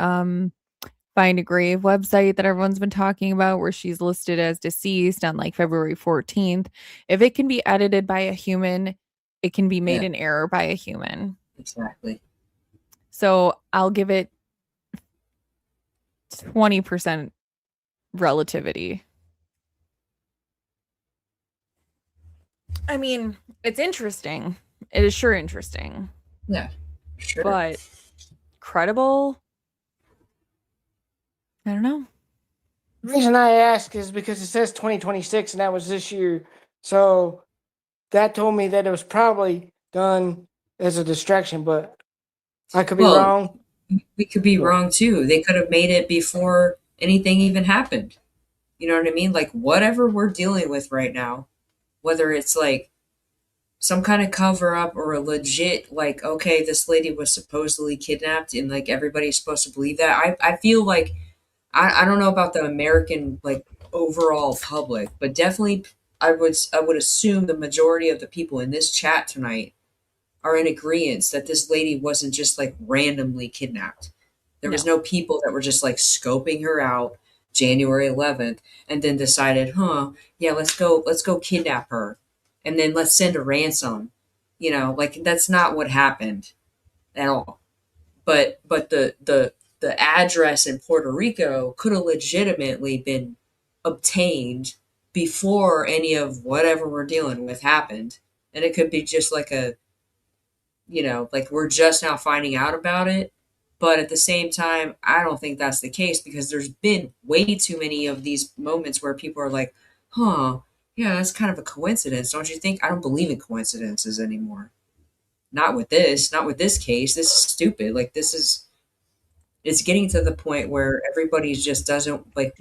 Find a Grave website that everyone's been talking about where she's listed as deceased on like February 14th. If it can be edited by a human, it can be made yeah, in error by a human. exactly. So I'll give it 20% relativity. I mean, it's interesting. It is sure interesting, Yeah, sure. but credible? I don't know. The reason I ask is because it says 2026, and that was this year. So that told me that it was probably done as a distraction, but I could be Well, wrong. we could be wrong too. They could have made it before anything even happened. You know what I mean? Like whatever we're dealing with right now, whether it's like some kind of cover up or a legit, like, okay, this lady was supposedly kidnapped and like everybody's supposed to believe that. I feel like I don't know about the American like overall public, but definitely I would assume the majority of the people in this chat tonight are in agreement that this lady wasn't just like randomly kidnapped. There was no people that were just like scoping her out January 11th and then decided, yeah, let's go kidnap her and then let's send a ransom. Like that's not what happened at all. But the address in Puerto Rico could have legitimately been obtained before any of whatever we're dealing with happened. And it could be just like like we're just now finding out about it. But at the same time, I don't think that's the case because there's been way too many of these moments where people are like, yeah, that's kind of a coincidence, don't you think? I don't believe in coincidences anymore. Not with this case. This is stupid. Like it's getting to the point where everybody just doesn't like.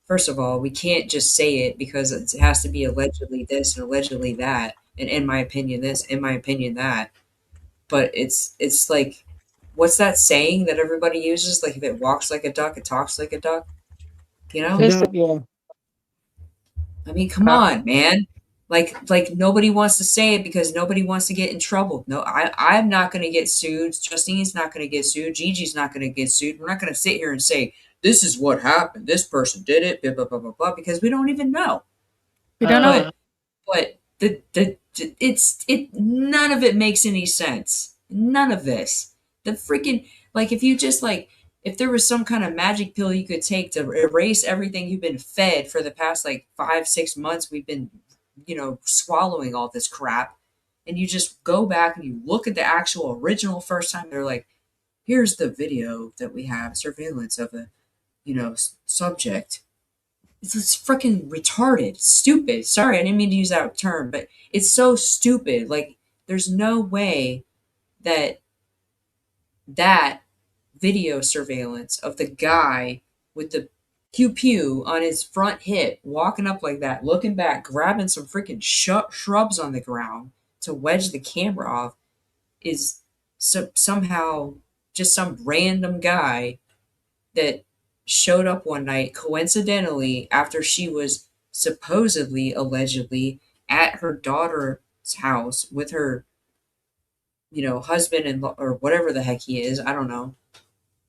First of all, we can't just say it because it has to be allegedly this and allegedly that, and in my opinion this, in my opinion that. But it's like, what's that saying that everybody uses? Like, if it walks like a duck, it talks like a duck. You know? It's Yeah. I mean, come on, man. Like nobody wants to say it because nobody wants to get in trouble. No, I'm not going to get sued. Justine's not going to get sued. Gigi's not going to get sued. We're not going to sit here and say this is what happened. This person did it. Blah blah blah blah blah. Because we don't even know. We don't know. But none of it makes any sense. None of this. The freaking, like, if you just like, if there was some kind of magic pill you could take to erase everything you've been fed for the past like 5 6 months, we've been swallowing all this crap, and you just go back and you look at the actual original first time, they're like, here's the video that we have, surveillance of a subject. It's freaking retarded, stupid. Sorry, I didn't mean to use that term, but it's so stupid. Like, there's no way that that video surveillance of the guy with the pew pew on his front hip, walking up like that, looking back, grabbing some freaking shrubs on the ground to wedge the camera off, is somehow just some random guy that showed up one night coincidentally after she was supposedly, allegedly, at her daughter's house with her, husband and or whatever the heck he is. I don't know.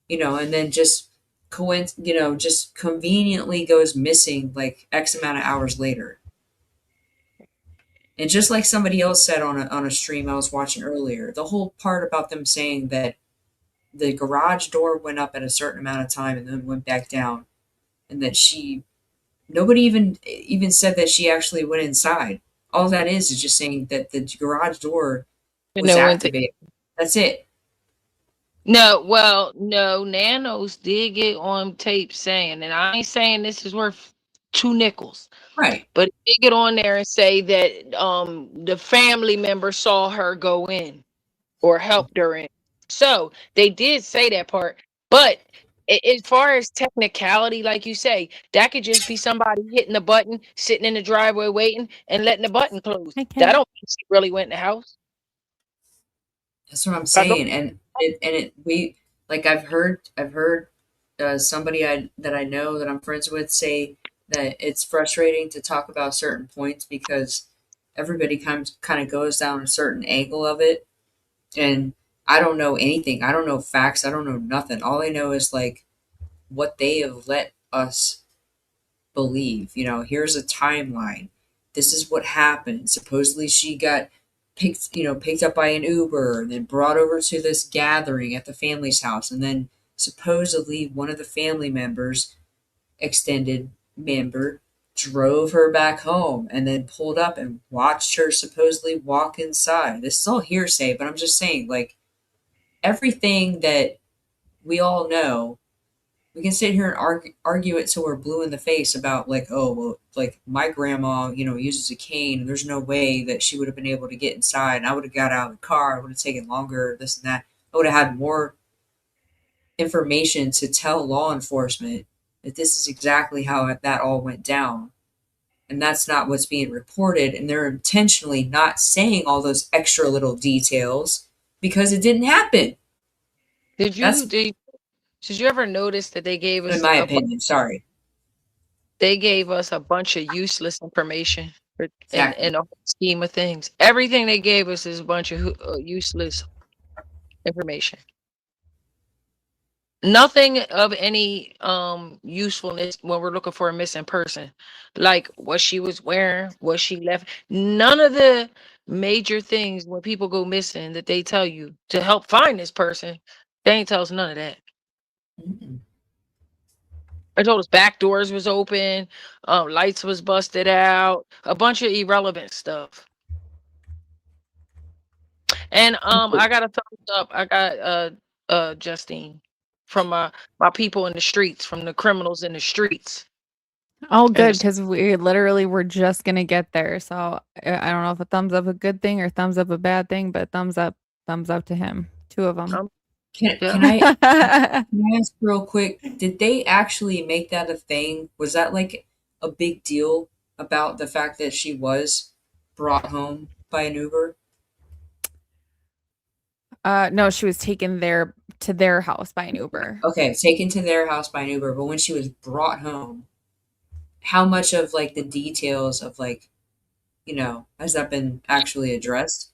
And then just just conveniently goes missing like X amount of hours later. And just like somebody else said on a stream I was watching earlier, the whole part about them saying that the garage door went up at a certain amount of time and then went back down, and that nobody even said that she actually went inside. All that is just saying that the garage door was activated. That's it. No, well, no, Nanos did get on tape saying, and I ain't saying this is worth 2 nickels, Right. but he did get on there and say that the family member saw her go in or helped her in. So they did say that part, but as far as technicality, like you say, that could just be somebody hitting the button, sitting in the driveway waiting, and letting the button close. I That can't. don't mean she really went in the house. That's what I'm saying. And we, like, I've heard somebody that I know that I'm friends with say that it's frustrating to talk about certain points because everybody kind of goes down a certain angle of it, and I don't know anything. I don't know facts. I don't know nothing. All I know is like what they have let us believe. Here's a timeline. This is what happened. Supposedly she got picked up by an Uber and then brought over to this gathering at the family's house, and then supposedly one of the family members, extended member, drove her back home and then pulled up and watched her supposedly walk inside. This is all hearsay, but I'm just saying, like, everything that we all know, we can sit here and argue it till we're blue in the face about, like, oh, well, like, my grandma, uses a cane, and there's no way that she would have been able to get inside, and I would have got out of the car, it would have taken longer, this and that. I would have had more information to tell law enforcement that this is exactly how that all went down. and that's not what's being reported, and they're intentionally not saying all those extra little details because it didn't happen. Did That's you ever notice that they gave in us my opinion. Sorry. they gave us a bunch of useless information Exactly. in the whole scheme of things? Everything they gave us is a bunch of useless information. Nothing of any usefulness when we're looking for a missing person, like what she was wearing, what she left. None of the major things when people go missing that they tell you to help find this person, they ain't tell us none of that. Mm-mm. I told us back doors was open, lights was busted out, a bunch of irrelevant stuff. And I got a thumbs up. I got Justine from my people in the streets, from the criminals in the streets. Oh, And good, it's because we literally were just gonna get there. So I don't know if a thumbs up a good thing or thumbs up a bad thing, but thumbs up to him. Two of them. Can yeah. I ask real quick? Did they actually make that a thing? Was that like a big deal about the fact that she was brought home by an Uber? No, she was taken there to their house by an Uber. Okay, taken to their house by an Uber, but when she was brought home, how much of like the details of like, has that been actually addressed?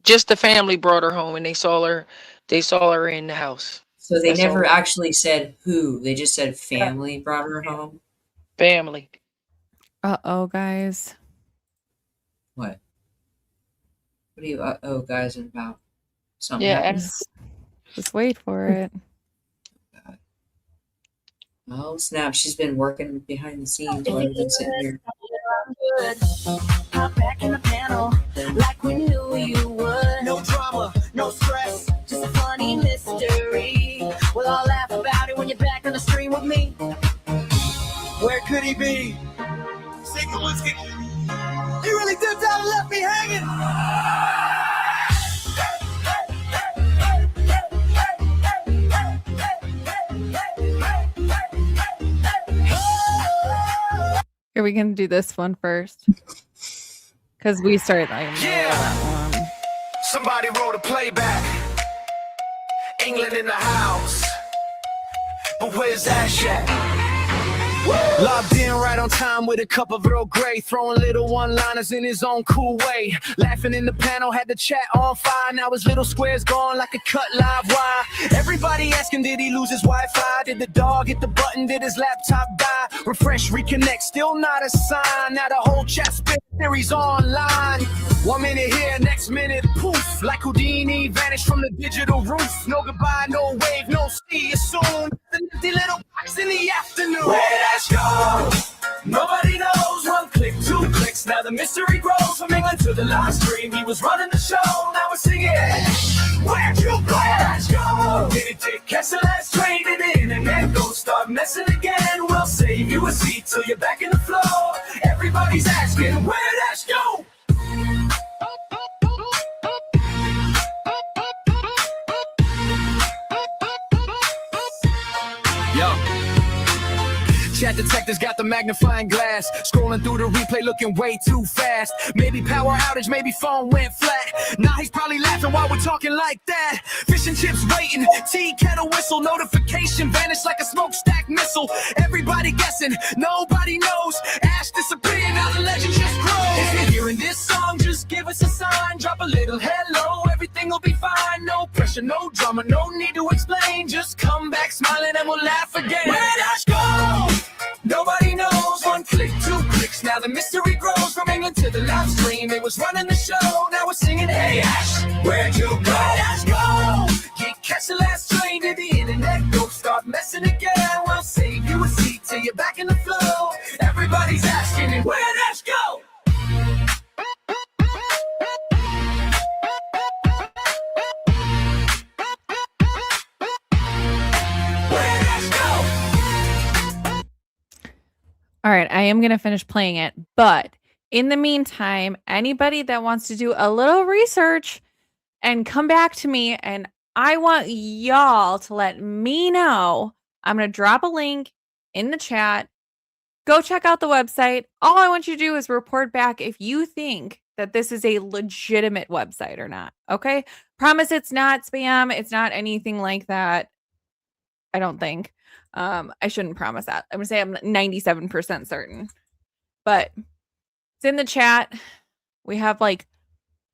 Just the family brought her home and they saw her in the house. So they That's all. never actually said who. They just said family brought her home. Family. Uh-oh, guys. What? What are you guys about? Something Yeah, happened? Just wait for it. Oh snap! She's been working behind the scenes while I've been sitting here. Hop back in the panel like we knew you would. No drama, no stress, just a funny mystery. We'll all laugh about it when you're back on the stream with me. Where could he be? Single whiskey. You really dipped out and left me hanging. Here, we can do this one first. Because we started like Yeah. that one. Somebody wrote a playback. England in the house. But where's Ash at? Logged in right on time with a cup of Earl Grey, throwing little one-liners in his own cool way. Laughing in the panel, had the chat on fire. Now his little square's gone like a cut live wire. Everybody asking, did he lose his Wi-Fi? Did the dog hit the button? Did his laptop die? Refresh, reconnect, still not a sign. Now the whole chat spin theories online. 1 minute here, next minute poof. Like Houdini, vanished from the digital roof. No goodbye, no wave, no see you soon. The empty little box in the afternoon. Where'd Ash go? Nobody knows. 1 click, 2 clicks. Now the mystery grows. From England to the live stream, he was running the show. Now we're singing. Where'd you go? Ash go? Did it take catch the last train? Did the internet go start messing again? We'll save you a seat till you're back in the flow. Everybody's asking, where'd Ash go? Chat detectives got the magnifying glass, scrolling through the replay looking way too fast. Maybe power outage, maybe phone went flat. Now he's probably laughing while we're talking like that. Fish and chips waiting, tea kettle whistle, notification vanished like a smokestack missile. Everybody guessing, nobody knows. Ash disappeared, now the legend just grows. If you're hearing this song, just give us a sign. Drop a little hello, everything will be fine. No pressure, no drama, no need to explain. Just come back smiling and we'll laugh again. Where'd Ash go? Nobody knows. 1 click, 2 clicks. Now the mystery grows. From England to the live stream, it was running the show. Now we're singing, hey Ash, where'd you go? Where'd Ash go? Can't catch the last train. Did the internet go start messing again? We'll save you a seat till you're back in the flow. Everybody's asking, where'd Ash go? All right, I am going to finish playing it. But in the meantime, anybody that wants to do a little research and come back to me, and I want y'all to let me know. I'm going to drop a link in the chat. Go check out the website. All I want you to do is report back if you think that this is a legitimate website or not. Okay? Promise it's not spam. It's not anything like that. I don't think. I shouldn't promise that. I'm gonna say I'm 97% certain. But it's in the chat. We have like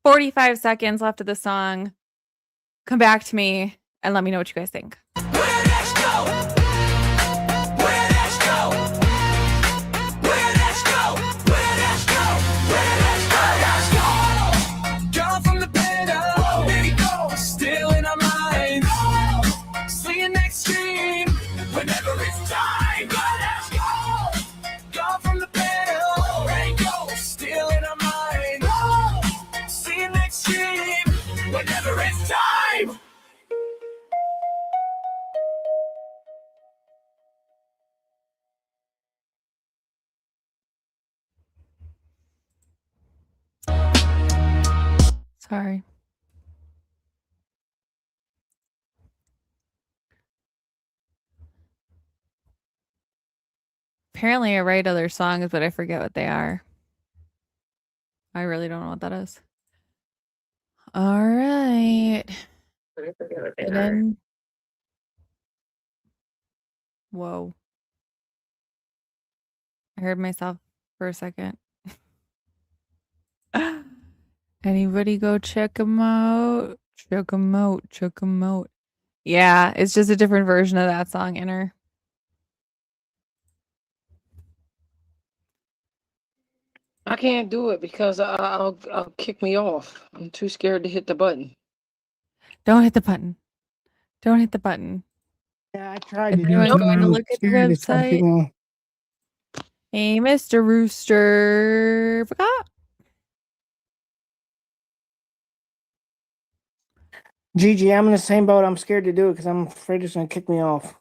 45 seconds left of the song. Come back to me and let me know what you guys think. Sorry. Apparently, I write other songs, but I forget what they are. I really don't know what that is. All right. And then, whoa. I heard myself for a second. Anybody go check them out? Check them out. Check them out. Yeah, it's just a different version of that song, Inner. I can't do it because I'll kick me off. I'm too scared to hit the button. Don't hit the button. Don't hit the button. Yeah, I tried Is to do anyone it. going to look at the website? Hey, Mr. Rooster. Forgot. Gigi, I'm in the same boat. I'm scared to do it because I'm afraid it's gonna kick me off.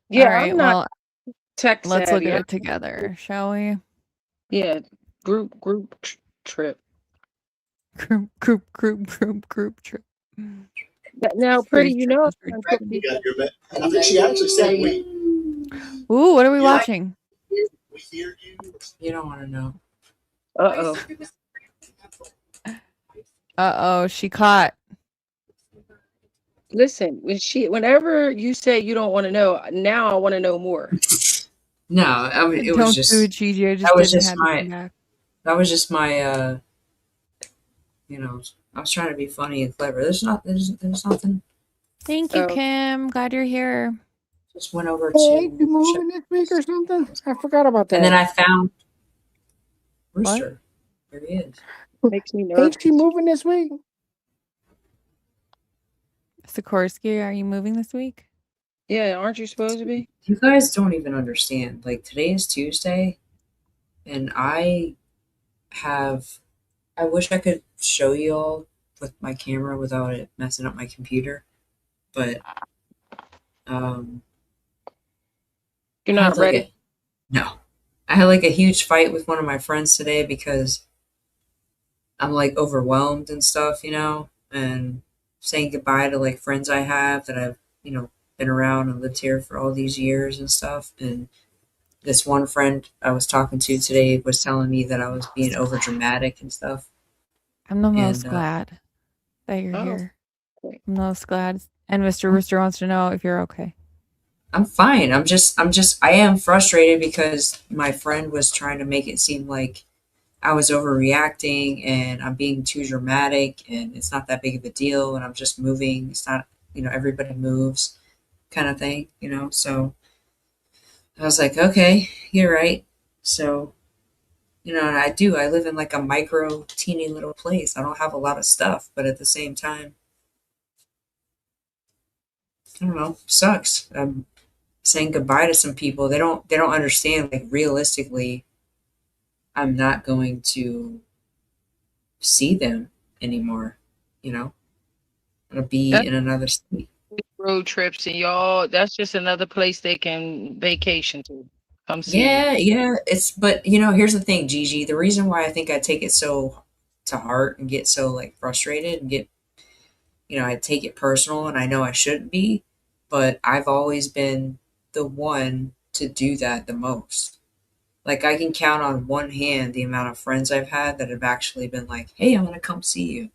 Yeah, All right, I'm not well, tech let's look savvy. at it together, shall we? Yeah, group trip. Group trip. Now, pretty, you know, I'm I think she actually said we. Ooh, what are we watching? We hear you. You don't want to know. Uh-oh. Uh-oh, she caught. Listen, whenever you say you don't want to know, now I want to know more. No, I mean, it Don't was just do it, Gigi. I just that was didn't just have to my come back. that was just my you know, I was trying to be funny and clever. There's nothing. Thank you, Oh. Kim. Glad you're here. Just went over Hey, to you moving this week or something? I forgot about that. and then I found Rooster. There he is. Makes me nervous. Ain't she moving this week? Sikorsky, are you moving this week? Yeah, aren't you supposed to be? You guys don't even understand. Like today is Tuesday, and I wish I could show you all with my camera without it messing up my computer, but You're I had not ready? no. I had like a huge fight with one of my friends today because I'm like overwhelmed and stuff, you know, and saying goodbye to like friends I have that I've, you know, been around and lived here for all these years and stuff. And this one friend I was talking to today was telling me that I was being over dramatic and stuff. I'm the most And, glad that you're Oh, here. okay. I'm the most glad. And Mr. Rooster wants to know if you're okay. I'm fine. I am frustrated because my friend was trying to make it seem like I was overreacting and I'm being too dramatic and it's not that big of a deal and I'm just moving. It's not, you know, everybody moves kind of thing, you know? So I was like, okay, you're right. So, you know, and I live in like a micro teeny little place. I don't have a lot of stuff, but at the same time, I don't know, sucks. I'm saying goodbye to some people. They don't understand like realistically I'm not going to see them anymore, you know? I'm gonna be That's in another state. road trips and y'all, that's just another place they can vacation to. Come see you. Yeah. But you know, here's the thing, Gigi. The reason why I think I take it so to heart and get so like frustrated and get, you know, I take it personal and I know I shouldn't be, but I've always been the one to do that the most. Like, I can count on one hand the amount of friends I've had that have actually been like, "Hey, I'm gonna come see you,"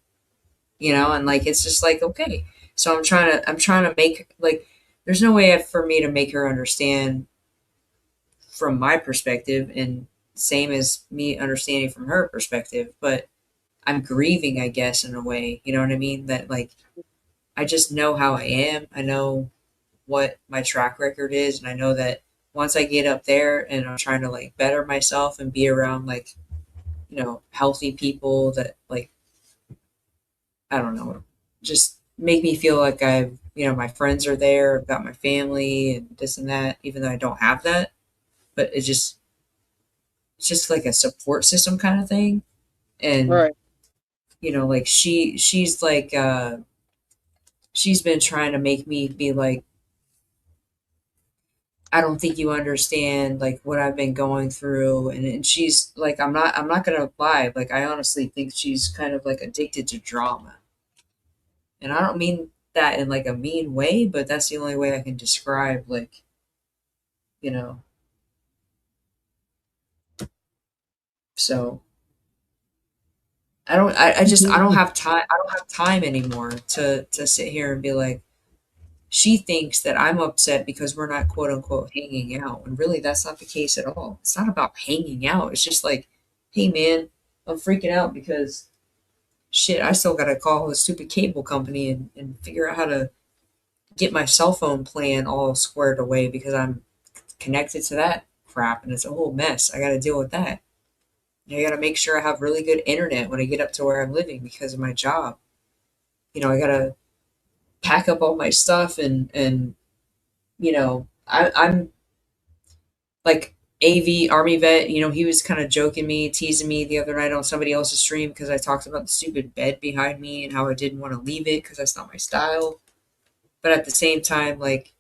and like it's just like okay. So I'm trying to make like there's no way for me to make her understand from my perspective, and same as me understanding from her perspective, but I'm grieving, I guess, in a way. You know what I mean? That like I just know how I am. I know what my track record is, and I know that once I get up there and I'm trying to like better myself and be around like healthy people that like I don't know, just make me feel like I've my friends are there, I've got my family and this and that, even though I don't have that, but it's just like a support system kind of thing. And Right. like she's like she's been trying to make me be like, I don't think you understand like what I've been going through, and she's like, I'm not gonna lie, like I honestly think she's kind of like addicted to drama. And I don't mean that in like a mean way, but that's the only way I can describe like, you know. So I don't have time. I don't have time anymore to sit here and be like, she thinks that I'm upset because we're not quote unquote hanging out. And really that's not the case at all. It's not about hanging out. It's just like, hey man, I'm freaking out because shit, I still gotta call the stupid cable company and figure out how to get my cell phone plan all squared away because I'm connected to that crap and it's a whole mess. I gotta deal with that. I gotta make sure I have really good internet when I get up to where I'm living because of my job. I gotta pack up all my stuff and I'm like AV Army vet. He was kind of joking me, teasing me the other night on somebody else's stream because I talked about the stupid bed behind me and how I didn't want to leave it because that's not my style. But at the same time, like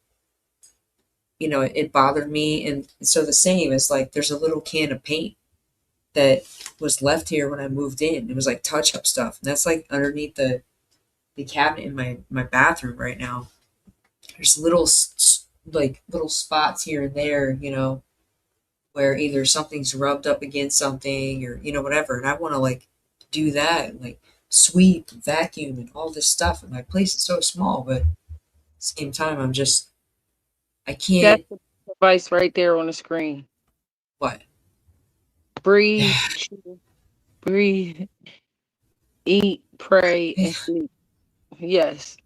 it bothered me, and so the same is like there's a little can of paint that was left here when I moved in. It was like touch up stuff, and that's like underneath the cabinet in my bathroom right now. There's like little spots here and there, where either something's rubbed up against something or whatever, and I want to like do that and like sweep, vacuum, and all this stuff. And my place is so small, but at the same time, I That's can't. the device right there on the screen. What? Breathe, chew, breathe, eat, pray, and sleep. Yes.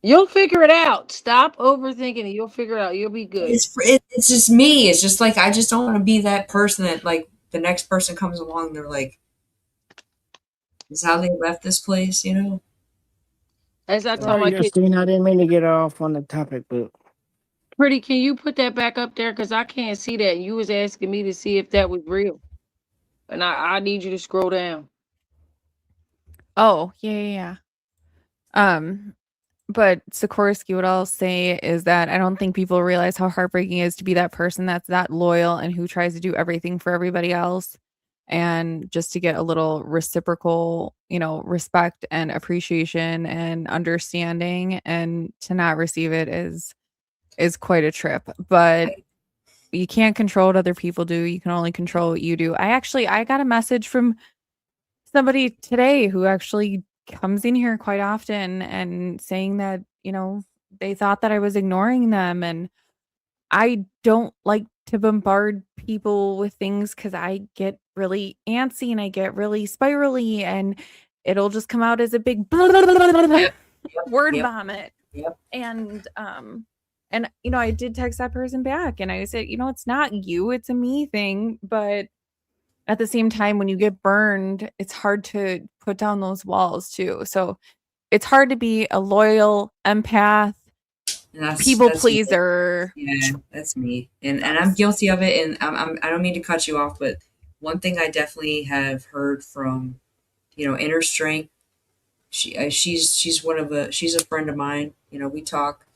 You'll figure it out. Stop overthinking it. You'll figure it out. You'll be good. It's just me. It's just like I just don't want to be that person that like the next person comes along. They're like, "Is how they left this place," As I tell Sorry, my kids, Justine, I didn't mean to get off on the topic, but pretty, can you put that back up there? Because I can't see that. You was asking me to see if that was real. And I need you to scroll down. Oh, yeah. But Sikorsky, what I'll say is that I don't think people realize how heartbreaking it is to be that person that's that loyal and who tries to do everything for everybody else. And just to get a little reciprocal, respect and appreciation and understanding, and to not receive it is quite a trip. But you can't control what other people do. You can only control what you do. I got a message from somebody today who actually comes in here quite often and saying that, they thought that I was ignoring them. And I don't like to bombard people with things because I get really antsy and I get really spirally, and it'll just come out as a big Yep. word Yep. vomit. Yep. And I did text that person back and I said, it's not you, it's a me thing. But at the same time, when you get burned, it's hard to put down those walls too. So it's hard to be a loyal empath, And people that's me. pleaser. Yeah, that's me, and I'm guilty of it. And I don't mean to cut you off, but one thing I definitely have heard from Inner Strength. She's she's a friend of mine. We talk.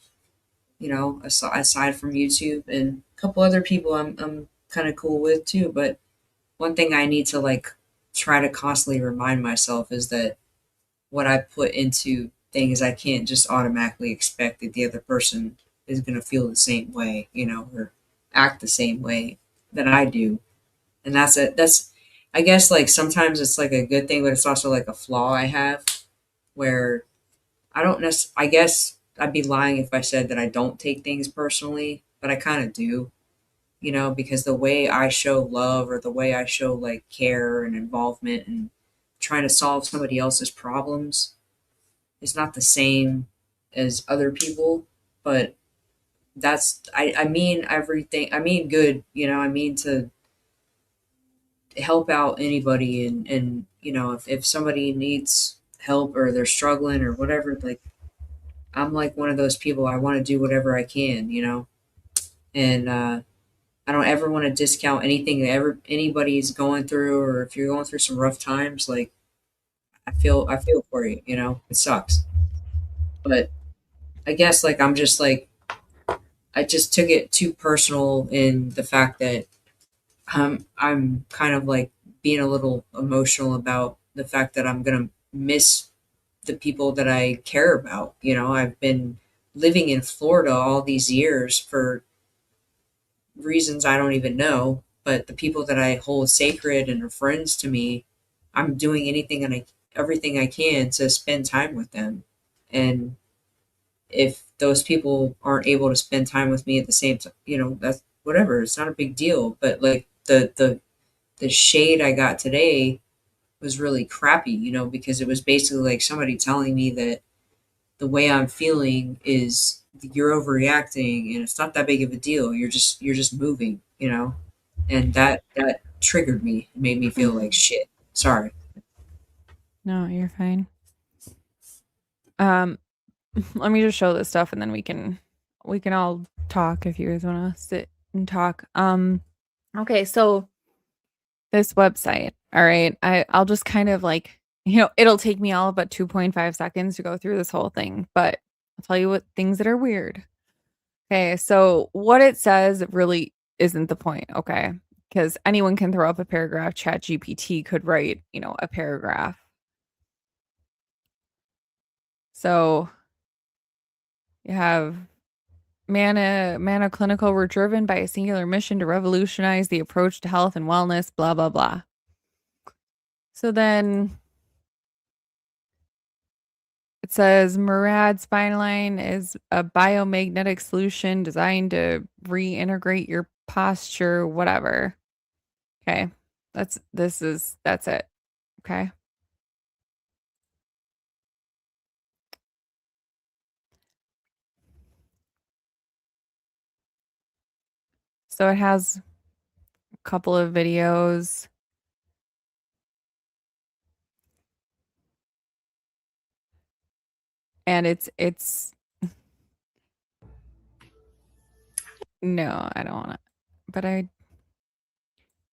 Aside from YouTube, and a couple other people I'm kind of cool with too. But one thing I need to like try to constantly remind myself is that what I put into things, I can't just automatically expect that the other person is going to feel the same way, or act the same way that I do. And that's it. That's, I guess, like sometimes it's like a good thing, but it's also like a flaw I have where I don't I guess I'd be lying if I said that I don't take things personally, but I kind of do, you know, because the way I show love or the way I show like care and involvement and trying to solve somebody else's problems is not the same as other people. But I mean everything. I mean good, you know, I mean to help out anybody and you know, if somebody needs help or they're struggling or whatever, like I'm like one of those people. I want to do whatever I can, you know, and I don't ever want to discount anything that ever anybody's going through, or if you're going through some rough times, like I feel for you, you know, it sucks, but I guess like I'm just like I just took it too personal in the fact that I'm kind of like being a little emotional about the fact that I'm gonna miss the people that I care about. You know, I've been living in Florida all these years for reasons I don't even know, but the people that I hold sacred and are friends to me, I'm doing anything and everything I can to spend time with them. And if those people aren't able to spend time with me at the same time, you know, that's whatever. It's not a big deal. But like the shade I got today was really crappy, you know, because it was basically like somebody telling me that the way I'm feeling is you're overreacting and it's not that big of a deal. You're just moving, you know? And that triggered me, made me feel like shit. Sorry. No, you're fine. Let me just show this stuff and then we can all talk if you guys want to sit and talk. Okay, so this website, all right, I'll just kind of like, you know, it'll take me all but 2.5 seconds to go through this whole thing, but I'll tell you what things that are weird. Okay, so what it says really isn't the point, okay? Because anyone can throw up a paragraph. ChatGPT could write, you know, a paragraph. So you have Mana Clinical were driven by a singular mission to revolutionize the approach to health and wellness, blah, blah, blah. So then it says Murad Spineline is a biomagnetic solution designed to reintegrate your posture, whatever. Okay. That's it. Okay. So it has a couple of videos. And it's no, I don't want to. But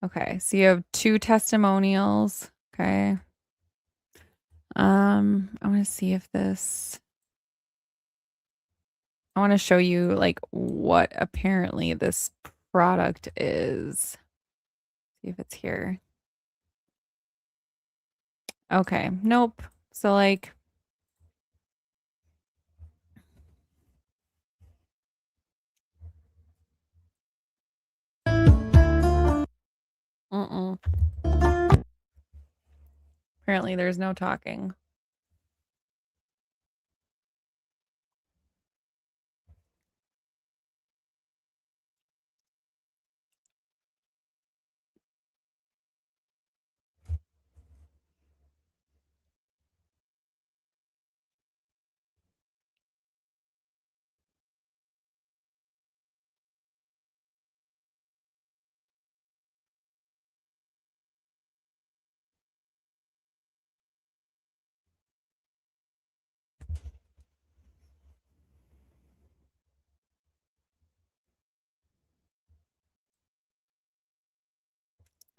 okay, so you have 2 testimonials, okay? I want to see if I want to show you like what apparently this product is. See if it's here. Okay, nope. So like apparently there's no talking.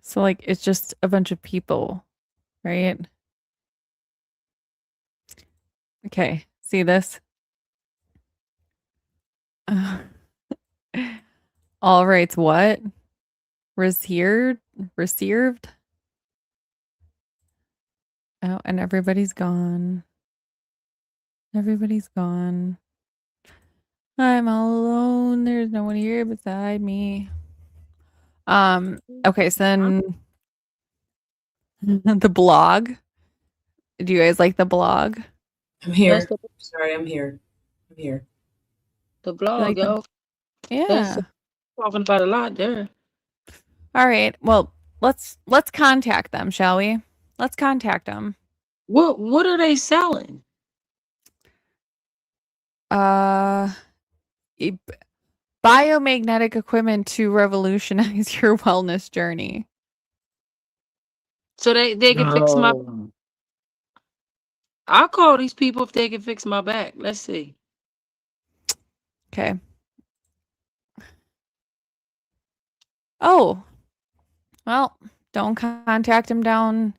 So like it's just a bunch of people, right? Okay, see this? All rights what? Received? Oh, and everybody's gone. Everybody's gone. I'm all alone. There's no one here beside me. Okay, so then the blog. Do you guys like the blog? I'm here. That's the, Sorry, I'm here. I'm here. the You blog, like the yo. That's Yeah. talking about a lot there. All right. Well, let's contact them, shall we? Let's contact them. What are they selling? E- biomagnetic equipment to revolutionize your wellness journey. So they can fix my. No. I'll call these people if they can fix my back. Let's see. Okay. Oh, well, don't contact them down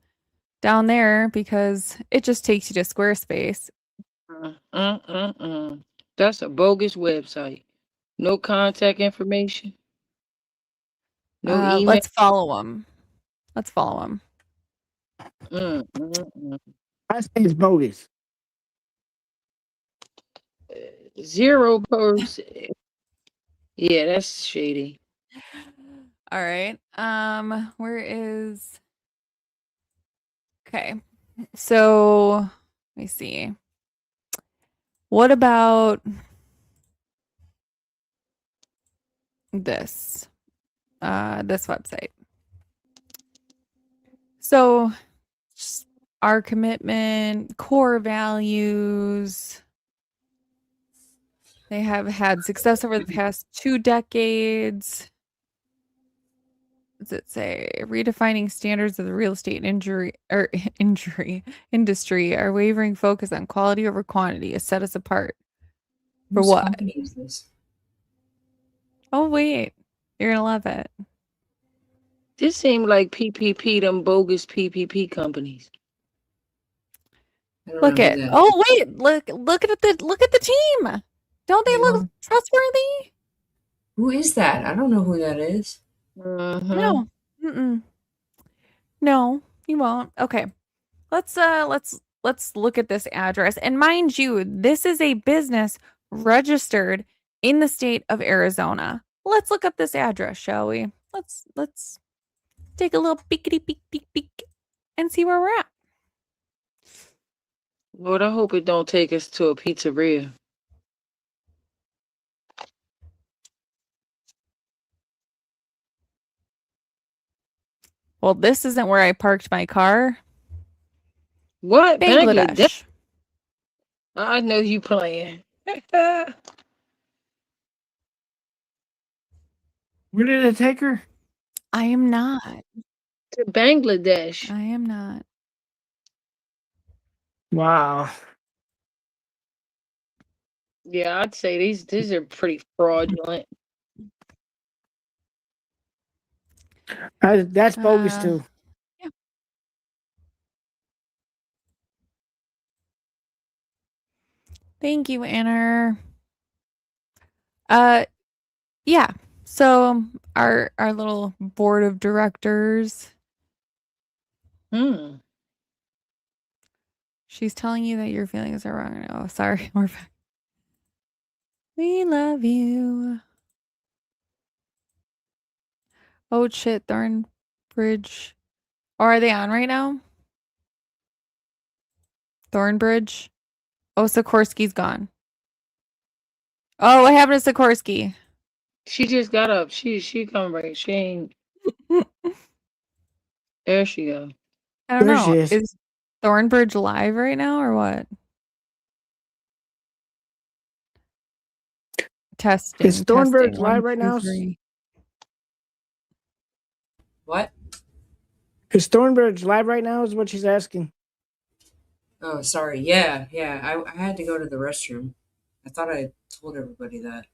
there because it just takes you to Squarespace. That's a bogus website. No contact information. No email. Let's follow them. Let's follow them. I say it's bogus. 0%. Yeah, that's shady. All right. Where is Okay. So, let me see. What about this? This website. So, our commitment, core values. They have had success over the past 2 decades. What does it say? Redefining standards of the real estate injury industry. Our wavering focus on quality over quantity has set us apart. For Whose what? company is this? Oh wait, you're gonna love it. This seemed like PPP, them bogus PPP companies. I don't Look know who at that oh wait, look at the team. Don't they look trustworthy? Who is that? I don't know who that is. No. Mm-mm. No, you won't. Okay. Let's look at this address. And mind you, this is a business registered in the state of Arizona. Let's look up this address, shall we? Let's take a little peekity peek and see where we're at. Lord, I hope it don't take us to a pizzeria. Well, this isn't where I parked my car. What? Bangladesh. I know you playing. Where did it take her? I am not. To Bangladesh. I am not. Wow. Yeah, I'd say these are pretty fraudulent. That's bogus Uh, too. Yeah. Thank you, Anna. Yeah. So our little board of directors. She's telling you that your feelings are wrong. Oh, sorry. We're back. We love you. Oh shit, Thornbridge. Oh, are they on right now? Thornbridge. Oh, Sikorsky's gone. Oh, what happened to Sikorsky? She just got up. She come right. She ain't. There she go. I don't There know. she is. Is Thornbridge live right now or what? Testing. Is Thornbridge testing. live 1, right 2, now? 3. What? Is Thornbridge live right now? Is what she's asking. Oh, sorry. Yeah. I had to go to the restroom. I thought I told everybody that.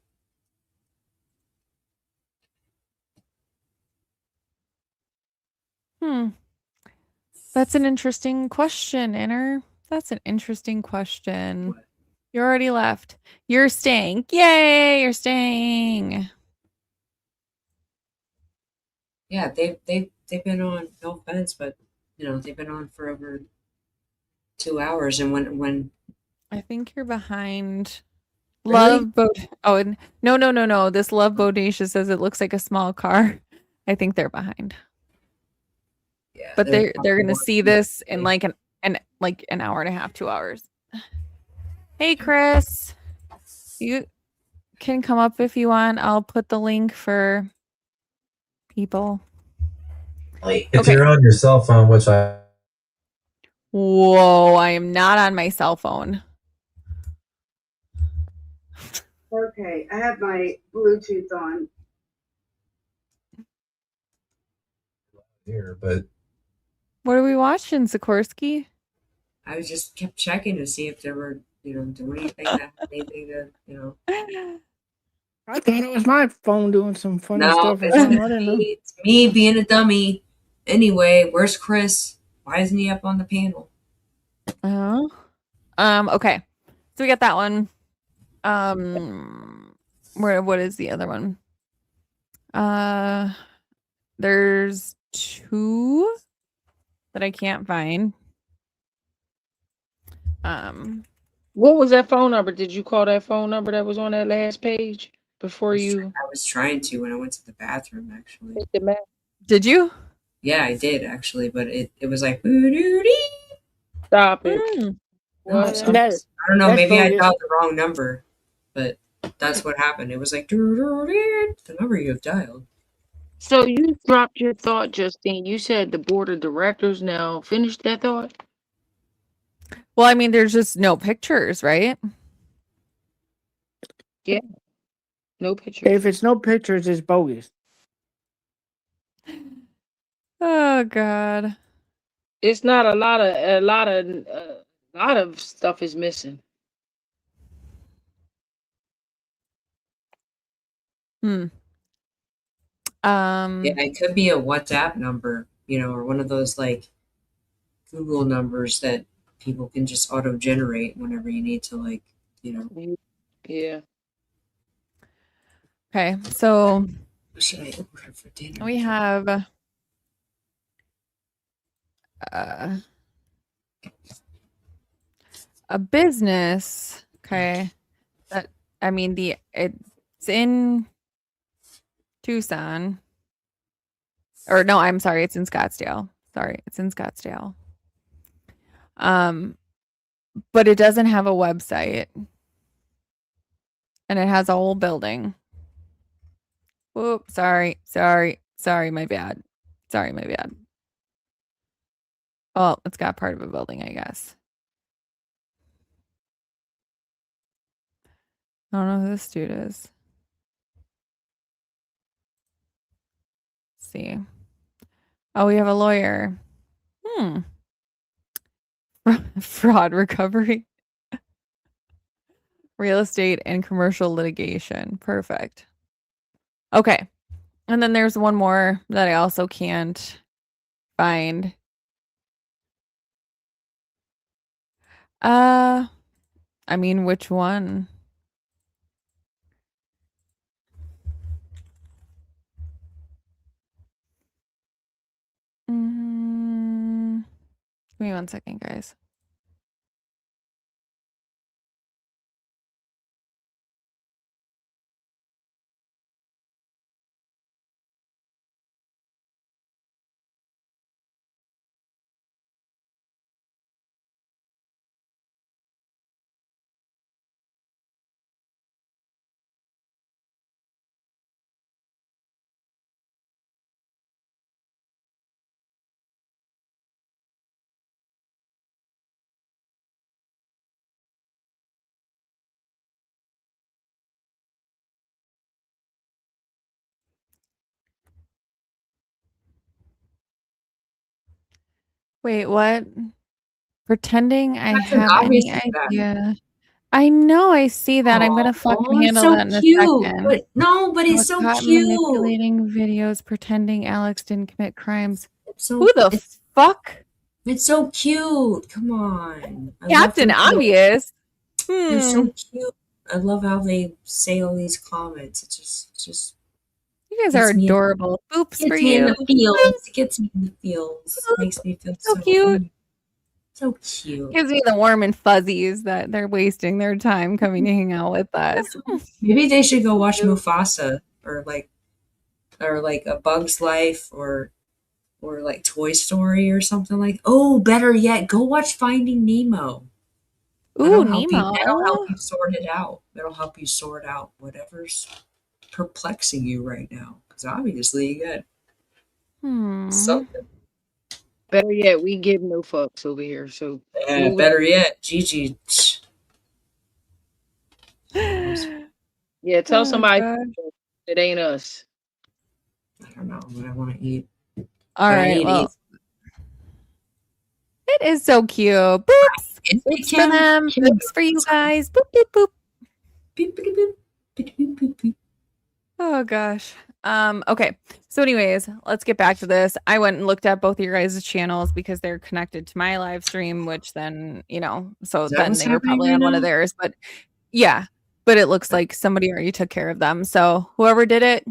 That's an interesting question, Inner. That's an interesting question. What? You already left. You're staying. Yay, you're staying. Yeah, they've been on, no offense, but they've been on for over 2 hours, and when I think you're behind. Really? Love boat. Oh, no. This Love Bodacious says it looks like a small car. I think they're behind. Yeah, But they're probably gonna see working this in today. like an hour and a half, 2 hours. Hey Chris, you can come up if you want. I'll put the link for people. If Okay. you're on your cell phone, which I Whoa, I am not on my cell phone. Okay, I have my Bluetooth on. here, but What are we watching, Sikorsky? I was just kept checking to see if there were, doing anything that had anything to, I thought it was my phone doing some funny No, stuff or it's something. I didn't know. me. It's me being a dummy. Anyway, where's Chris? Why isn't he up on the panel? Oh. Okay. So we got that one. What is the other one? There's 2 that I can't find. What was that phone number? Did you call that phone number that was on that last page before you I was trying to when I went to the bathroom, actually. hit the map? Did you? Yeah, I did actually, but it was like, Stop it. Mm. What? And that, I don't know, that's maybe I bogus. dialed the wrong number, but that's what happened. It was like the number you have dialed. So you dropped your thought, Justine. You said the board of directors now finished that thought? Well, I mean, there's just no pictures, right? No picture. If it's no pictures, it's bogus. Oh God. It's not a lot of stuff is missing. Hmm. Yeah, it could be a WhatsApp number, or one of those like Google numbers that people can just auto generate whenever you need to, like, Yeah. Okay, so what should I order for dinner? we have a business. Okay, that I mean it's in Tucson. Or no, I'm sorry, it's in Scottsdale. Sorry, it's in Scottsdale. But it doesn't have a website. And it has a whole building. Whoop, sorry, my bad. Sorry, my bad. Well, it's got part of a building, I guess. I don't know who this dude is. Let's see. Oh, we have a lawyer. Fraud recovery. Real estate and commercial litigation. Perfect. Okay. And then there's one more that I also can't find. I mean, which one? Give me 1 second, guys. Wait, what? Pretending I That's an have any obviously bad. idea. I know, I see that. I'm gonna fucking Oh, handle so that in a cute. second. But no, but I it's was so caught cute. manipulating videos, pretending Alex didn't commit crimes. So Who the fuck? It's so cute. Come on. Captain Obvious. They're so cute. I love how they say all these comments. It's just You guys are adorable. Oops for gets me in you. the feels. It gets me in the feels. Makes me feel So cute. So cute. Gives me the warm and fuzzies that they're wasting their time coming to hang out with us. Maybe they should go watch Mufasa or like or like A Bug's Life or like Toy Story or something like. Oh, better yet, go watch Finding Nemo. Ooh, That'll help Nemo. you sort it out. That'll help you sort out whatever's perplexing you right now. Because obviously you got something. Better yet, we give no fucks over here. So Better yet, Gigi. yeah, tell Oh, somebody gosh. it ain't us. I don't know what I want to eat. All But I right. need to Well, eat. it is so cute. Boops. Boops for Kim. them. Boops for you guys. Boop, boop, boop. Beep, beep, beep, beep, beep, beep, beep. Oh gosh. Okay. So anyways, let's get back to this. I went and looked at both of your guys' channels because they're connected to my live stream, which then, so Is that then what's they were happening probably right on one now? of theirs, but yeah. But it looks like somebody already took care of them. So whoever did it,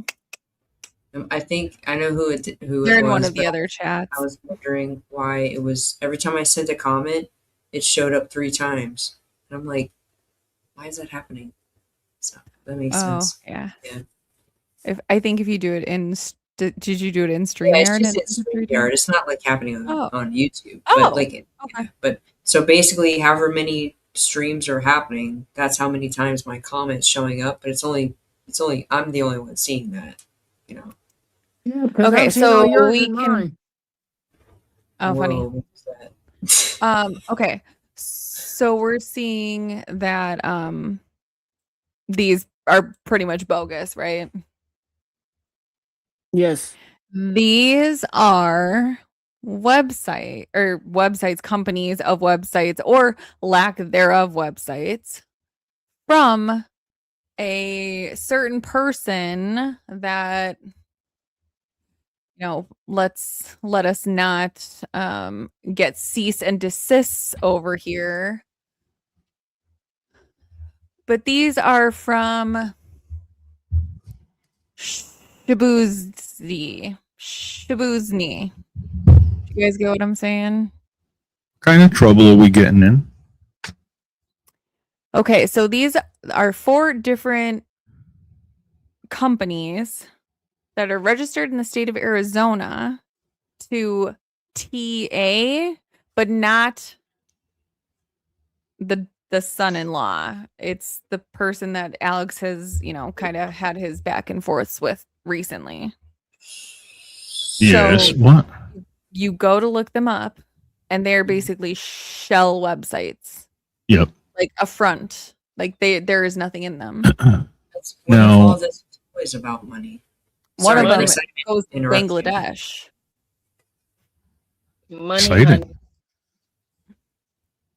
I think I know who it they're in was. one of the But other chats. I was wondering why it was every time I sent a comment, it showed up 3 times. And I'm like, why is that happening? So that makes sense. Yeah. Yeah. I think if you do it in did you do it in Yeah, StreamYard? it's just in StreamYard. It's not like happening on YouTube. But Oh, like okay. but so basically however many streams are happening, that's how many times my comment's showing up. But it's only I'm the only one seeing that, you know. Yeah, because Okay, I'm seeing all so yours we and can. mine. Oh, funny. Whoa, what was that? Okay. So we're seeing that these are pretty much bogus, right? Yes. These are websites, companies of websites or lack thereof websites from a certain person that let us not get cease and desists over here. But these are from Shabuzni. You guys get what I'm saying? Kind of trouble are we getting in? Okay, so these are 4 different companies that are registered in the state of Arizona to TA, but not the son-in-law. It's the person that Alex has, kind of had his back and forths with recently. Yes. So What? you go to look them up, and they're basically shell websites. Yep. Like a front. Like there is nothing in them. That's what if all this is always about money. One Sorry, of them Chris, goes to interrupt you. Bangladesh. Money, Exciting. honey.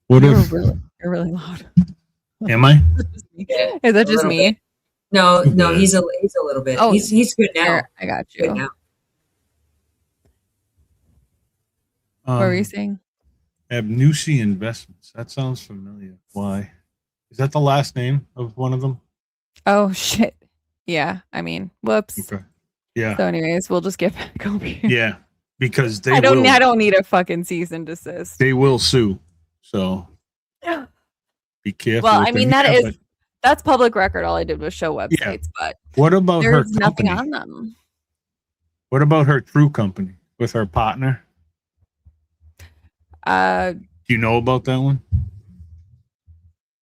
What You're if? really loud. Am I? Yeah, Is that a just little me? bit. No, Yeah. he's a little bit. Oh, he's good now. Here, I got you. Good now. What were you saying? Abnusi Investments. That sounds familiar. Why? Is that the last name of one of them? Oh shit. Yeah. I mean, whoops. Okay. Yeah. So anyways, we'll just get back over here. Yeah. Because they I don't will. need a fucking cease and desist. They will sue. So be careful. Well, with I mean, them. Yeah, that's public record. All I did was show websites, but what about her there's nothing company? on them. What about her true company with her partner? Do you know about that one?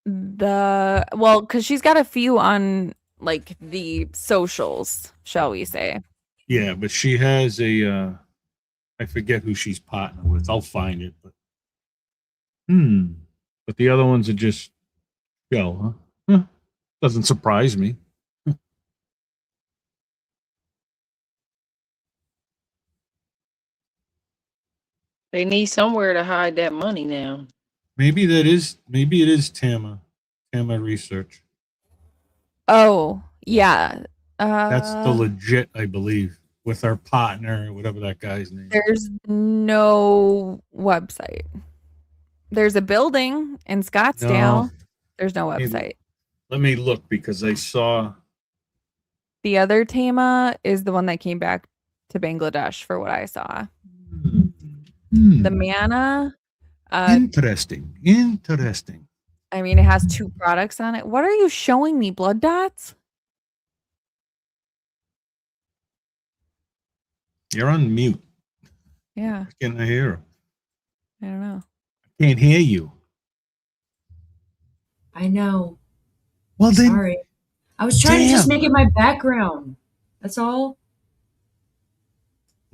Because she's got a few on like the socials, shall we say? Yeah, but she has a. I forget who she's partnered with. I'll find it. But But the other ones are just go. Huh? Doesn't surprise me. They need somewhere to hide that money now. Maybe it is Tama Research. Oh yeah, That's the legit, I believe, with her partner, whatever that guy's name. There's no website. There's a building in Scottsdale. No. There's no website. Let me look because I saw. The other Tama is the one that came back to Bangladesh for what I saw. The Mana. Interesting. I mean, it has 2 products on it. What are you showing me? Blood dots? You're on mute. Yeah, Can I hear? I don't know. Can't hear you. I know. Well, then, Sorry. I was trying to just damn. make it my background. That's all.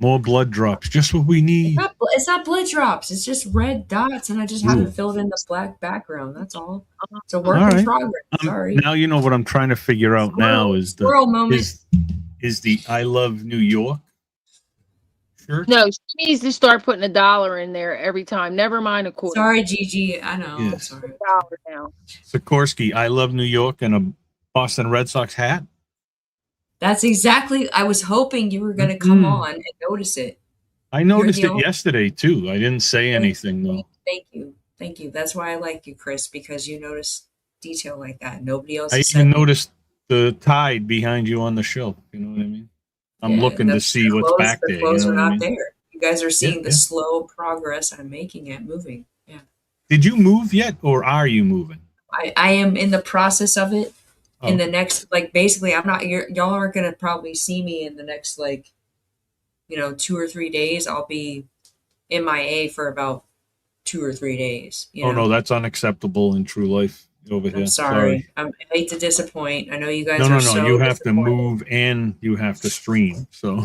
More blood drops. Just what we need. It's not blood drops. It's just red dots, and I just haven't filled in the black background. That's all. It's a work All in right. progress. Sorry. Now you know what I'm trying to figure out now is Squirrel moment. is the I Love New York shirt. No, she needs to start putting $1 in there every time. Never mind a quarter. Sorry, Gigi. I know. I'm Yes. sorry. $1 now. Sikorsky, I Love New York, and a Boston Red Sox hat. That's exactly. I was hoping you were going to come on and notice it. I noticed it yesterday too. I didn't say anything though. Thank you. Thank you. That's why I like you, Chris, because you notice detail like that. Nobody else. I has even said noticed the tide behind you on the shelf. You know what I mean? I'm Yeah, looking to see what's back the there. You clothes know are what I not mean? there. You guys are seeing the yeah. slow progress I'm making at moving. Yeah. Did you move yet, or are you moving? I am in the process of it. Oh. In the next, like, basically, I'm not. Y'all aren't gonna probably see me in the next, like, 2 or 3 days. I'll be MIA for about 2 or 3 days. Oh no, that's unacceptable in true life over here. I'm sorry. I hate to disappoint. I know you guys No, are no, no. so You have to disappointed. move and you have to stream. So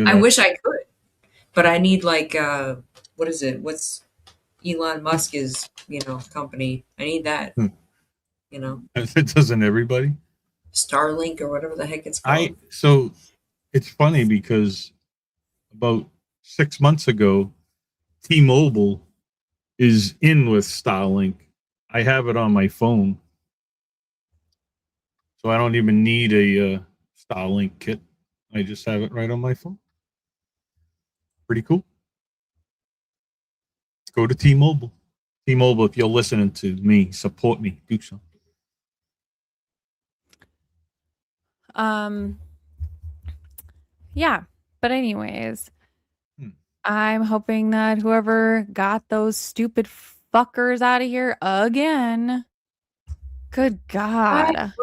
I wish I could, but I need like what is it? What's Elon Musk's company? I need that. It doesn't everybody. Starlink or whatever the heck it's called. So it's funny because about 6 months ago, T-Mobile is in with Starlink. I have it on my phone, so I don't even need a Starlink kit. I just have it right on my phone. Pretty cool. Go to T-Mobile. T-Mobile, if you're listening to me, support me. Do so. Yeah, but anyways, I'm hoping that whoever got those stupid fuckers out of here again. Good God.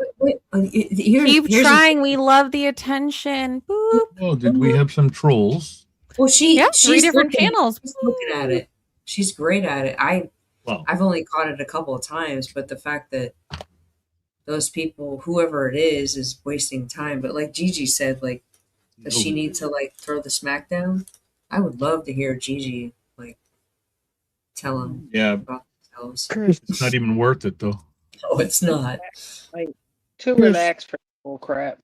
Keep trying. We love the attention. Boop. Oh, did we have some trolls? Well, she's 3 different channels. She's looking at it. She's great at it. I've only caught it a couple of times, but the fact that those people, whoever it is wasting time. But like Gigi said, like, does she need to like throw the smackdown? I would love to hear Gigi like tell them about themselves. It's not even worth it though. No, it's not. Like, too relaxed for bull crap.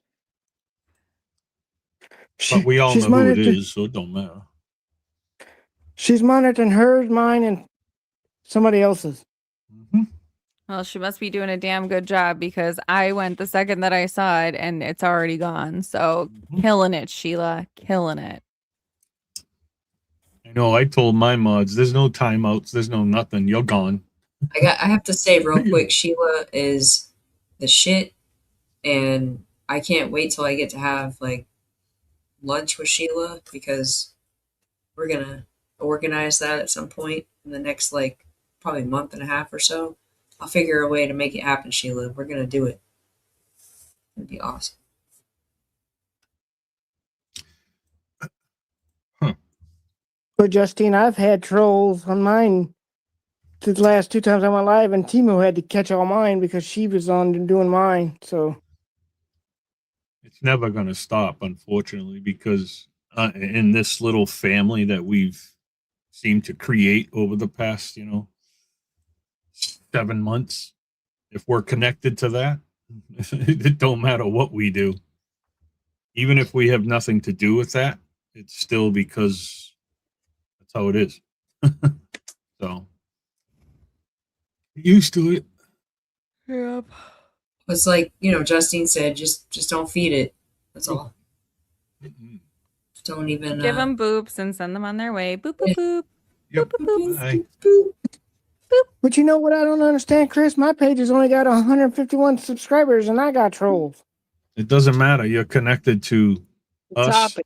But we all know she's who it monitoring- is, so it don't matter. She's monitoring hers, mine, and somebody else's. Well, she must be doing a damn good job because I went the second that I saw it and it's already gone. So killing it, Sheila. Killing it. I know. I told my mods, there's no timeouts, there's no nothing. You're gone. I have to say real quick, Sheila is the shit, and I can't wait till I get to have like lunch with Sheila because we're gonna organize that at some point in the next like probably month and a half or so. I'll figure a way to make it happen, Sheila. We're gonna do it. It'd be awesome. But Justine, I've had trolls on mine the last 2 times I went live, and Timo had to catch all mine because she was on doing mine. So It's never going to stop, unfortunately, because in this little family that we've seemed to create over the past, 7 months, if we're connected to that, it don't matter what we do. Even if we have nothing to do with that, it's still because that's how it is. So, used to it. Yep. It's like, Justine said, just don't feed it. That's all. Don't even Give them boops and send them on their way. Boop, boop, boop. Yep. Boop, boop, Bye. boop. But you know what I don't understand, Chris? My page has only got 151 subscribers, and I got trolls. It doesn't matter. You're connected to us.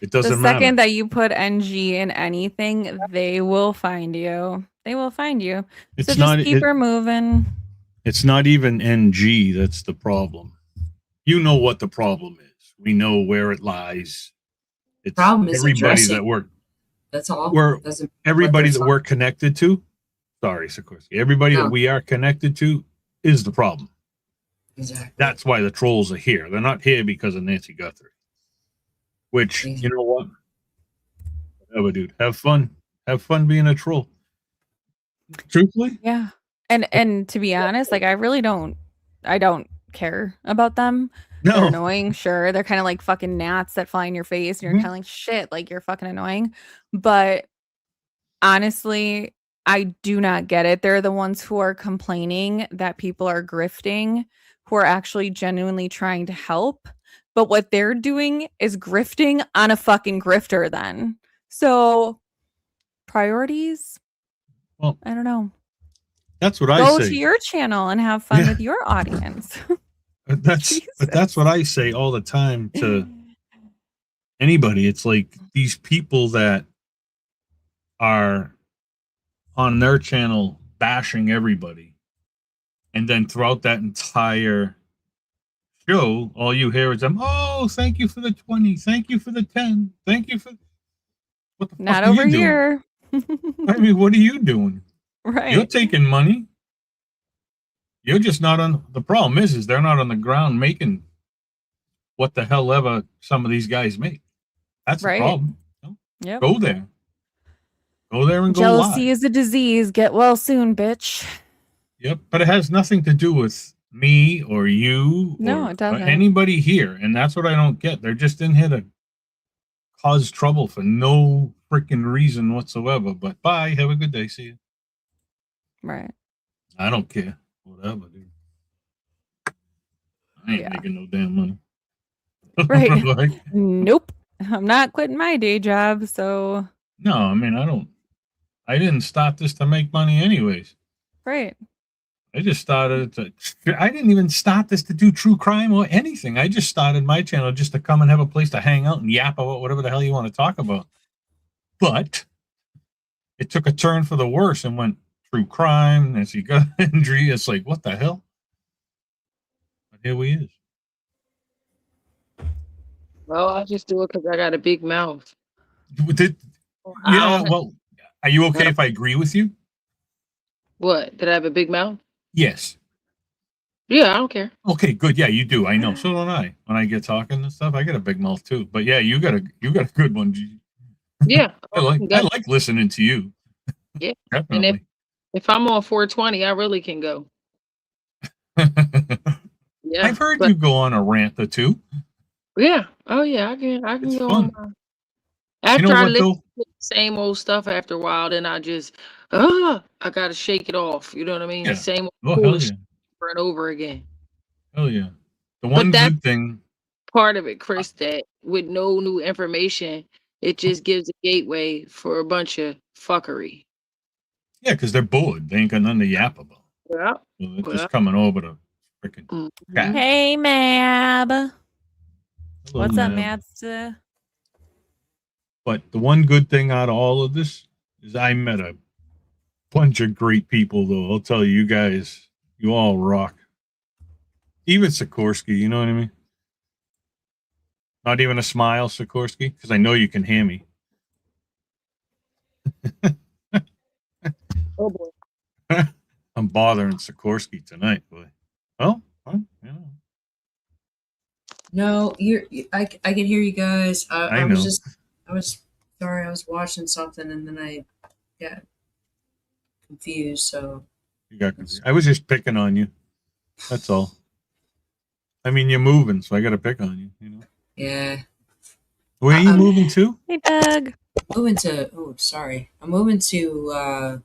It doesn't The matter. second that you put NG in anything, they will find you. They will find you. It's so just not- keep it- her moving. It's not even NG that's the problem. You know what the problem is. We know where it lies. It's Problem is everybody addressing. that we're That's all. everybody that we're connected to. Sorry, Sikorsky. Everybody that we are connected to is the problem. Exactly. That's why the trolls are here. They're not here because of Nancy Guthrie. Which, you know what? Whatever, dude. Have fun. Have fun being a troll. Truthfully? Yeah. And to be honest, like I don't care about them. No. They're annoying, sure. They're kind of like fucking gnats that fly in your face and you're kind of like shit, like you're fucking annoying. But honestly, I do not get it. They're the ones who are complaining that people are grifting, who are actually genuinely trying to help. But what they're doing is grifting on a fucking grifter then. So priorities? Well, I don't know. That's what I Go say. to your channel and have fun with your audience. But that's what I say all the time to anybody. It's like these people that are on their channel bashing everybody, and then throughout that entire show, all you hear is them. Oh, thank you for the 20. Thank you for the 10. Thank you for. What the Not fuck are over you doing? here. I mean, what are you doing? Right. You're taking money. You're just not on. The problem is they're not on the ground making what the hell ever some of these guys make. That's the problem. Yep. Go there. Go there and go Jealousy live. is a disease. Get well soon, bitch. Yep. But it has nothing to do with me or you No, or it doesn't. anybody here. And that's what I don't get. They're just in here to cause trouble for no freaking reason whatsoever. But bye. Have a good day. See you. Right. I don't care. Whatever, dude. I ain't making no damn money. Right. Like, Nope. I'm not quitting my day job, so. no, I mean, I didn't start this to make money anyways. Right. I just started to, I didn't even start this to do true crime or anything. I just started my channel just to come and have a place to hang out and yap about whatever the hell you want to talk about. But it took a turn for the worse and went true crime. As you got injury, it's like, what the hell? But here we is. Well, I just do it because I got a big mouth. Yeah, well, are you okay if I agree with you? What? Did I have a big mouth? Yes. Yeah, I don't care. Okay, good. Yeah, you do. I know. So don't I. When I get talking and stuff, I got a big mouth too. But yeah, you got a good one, G. Yeah. I like listening to you. Yeah. Definitely. And if I'm on 420, I really can go. Yeah. I've heard you go on a rant or two. Yeah. Oh yeah, I can It's go fun. on. After You know I what, listen though? to the same old stuff after a while, then I just I gotta shake it off. You know what I mean? Yeah. Same old Oh, hell foolish yeah. over and over again. Hell yeah. The one that's good thing. Part of it, Chris, that with no new information, it just gives a gateway for a bunch of fuckery. Yeah, because they're bored. They ain't got nothing to yap about. Yeah. So they're just coming over to freaking chat. Hey, Mab. Hello, What's up, Mab. Mabster? But the one good thing out of all of this is I met a bunch of great people, though. I'll tell you, you guys, you all rock. Even Sikorsky, you know what I mean? Not even a smile, Sikorsky, because I know you can hear me. Oh boy. I'm bothering Sikorsky tonight, boy. Oh, you know. No, I can hear you guys. I know. I was sorry, I was watching something and then I got confused. So You got confused. I was just picking on you. That's all. I mean, you're moving, so I got to pick on you. You know. yeah. Where are you moving to? Hey, Doug. Moving to. Oh, sorry. I'm moving to.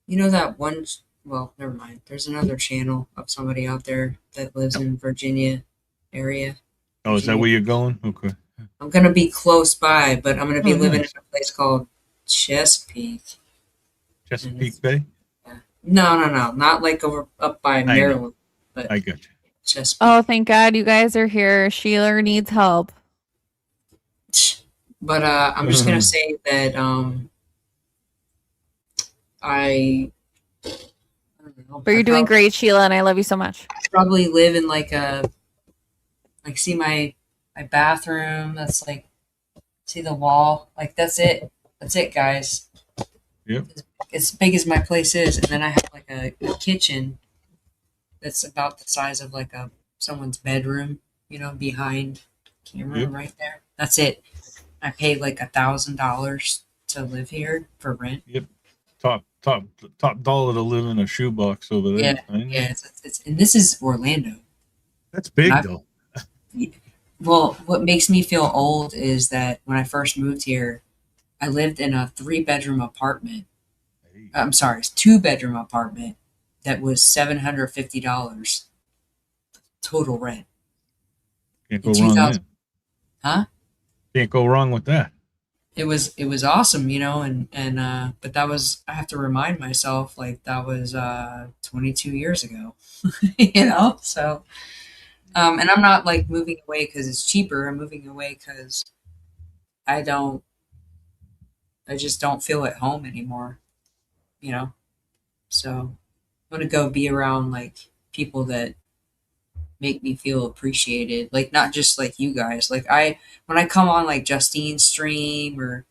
You know that one. Well, never mind. There's another channel of somebody out there that lives in Virginia area. Oh, is that where you're going? Okay. I'm gonna be close by, but I'm gonna be living nice. in a place called Chesapeake. Chesapeake Bay? No, not like up by Maryland. But I got you. Chesapeake. Oh, thank God you guys are here. Sheila needs help. But I'm just gonna say that I don't know, But you're doing great, Sheila, and I love you so much. probably live in like a Like, see my bathroom. That's like, see the wall. Like, that's it. That's it, guys. Yep. As big as my place is, and then I have like a kitchen that's about the size of like someone's bedroom. Behind the camera Yep. right there. That's it. I pay like $1,000 to live here for rent. Yep. Top dollar to live in a shoebox over there. Yeah. It's and this is Orlando. That's big though. Well, what makes me feel old is that when I first moved here, I lived in a 3-bedroom apartment. I'm sorry, it's 2-bedroom apartment that was $750 total rent. Can't go wrong there. Huh? Can't go wrong with that. It was awesome, but that was, I have to remind myself, like, that was 22 years ago. So and I'm not like moving away because it's cheaper. I'm moving away because I just don't feel at home anymore. So I'm gonna go be around like people that make me feel appreciated, like not just like you guys. Like when I come on like Justine's stream or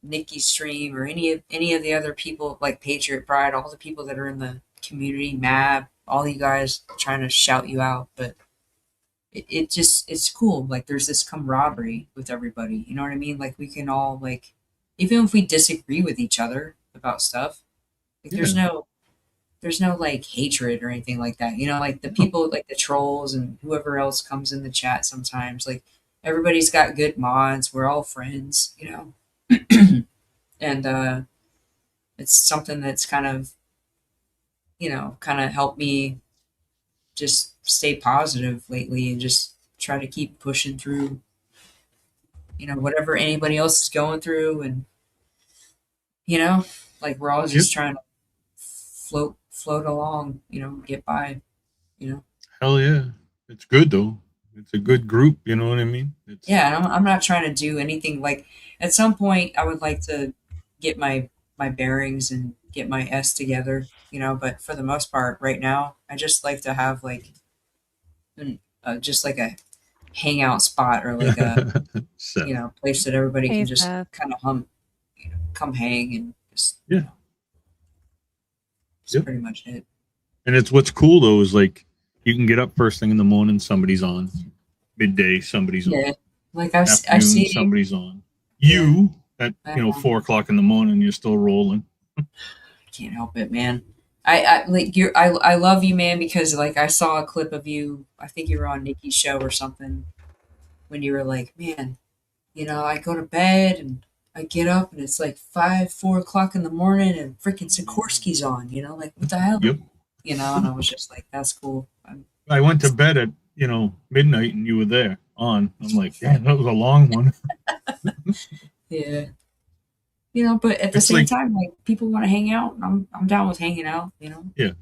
Nikki's stream or any of the other people like Patriot Pride, all the people that are in the community, Mab, all you guys trying to shout you out, but it's cool. Like there's this camaraderie with everybody. You know what I mean? Like we can all like, even if we disagree with each other about stuff, like there's no like hatred or anything like that. Like the people, like the trolls and whoever else comes in the chat sometimes, like everybody's got good mods. We're all friends, and it's something that's kind of helped me just stay positive lately and just try to keep pushing through, whatever anybody else is going through. And, like we're all just trying to float along, get by, Hell yeah. It's good though. It's a good group, you know what I mean? Yeah, and I'm not trying to do anything. Like at some point I would like to get my bearings and get my S together, but for the most part right now I just like to have like just like a hangout spot or like a place that everybody can just kind of come hang and just that's pretty much it. And it's what's cool though is like you can get up first thing in the morning, somebody's on. Midday, somebody's on. Like I see somebody's on. You at 4:00 in the morning, you're still rolling. Can't help it, man. I like you. I love you, man, because like I saw a clip of you. I think you were on Nikki's show or something when you were like, man, I go to bed and I get up and it's like 4 o'clock in the morning and freaking Sikorsky's on. Like what the hell? Yep. And I was just like, that's cool. I went to bed at midnight and you were there on. I'm like, yeah, that was a long one. Yeah. But at the same time, like people want to hang out. I'm down with hanging out. Yeah.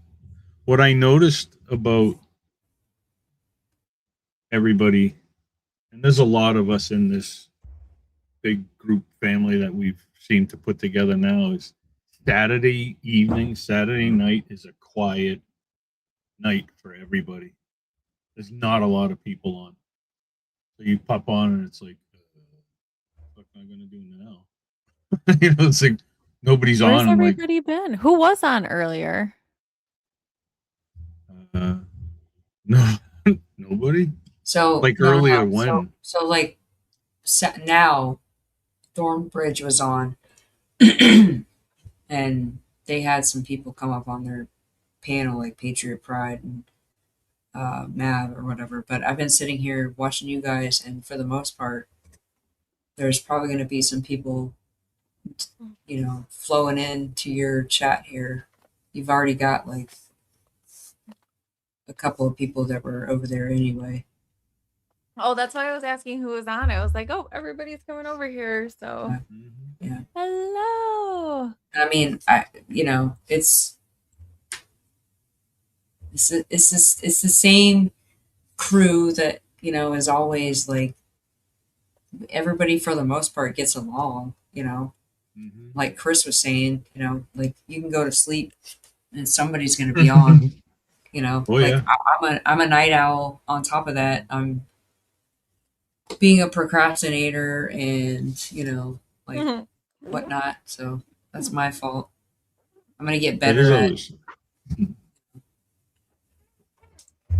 What I noticed about everybody, and there's a lot of us in this big group family that we've seemed to put together now, is Saturday night is a quiet night for everybody. There's not a lot of people on. So you pop on and it's like, what am I going to do now? It's like nobody's Where's on. Everybody been? Who was on earlier? No, nobody. So like earlier when? So like now, Thornbridge was on, and they had some people come up on their panel like Patriot Pride and Mab or whatever. But I've been sitting here watching you guys, and for the most part, there's probably going to be some people flowing into your chat here. You've already got like a couple of people that were over there anyway. Oh, that's why I was asking who was on. I was like, oh, everybody's coming over here. So yeah. Hello. I mean, it's the same crew that is always like, everybody for the most part gets along. Like Chris was saying, like you can go to sleep and somebody's going to be on. You know, Oh, like yeah. I'm a night owl. On top of that, I'm being a procrastinator and, you know, like whatnot. So that's my fault. I'm gonna get It better is at. always.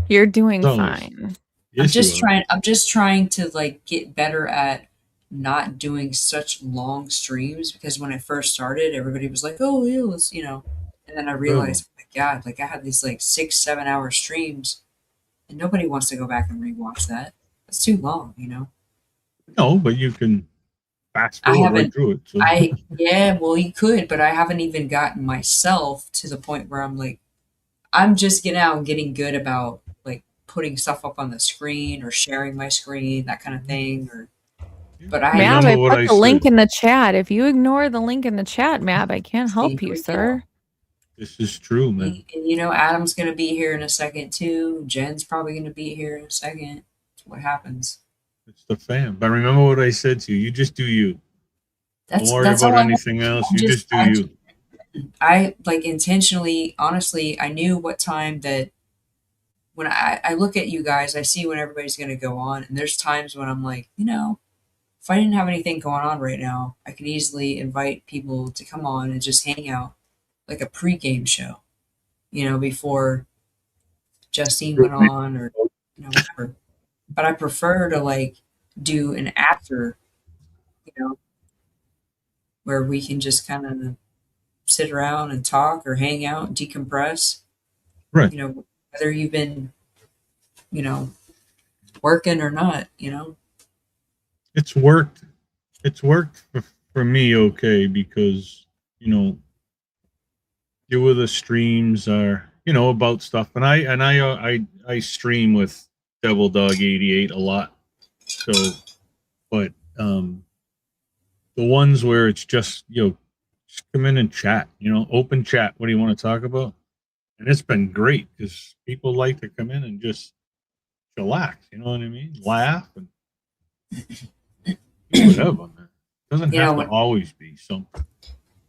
You're doing Always. fine. Yes, you are. I'm just trying to like get better at not doing such long streams because when I first started, everybody was like, "Oh, yeah, let's," you know. And then I realized, oh my God, like I had these like 6, 7 hour streams, and nobody wants to go back and rewatch that. That's too long, you know. No, but you can fast I forward right haven't. through it. So. Yeah, well, you could, but I haven't even gotten myself to the point where I'm like, I'm just getting good about like putting stuff up on the screen or sharing my screen, that kind of thing. Or, but Mab, I what put I the link said. in the chat. If you ignore the link in the chat, Mab, I can't help you, sir. This is true, man. And you know, Adam's gonna be here in a second too. Jen's probably gonna be here in a second. That's what happens. It's the fam. But remember what I said to you. You just do you. Don't worry That's about all I anything else. You just do you. I like intentionally, honestly, I knew what time that when I look at you guys, I see when everybody's going to go on. And there's times when I'm like, you know, if I didn't have anything going on right now, I could easily invite people to come on and just hang out like a pregame show, you know, before Justine went on or, you know, whatever. But I prefer to like do an after, you know, where we can just kind of sit around and talk or hang out and decompress. Right. You know, whether you've been, you know, working or not, you know. It's worked. It's worked for me okay because, you know, few of the streams are, you know, about stuff. And I stream with Devil Dog 88 a lot. So, but the ones where it's just, you know, just come in and chat, you know, open chat. What do you want to talk about? And it's been great because people like to come in and just chillax. You know what I mean? Laugh and do whatever, man. It doesn't You have know, to always be something.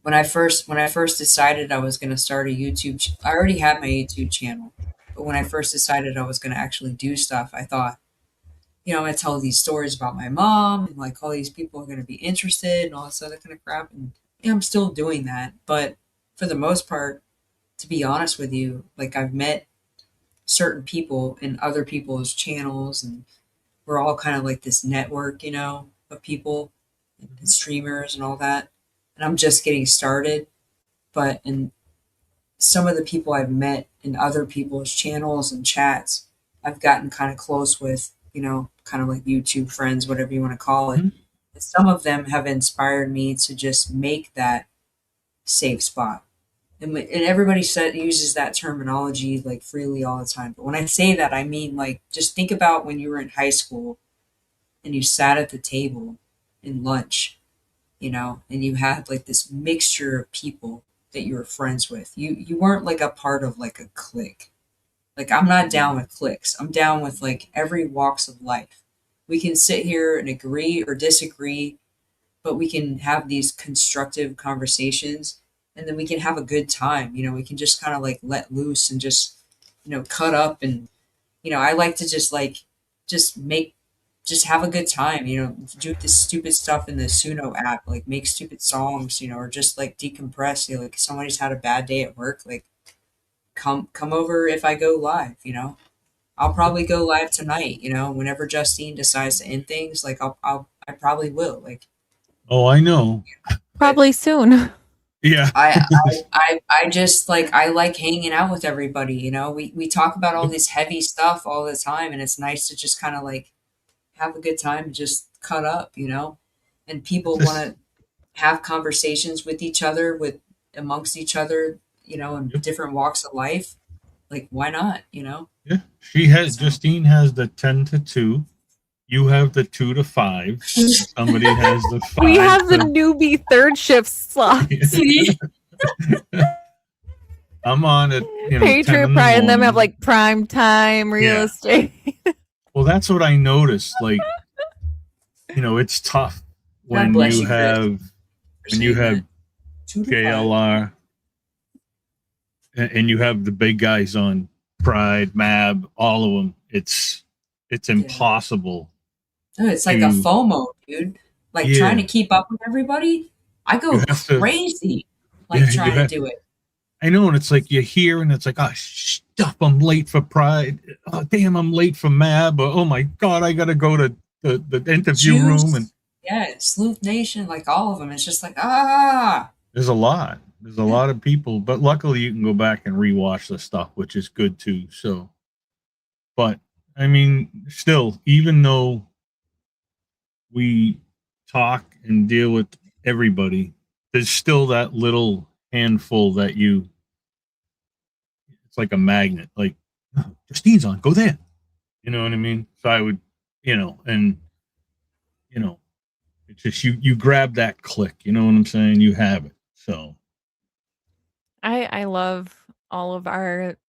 when I first decided I was going to start a I already had my YouTube channel, but when I first decided I was going to actually do stuff, I thought, you know, I'm going to tell these stories about my mom and like all these people are going to be interested and all this other kind of crap. And yeah, I'm still doing that, but for the most part, to be honest with you, like I've met certain people in other people's channels and we're all kind of like this network, you know, of people and streamers and all that. And I'm just getting started. But in some of the people I've met in other people's channels and chats, I've gotten kind of close with, you know, kind of like YouTube friends, whatever you want to call it. Mm-hmm. And some of them have inspired me to just make that safe spot. And everybody uses that terminology like freely all the time. But when I say that, I mean like just think about when you were in high school and you sat at the table in lunch, you know, and you had like this mixture of people that you were friends with. You weren't like a part of like a clique. Like I'm not down with cliques. I'm down with like every walks of life. We can sit here and agree or disagree, but we can have these constructive conversations and then we can have a good time. You know, we can just kind of like let loose and just, you know, cut up and, you know, I like to just like just have a good time, you know, do this stupid stuff in the Suno app, like make stupid songs, you know, or just like decompress. You know, like somebody's had a bad day at work, like come over if I go live, you know. I'll probably go live tonight, you know, whenever Justine decides to end things, like I probably will. Like Oh, I know. Probably soon. Yeah. I just like I like hanging out with everybody, you know. We talk about all this heavy stuff all the time and it's nice to just kind of like have a good time, just cut up, you know. And people want to have conversations with each other, with amongst each other, you know, in different walks of life. Like, why not, you know? Yeah. Justine has the 10 to 2. You have the 2 to 5. Somebody has the 5. We have the newbie third shift slots. I'm on at, you know, Patriot Pride and them have like prime time real estate. Well, that's what I noticed. Like, you know, it's tough when you have JLR and you have the big guys on Pride, Mab, all of them. It's impossible. Oh, it's like a FOMO, dude. Like trying to keep up with everybody. I go crazy, like trying to do it. I know, and it's like you hear, and it's like, oh, stuff, I'm late for Pride. Oh, damn, I'm late for Mab. Or, oh my God, I got to go to the interview room. And Sleuth Nation, like all of them. It's just like, There's a lot. There's a lot of people, but luckily you can go back and rewatch the stuff, which is good too. So, but I mean, still, even though we talk and deal with everybody, there's still that little handful that it's like a magnet, like, oh, Justine's on, go there. You know what I mean? So I would, and, it's just, you grab that click, you know what I'm saying? You have it. So. I love all of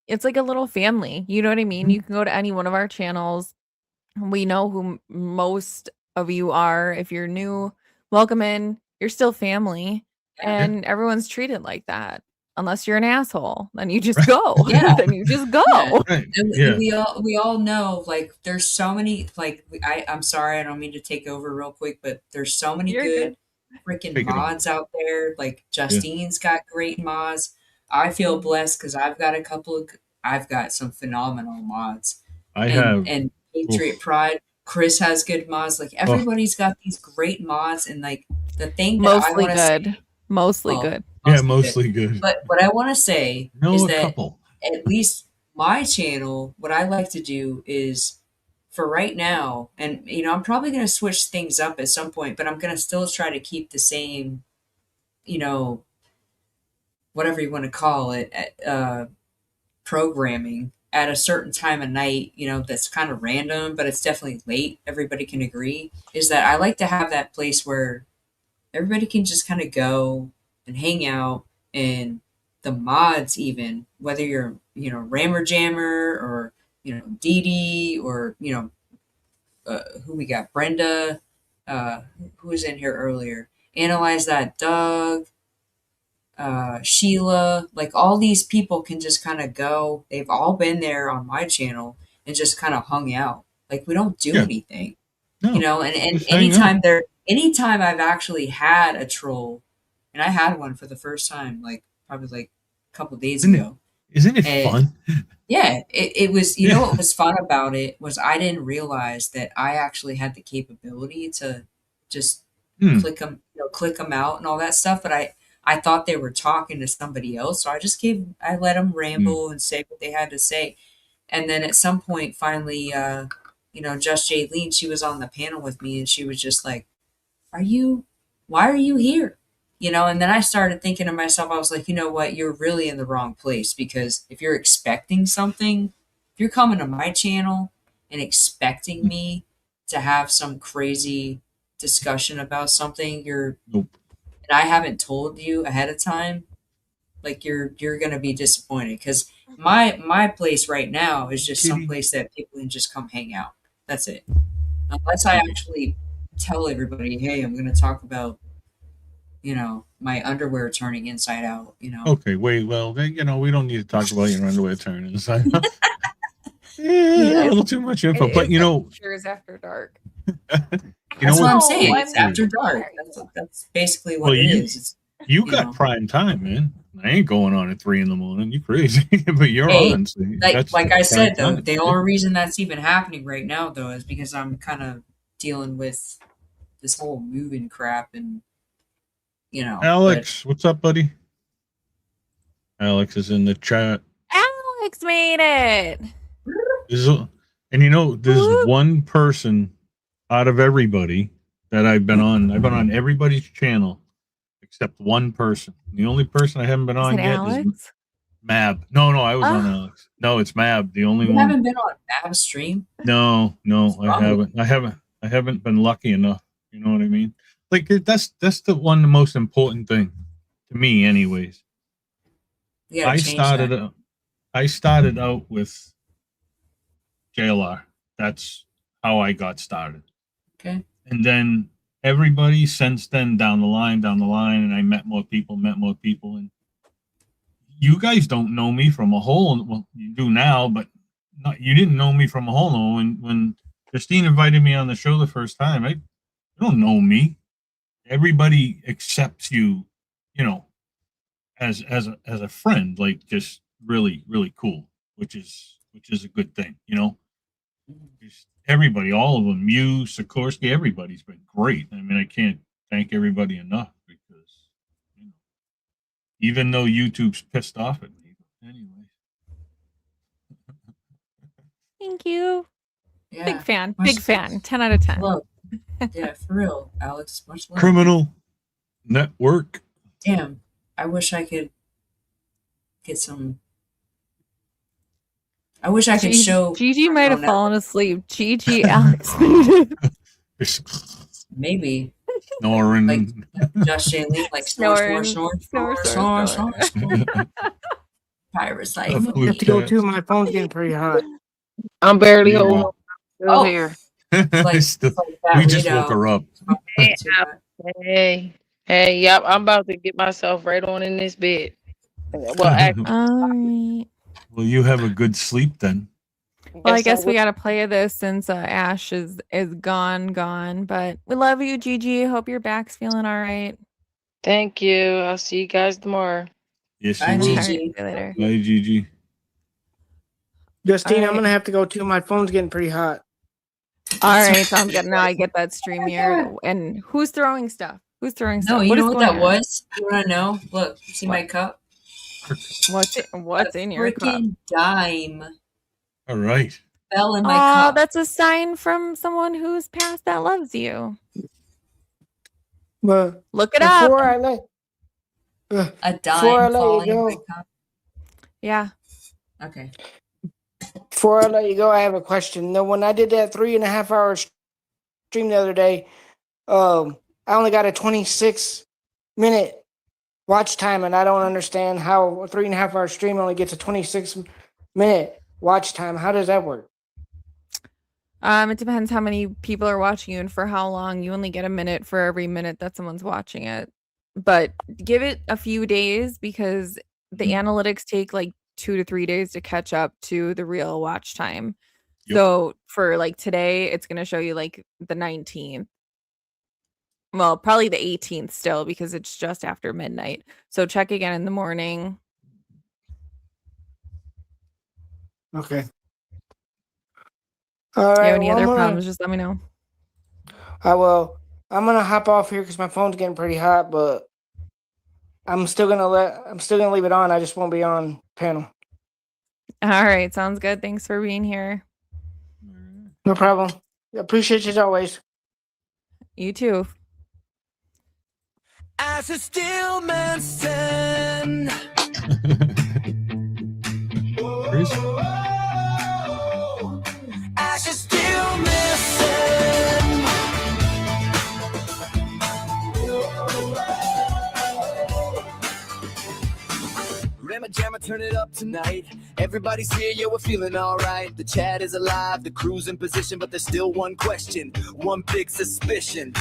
it's like a little family. You know what I mean? You can go to any one of our channels. We know who most of you are. If you're new, welcome in. You're still family. And everyone's treated like that. Unless you're an asshole, then you just go. Then you just go. And we all know, like, there's so many, like, I'm sorry, I don't mean to take over real quick, but there's so many good freaking mods out there. Like, Justine's got great mods. I feel blessed because I've got some phenomenal mods. And Patriot Pride, Chris has good mods. Like, everybody's got these great mods, and like the thing that I want to say, mostly good. Mostly good. But what I want to say is that at least my channel, what I like to do is, for right now, and I'm probably going to switch things up at some point, but I'm going to still try to keep the same, whatever you want to call it, programming at a certain time of night, that's kind of random, but it's definitely late. Everybody can agree, is that I like to have that place where everybody can just kind of go and hang out, and the mods, even whether you're Rammer Jammer or Dee Dee or who we got, Brenda, who was in here earlier, Analyze That Doug, Sheila, like all these people can just kind of go. They've all been there on my channel and just kind of hung out. Like, we don't do anything, and anytime I've actually had a troll, and I had one for the first time, like probably like a couple days ago. Isn't it fun? Yeah, it was. What was fun about it was I didn't realize that I actually had the capability to just click them out and all that stuff. But I thought they were talking to somebody else, so I let them ramble and say what they had to say. And then at some point, finally, Just Jaylene, she was on the panel with me, and she was just like, why are you here? And then I started thinking to myself, I was like, you know what, you're really in the wrong place, because if you're expecting something, if you're coming to my channel and expecting me to have some crazy discussion about something, and I haven't told you ahead of time, like you're going to be disappointed, because my place right now is just some place that people can just come hang out. That's it. Unless I actually tell everybody, hey, I'm going to talk about my underwear turning inside out, Okay, wait, well, then, we don't need to talk about your underwear turning inside out. A little too much info, but Pictures after dark. That's what I'm saying. It's after dark. That's basically what it is. You got prime time, man. I ain't going on at 3 a.m. You crazy, but you're on. So like I said, though, the only reason that's even happening right now, though, is because I'm kind of dealing with this whole moving crap, and Alex, what's up, buddy? Alex is in the chat. Alex made it. There's one person out of everybody that I've been on. I've been on everybody's channel except one person. The only person I haven't been on yet is Mab. No, I was on Alex. No, it's Mab. The only one. You haven't been on Mab's stream? No, I haven't. I haven't been lucky enough. You know what I mean? Like, that's the most important thing to me, anyways. I started out with JLR. That's how I got started. Okay. And then everybody since then down the line, and I met more people, and you guys don't know me from a hole. Well, you do now, but you didn't know me from a hole. No, when Christine invited me on the show the first time, you don't know me. Everybody accepts you, as a friend, like just really, really cool, which is a good thing, Just everybody, all of them, you, Sikorsky, everybody's been great. I mean, I can't thank everybody enough because, even though YouTube's pissed off at me, anyway. Thank you. Yeah. Big fan. Much Big fan. 10 out of 10. love. Yeah, for real, Alex. Much love. Criminal Network. Damn. I wish I could get some. I wish I could show. Gigi might have Criminal fallen Network. asleep. Gigi, Alex. Maybe. Snoring. Like Josh Jalene, like snore. Pirates like. I have to go too. My phone's getting pretty hot. I'm barely holding on. Still here. We just woke her up. Hey, yep. I'm about to get myself right on in this bed. Well, actually, Well, you have a good sleep then. Well, I guess we got to play this since Ash is gone. But we love you, Gigi. Hope your back's feeling all right. Thank you. I'll see you guys tomorrow. Yes, Bye, you will. Gigi. See you later. Bye, Gigi. Justine, All I'm right. gonna have to go too. My phone's getting pretty hot. All right, sounds good. Now I get that stream here. And who's throwing stuff? Who's throwing stuff? No, you What know is what going that on? was? You want to know? Look, see my cup? What's in your cup? Freaking dime All right. fell in my Oh, cup. that's a sign from someone who's passed that loves you. But Look it up. before I let A before I dime let falling you in go, my cup. Yeah. Okay. before I let you go, I have a question. Now, when I did that 3.5 hour stream the other day, I only got a 26-minute watch time, and I don't understand how a 3.5 hour stream only gets a 26-minute watch time. How does that work? It depends how many people are watching you and for how long. You only get a minute for every minute that someone's watching it. But give it a few days because the analytics take like 2 to 3 days to catch up to the real watch time. Yep. So for like today, it's going to show you like the 19th. Well, probably the 18th still because it's just after midnight. So check again in the morning. Okay. If All you right. have any well, other I'm gonna- problems, just let me know. I will. I'm gonna hop off here because my phone's getting pretty hot, but I'm still gonna leave it on. I just won't be on panel. All right. Sounds good. Thanks for being here. No problem. Appreciate you as always. You too. As a still man stand. Chris? As a still missing. Ramma jamma, turn it up tonight. Everybody's here, yo, we're feeling alright. The chat is alive, the crew's in position, but there's still one question, one big suspicion.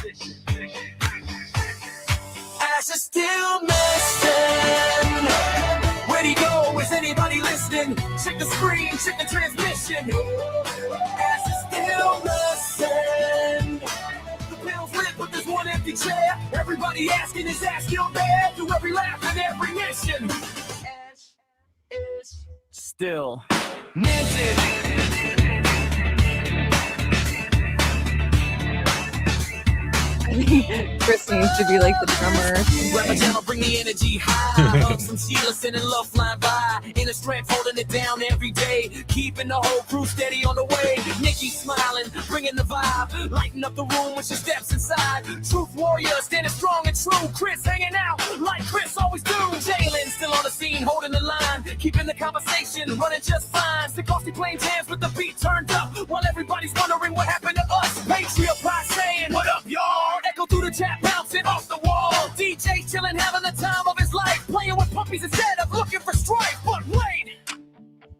Ash is still missing. Where'd he go? Is anybody listening? Check the screen, check the transmission. Ash is still missing. The panel's lit, but there's one empty chair. Everybody asking, is Ash still there? Through every laugh and every mission. Ash is still missing. Chris needs to be like the drummer. Rapper Jam, bring the energy high. Love some Sheila, sending love flying by. Inner strength, holding it down every day. Keeping the whole crew steady on the way. Nikki smiling, bringing the vibe. Lighting up the room when she steps inside. Truth warrior, standing strong and true. Chris hanging out like Chris always do. Jalen still on the scene, holding the line. Keeping the conversation running just fine. Sikorsky playing jams with the beat turned up. While everybody's wondering what happened to us. Patriot Pie saying, what up, y'all? Echo through the chat, bouncing off the wall. DJ chilling, having the time of his life. Playing with puppies instead of looking for strife. But wait,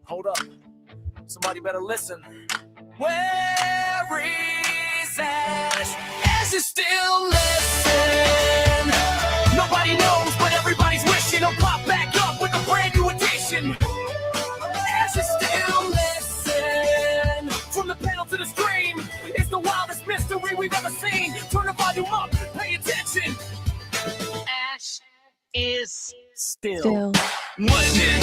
hold up, somebody better listen. Where is Ash? Ash is still missing. Nobody knows, but everybody's wishing he'll pop back up with a brand new is Still. was it?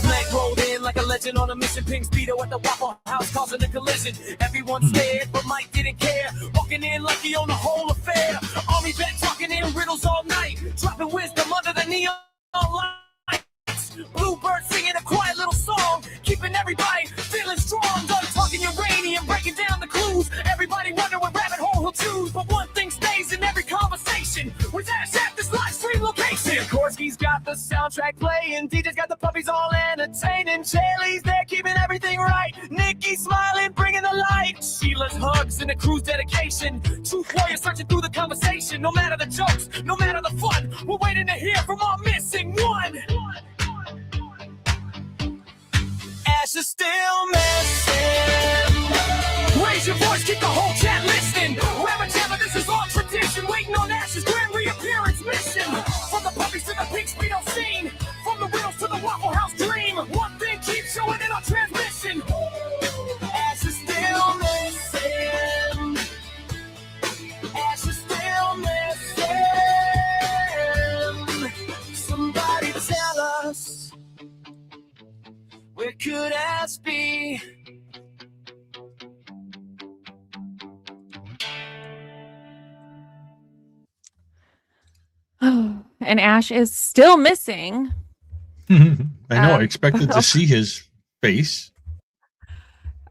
Leg rolled in like a legend on a mission. Pink speedo at the Waffle House causing a collision. Everyone stared, but Mike didn't care. Walking in like he owned the whole affair. Army vet talking in riddles all night, dropping wisdom under the neon lights. Bluebird singing a quiet little song, keeping everybody feeling strong. Done talking uranium, breaking down the clues. Everybody wonder what rabbit hole he'll choose, but one thing stays in every conversation. Was Ash at this live stream location? Korsky's got the soundtrack playing, DJ's got the puppies all entertaining. Shaylee's there keeping everything right, Nikki's smiling, bringing the light. Sheila's hugs and the crew's dedication. Truth warriors searching through the conversation. No matter the jokes, no matter the fun, we're waiting to hear from our missing one. Ash is still missing. Raise your voice, keep the whole chat listening. Rabbit Jammer, this is our tradition. Waiting on Ash's grand reappearance mission. From the puppies to the pink speedo scene, from the Riddles to the Waffle House dream. One thing keeps showing in our transmission. Ash is still missing. Ash is still missing. Somebody tell us, where could Ash be? Oh, and Ash is still missing. I know. I expected to see his face.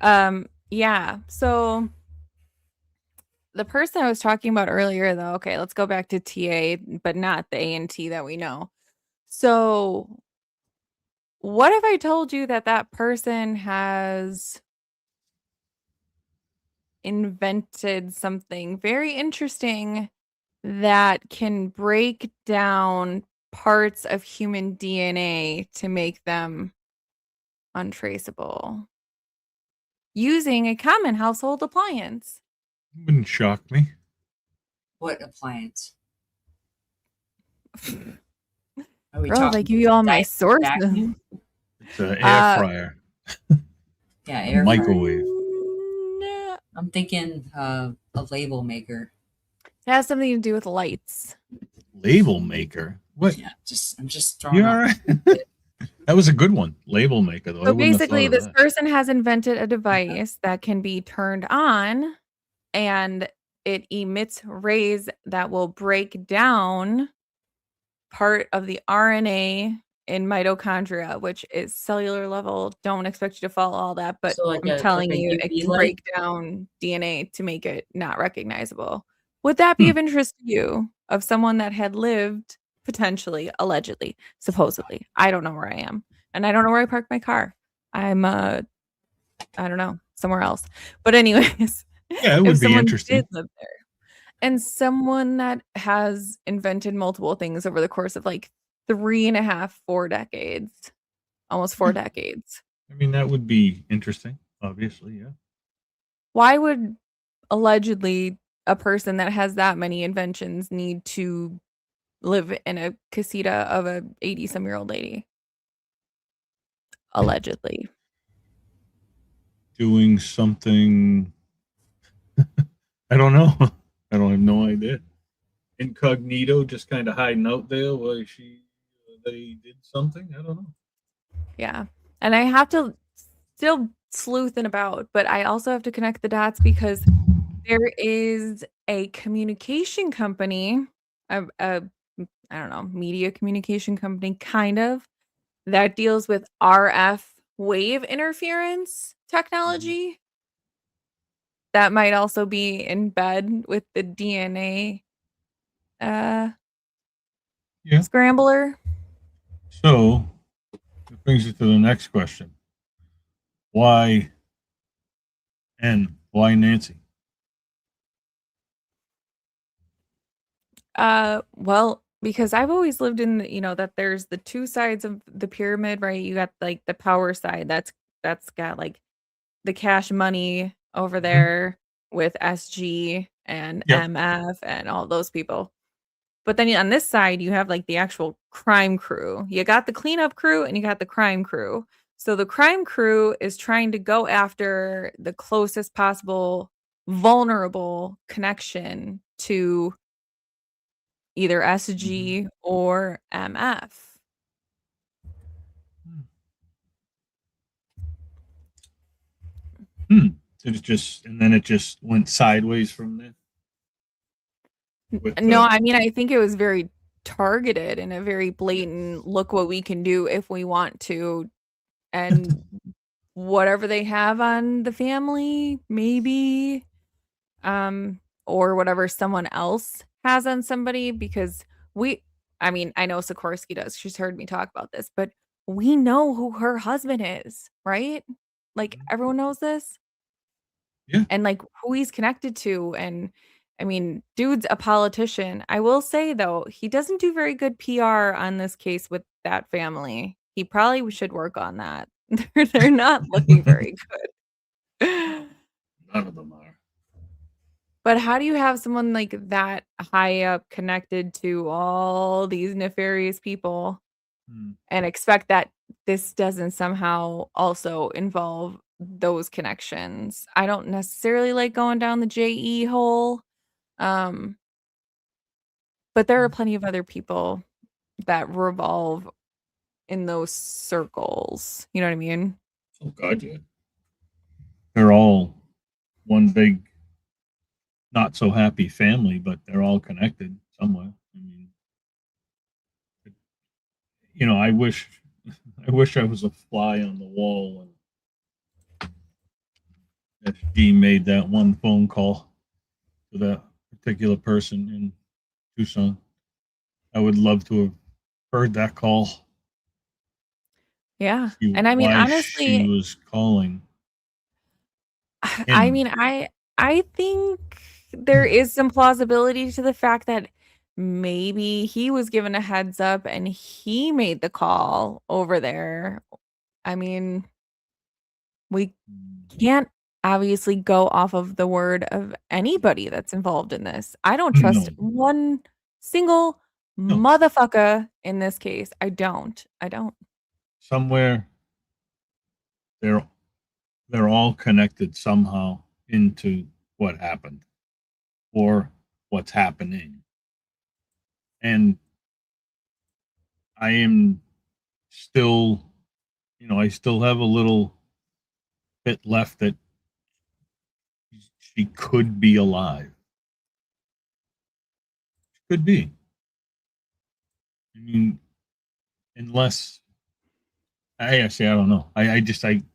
Yeah. So the person I was talking about earlier, though, okay, let's go back to TA, but not the A&T that we know. So what if I told you that that person has invented something very interesting that can break down parts of human DNA to make them untraceable using a common household appliance? Wouldn't shock me. What appliance? Girl, I give you all my sources. It's an air fryer. Yeah, air microwave. No. I'm thinking a label maker. It has something to do with lights. Label maker? What? Yeah, I'm just throwing. You all right? That was a good one. Label maker, though. So basically, this person has invented a device that can be turned on and it emits rays that will break down part of the RNA in mitochondria, which is cellular level. Don't expect you to follow all that, but So like I'm telling like a you, it UV can light? break down DNA to make it not recognizable. Would that be of interest to you, of someone that had lived potentially, allegedly, supposedly? I don't know where I am, and I don't know where I parked my car. I'm I don't know, somewhere else. But anyways, Yeah, it would if be someone interesting. did live there, and someone that has invented multiple things over the course of like 3.5, 4 decades, almost 4 decades. I mean, that would be interesting, obviously, yeah. Why would allegedly a person that has that many inventions need to live in a casita of a 80-some-year-old lady? Allegedly. Doing something. I don't know. I don't have no idea. Incognito, just kind of hiding out there while they did something. I don't know. Yeah. And I have to still sleuthing about, but I also have to connect the dots because there is a communication company, I don't know, media communication company, kind of, that deals with RF wave interference technology. That might also be in bed with the DNA scrambler. So, that brings it to the next question. Why Nancy? Well, because I've always lived in that there's the two sides of the pyramid, right? You got like the power side that's got like the cash money over there with SG and MF and all those people. But then on this side, you have like the actual crime crew. You got the cleanup crew and you got the crime crew. So the crime crew is trying to go after the closest possible vulnerable connection to either SG or MF. And then it just went sideways from there. No, I mean, I think it was very targeted and a very blatant look what we can do if we want to. And whatever they have on the family, maybe, or whatever someone else has on somebody, because I mean, I know Sikorsky does. She's heard me talk about this, but we know who her husband is, right? Like everyone knows this. Yeah. And like who he's connected to. And I mean, dude's a politician. I will say though, he doesn't do very good PR on this case with that family. He probably should work on that. They're not looking very good. None of them are. But how do you have someone like that high up connected to all these nefarious people and expect that this doesn't somehow also involve those connections? I don't necessarily like going down the JE hole. But there are plenty of other people that revolve in those circles. You know what I mean? Oh God, yeah. They're all one big, not so happy family, but they're all connected somewhere. I mean, you know, I wish I was a fly on the wall and FG made that one phone call to that particular person in Tucson. I would love to have heard that call. Yeah. See And I mean, why honestly, she was calling. I mean, I think there is some plausibility to the fact that maybe he was given a heads up and he made the call over there. I mean, we can't obviously go off of the word of anybody that's involved in this. I don't trust one single motherfucker in this case. I don't. Somewhere they're all connected somehow into what happened or what's happening. And I am still, you know, I still have a little bit left that she could be alive. She could be. I mean, unless I actually, I don't know. I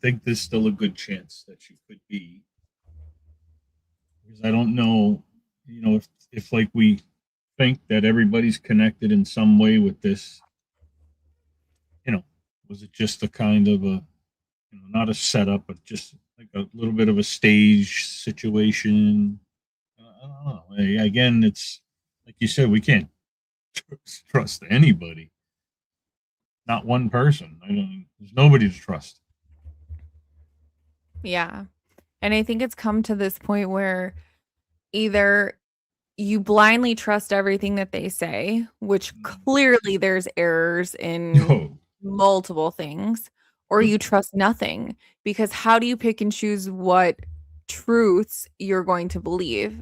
think there's still a good chance that she could be. Because I don't know, you know, if like we think that everybody's connected in some way with this, you know, was it just a kind of a, you know, not a setup, but just like a little bit of a stage situation? I don't know. Again, it's like you said, we can't trust anybody. Not one person. There's nobody to trust. Yeah. And I think it's come to this point where either you blindly trust everything that they say, which clearly there's errors in multiple things, or you trust nothing. Because how do you pick and choose what truths you're going to believe?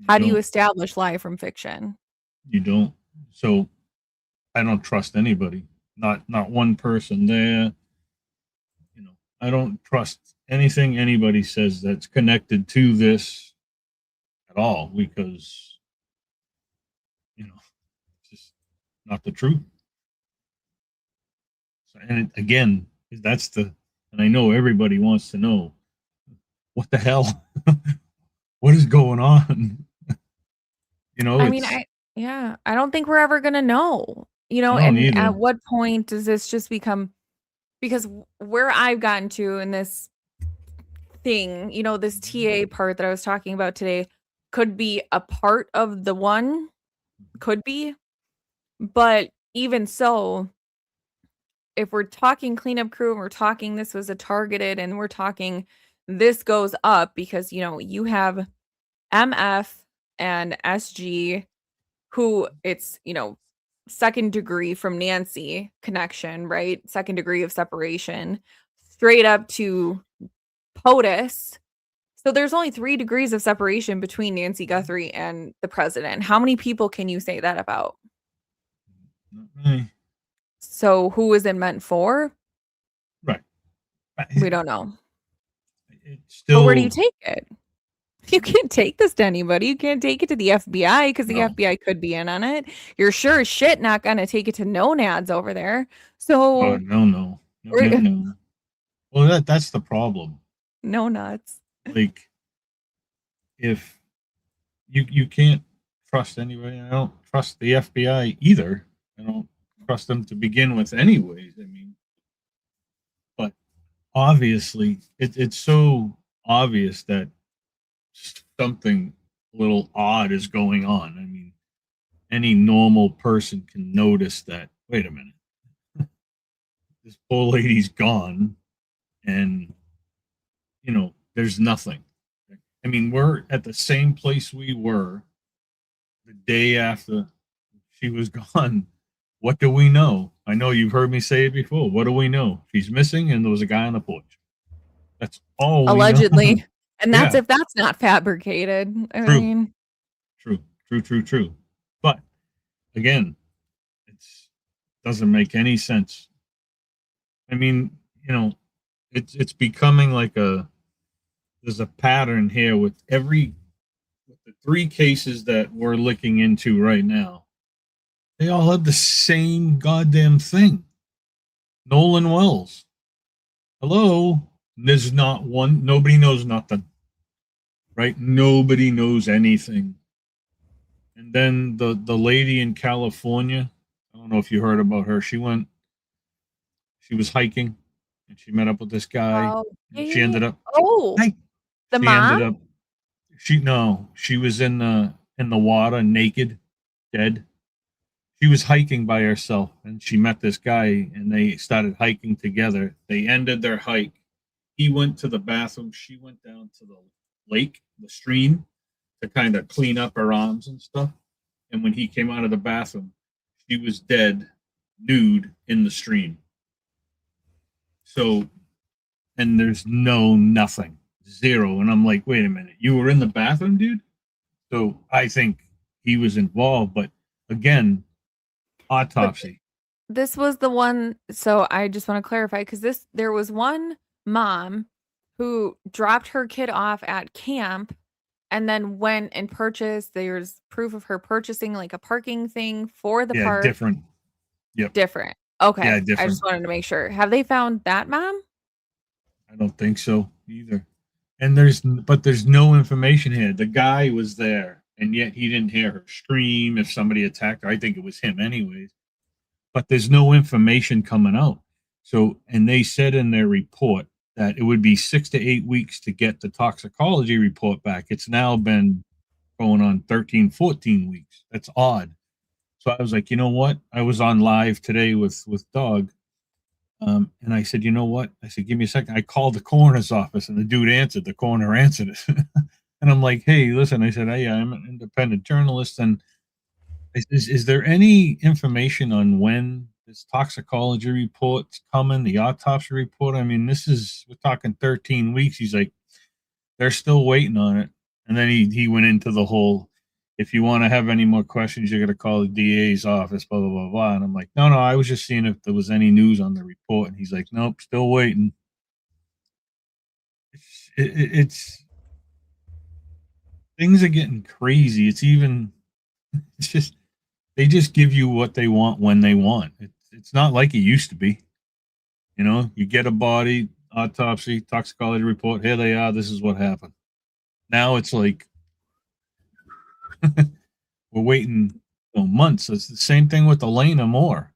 How do you establish lie from fiction? You don't. So I don't trust anybody. Not one person there. You know, I don't trust anything anybody says that's connected to this at all because, you know, it's just not the truth. So, and again, that's and I know everybody wants to know what the hell, what is going on? You know, I mean, I don't think we're ever gonna know, you know, and at what point does this just become, because where I've gotten to in this thing, you know, this TA part that I was talking about today could be a part of the one, could be, but even so, if we're talking cleanup crew and we're talking this was a targeted and we're talking this goes up because, you know, you have MF and SG who it's, you know, second degree from Nancy connection, right? Second degree of separation. straight up to POTUS. So there's only 3 degrees of separation between Nancy Guthrie and the president. How many people can you say that about? Not many. So who is it meant for? Right. We don't know. It's still. But where do you take it? You can't take this to anybody. You can't take it to the FBI because the No. FBI could be in on it. You're sure as shit not gonna take it to nonads over there. So Oh, no. Well, that's the problem. no nuts. Like, if you can't trust anybody, I don't trust the FBI either. I don't trust them to begin with, anyways. I mean, but obviously, it's so obvious that something a little odd is going on. I mean, any normal person can notice that. Wait a minute, this poor lady's gone, and there's nothing. I mean, we're at the same place we were the day after she was gone. What do we know? I know you've heard me say it before. What do we know? She's missing, and there was a guy on the porch. That's all. Allegedly. We know. And that's Yeah. if that's not fabricated. I True. mean, True. But again, it doesn't make any sense. I mean, it's becoming like there's a pattern here with the 3 cases that we're looking into right now. They all have the same goddamn thing. Nolan Wells. Hello. There's not one. Nobody knows nothing. Right? Nobody knows anything. And then the lady in California, I don't know if you heard about her. She was hiking and she met up with this guy. oh, And she ended up the she mom. ended up she was in the water, naked, dead. She was hiking by herself and she met this guy and they started hiking together. They ended their hike. He went to the bathroom. She went down to the lake, the stream, to kind of clean up her arms and stuff. And when he came out of the bathroom, she was dead, nude in the stream. So, and there's nothing, 0. And I'm like, wait a minute, you were in the bathroom, dude? So I think he was involved. But again, autopsy. This was the one. So I just want to clarify because there was one mom who dropped her kid off at camp and then went and purchased. There's proof of her purchasing like a parking thing for the park. Different. Yep. Different. Okay. Yeah, I different. just wanted to make sure. Have they found that mom? I don't think so either. And there's no information here. The guy was there, and yet he didn't hear her scream if somebody attacked her. I think it was him anyways. But there's no information coming out. So, and they said in their report that it would be 6 to 8 weeks to get the toxicology report back. It's now been going on 13, 14 weeks. That's odd. So I was like, you know what? I was on live today with Doug. And I said, you know what? I said, give me a second. I called the coroner's office and the dude answered. The coroner answered it. And I'm like, hey, listen, I said, I'm an independent journalist. And is there any information on when this toxicology report's coming, the autopsy report? I mean, we're talking 13 weeks. He's like, they're still waiting on it. And then he went into the whole, if you want to have any more questions, you're going to call the DA's office, blah, blah, blah, blah. And I'm like, no, I was just seeing if there was any news on the report. And he's like, nope, still waiting. It's things are getting crazy. It's just, they just give you what they want when they want. It's not like it used to be. You get a body, autopsy, toxicology report. Here they are. This is what happened. Now it's like we're waiting months. It's the same thing with Elena Moore.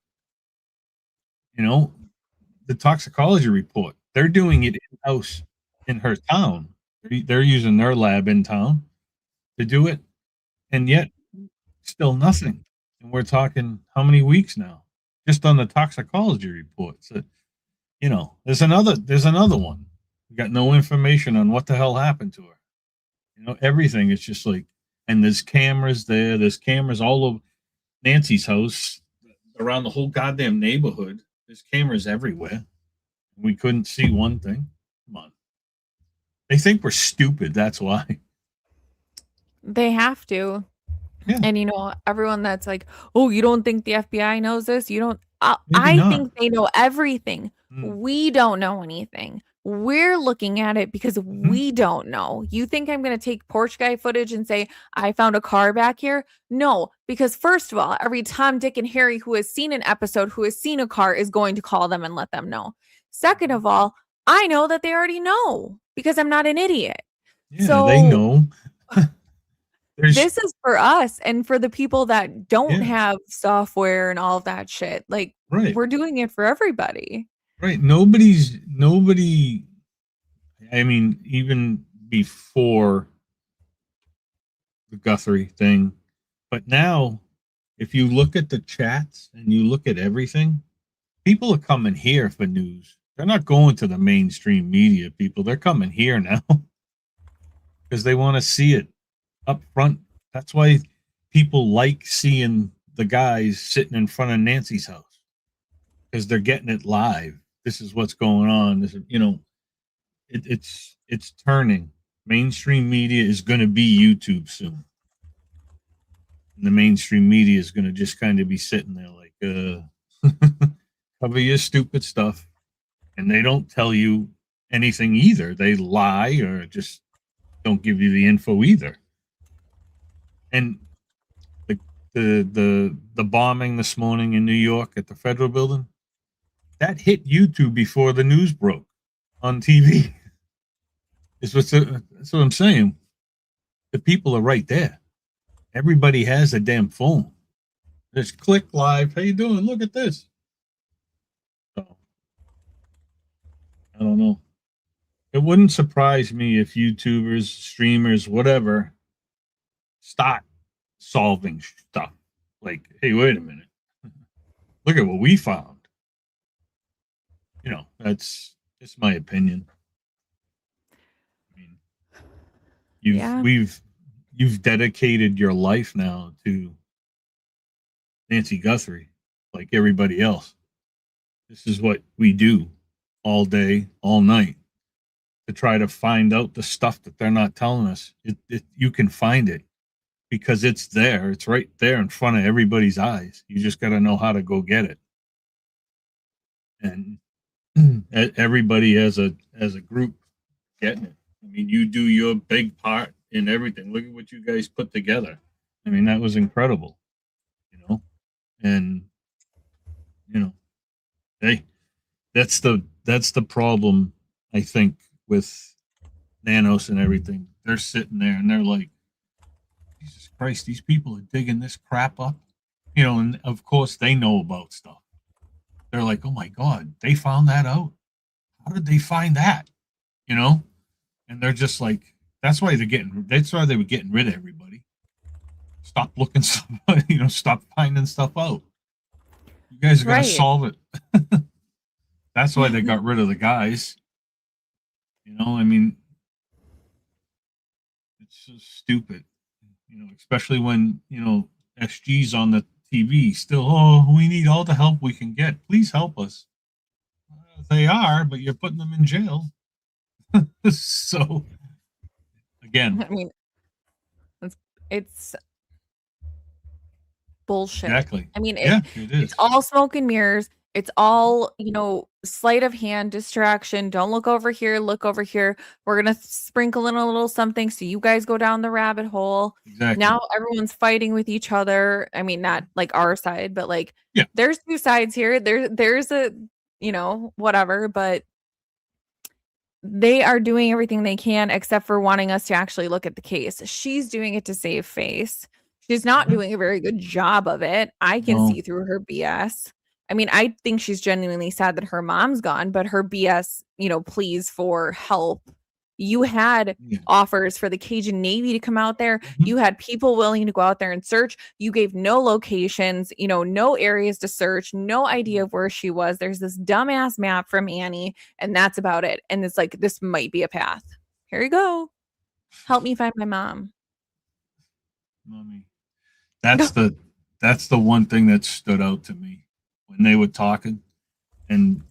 The toxicology report. They're doing it in-house in her town. They're using their lab in town to do it. And yet, still nothing. And we're talking how many weeks now? Just on the toxicology report. So, there's another one. We got no information on what the hell happened to her. Everything is just like, and there's cameras there. There's cameras all over Nancy's house, around the whole goddamn neighborhood. There's cameras everywhere. We couldn't see one thing. Come on. They think we're stupid. That's why. They have to. Yeah. And everyone that's like, oh, you don't think the FBI knows this? You don't. Maybe I not. think they know everything. Mm. We don't know anything. We're looking at it because we don't know. You think I'm going to take porch guy footage and say, I found a car back here? No, because first of all, every Tom, Dick, and Harry who has seen an episode, who has seen a car, is going to call them and let them know. Second of all, I know that they already know because I'm not an idiot. Yeah, so they know. This is for us and for the people that don't Yeah. have software and all of that shit. Like, Right. we're doing it for everybody. Right. Nobody. I mean, even before the Guthrie thing, but now, if you look at the chats and you look at everything, people are coming here for news. They're not going to the mainstream media. People, they're coming here now because they want to see it up front. That's why people like seeing the guys sitting in front of Nancy's house, because they're getting it live. This is what's going on. This is, it's turning. Mainstream media is going to be YouTube soon. And the mainstream media is going to just kind of be sitting there like, cover your stupid stuff. And they don't tell you anything either. They lie or just don't give you the info either. And the bombing this morning in New York at the Federal Building, that hit YouTube before the news broke on TV. That's what I'm saying. The people are right there. Everybody has a damn phone. Just click live. How you doing? Look at this. So, I don't know. It wouldn't surprise me if YouTubers, streamers, whatever, start solving stuff. Like, hey, wait a minute. Look at what we found. That's just my opinion. I mean, you've dedicated your life now to Nancy Guthrie, like everybody else. This is what we do all day, all night, to try to find out the stuff that they're not telling us. You can find it because it's there. It's right there in front of everybody's eyes. You just got to know how to go get it. And everybody as a group getting it. I mean, you do your big part in everything. Look at what you guys put together. I mean, that was incredible, and hey, that's the problem, I think, with Nanos and everything. They're sitting there and they're like, Jesus Christ, these people are digging this crap up, and of course they know about stuff. They're like, oh my God, they found that out. How did they find that? And they're just like, that's why they were getting rid of everybody. Stop looking stuff, stop finding stuff out. You guys are going to solve it. That's why they got rid of the guys. I mean, it's so stupid, especially when, SG's on the TV still, oh, we need all the help we can get. Please help us. They are, but you're putting them in jail. So, again, I mean, it's bullshit. Exactly. I mean, it is. It's all smoke and mirrors. It's all, sleight of hand, distraction. Don't look over here. Look over here. We're going to sprinkle in a little something so you guys go down the rabbit hole. Exactly. Now everyone's fighting with each other. I mean, not like our side, but like there's two sides here. There's a, whatever, but they are doing everything they can except for wanting us to actually look at the case. She's doing it to save face. She's not doing a very good job of it. I can see through her BS. I mean, I think she's genuinely sad that her mom's gone, but her BS, pleas for help. You had offers for the Cajun Navy to come out there. You had people willing to go out there and search. You gave no locations, no areas to search, no idea of where she was. There's this dumbass map from Annie, and that's about it. And it's like, this might be a path. Here you go. Help me find my mom. Mommy. That's the one thing that stood out to me when they were talking, and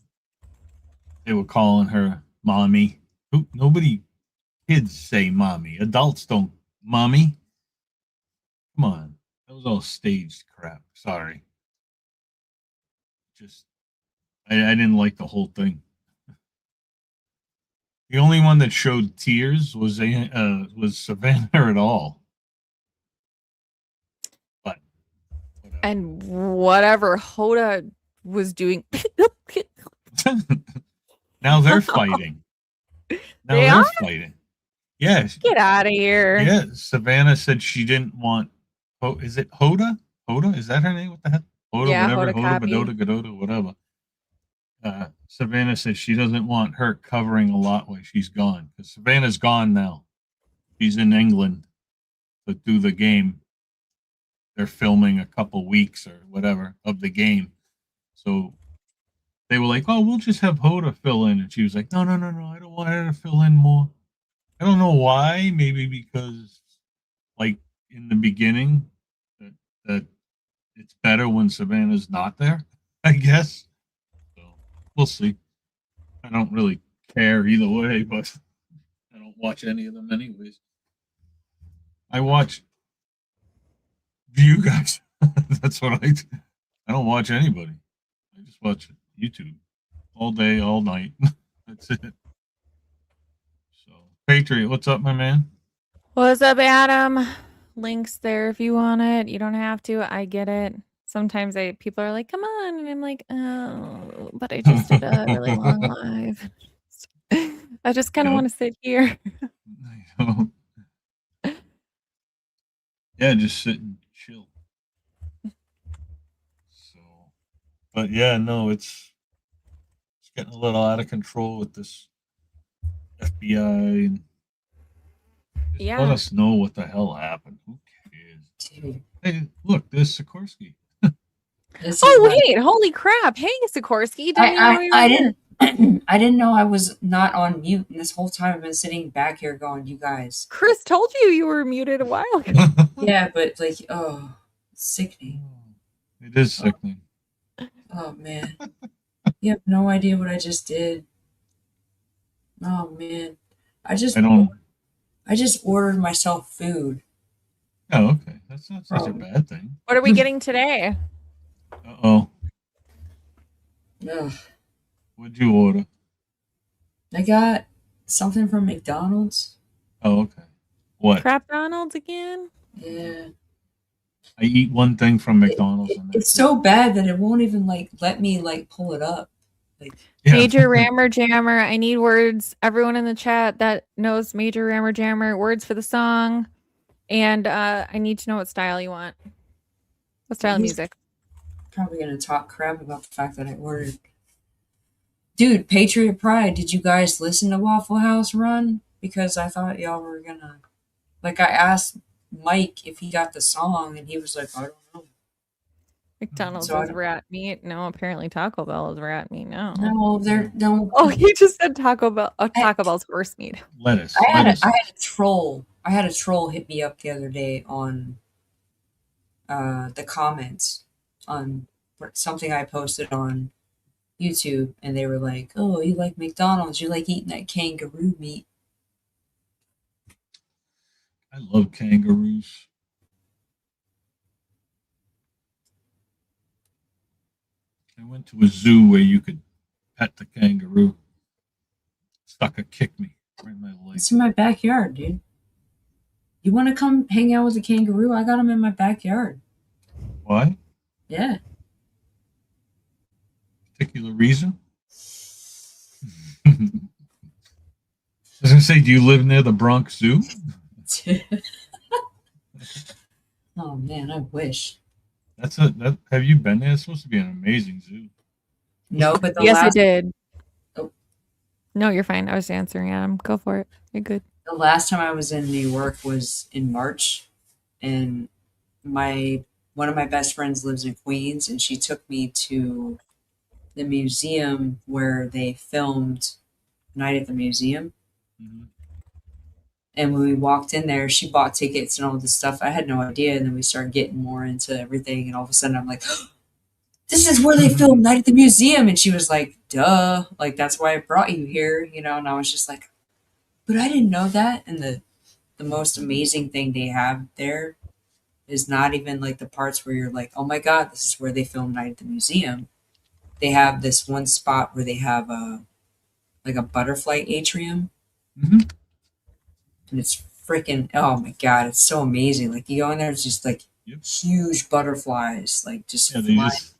they were calling her mommy. Nobody, kids say mommy. Adults don't. Mommy? Come on. That was all staged crap. Sorry. Just, I didn't like the whole thing. The only one that showed tears was Savannah at all. But whatever. And whatever Hoda was doing. Now they're fighting. Now They they're are? fighting. Yes. Get out of here. Yeah. Savannah said she didn't want. Oh, is it Hoda? Hoda? Is that her name? What the heck? Hoda, Yeah, whatever. Hoda Hoda, Kotb. Badota, Godota, whatever. Savannah says she doesn't want her covering a lot while she's gone. Because Savannah's gone now. She's in England to do the game. They're filming a couple weeks or whatever of the game. So they were like, oh, we'll just have Hoda fill in. And she was like, no, I don't want her to fill in more. I don't know why. Maybe because, like, in the beginning, that it's better when Savannah's not there, I guess. So we'll see. I don't really care either way, but I don't watch any of them anyways. I watch you guys. That's what I do. I don't watch anybody. I just watch YouTube all day, all night. That's it. So, Patriot, what's up, my man? What's up, Adam? Links there if you want it. You don't have to. I get it. Sometimes people are like, come on. And I'm like, oh, but I just did a really long live. I just kind of want to sit here. Yeah, just sit and chill. So, but yeah, no, it's getting a little out of control with this FBI. And just let us know what the hell happened. Who cares? Hey, look, there's Sikorsky. Wait, holy crap. Hey, Sikorsky. I didn't I didn't know I was not on mute, and this whole time I've been sitting back here going, you guys. Chris told you were muted a while ago. Yeah, but like, oh, it's sickening. It is sickening. Oh man. You have no idea what I just did. Oh man. I just ordered myself food. Oh, okay. That's not such a bad thing. What are we getting today? Uh-oh. Ugh. What'd you order? I got something from McDonald's. Oh, okay. What? Crap Donald's again? Yeah. I eat one thing from McDonald's. It's so bad that it won't even let me pull it up. Major Rammer Jammer. I need words. Everyone in the chat that knows Major Rammer Jammer, words for the song. And I need to know what style you want. What style of music? Probably gonna talk crap about the fact that I ordered. Dude, Patriot Pride, did you guys listen to Waffle House Run? Because I thought y'all were gonna. I asked Mike if he got the song, and he was like, I don't know. McDonald's is rat meat. No, apparently Taco Bell is rat meat. No. No, they're no. Oh, he just said Taco Bell. Taco Bell's horse meat. Lettuce. I had a troll. I had a troll hit me up the other day on the comments on something I posted on YouTube, and they were like, "Oh, you like McDonald's? You like eating that kangaroo meat?" I love kangaroos. I went to a zoo where you could pet the kangaroo. Stuck a kick me right in my leg. It's in my backyard, dude. You want to come hang out with the kangaroo? I got him in my backyard. Why? Yeah. Particular reason? I was gonna say, do you live near the Bronx Zoo? Oh man, I wish. Have you been there? It's supposed to be an amazing zoo. No, but I did. Oh. No, you're fine. I was answering Adam. Go for it. You're good. The last time I was in New York was in March, and one of my best friends lives in Queens, and she took me to the museum where they filmed Night at the Museum. Mm-hmm. And when we walked in there, she bought tickets and all this stuff. I had no idea. And then we started getting more into everything. And all of a sudden, I'm like, this is where they filmed Night at the Museum. And she was like, duh. Like, that's why I brought you here, you know? And I was just like, but I didn't know that. And the most amazing thing they have there is not even like the parts where you're like, oh my God, this is where they filmed Night at the Museum. They have this one spot where they have like a butterfly atrium. Mhm. And it's freaking, oh my God, it's so amazing. Like, you go in there, it's just like huge butterflies, like just Yeah, they flying. just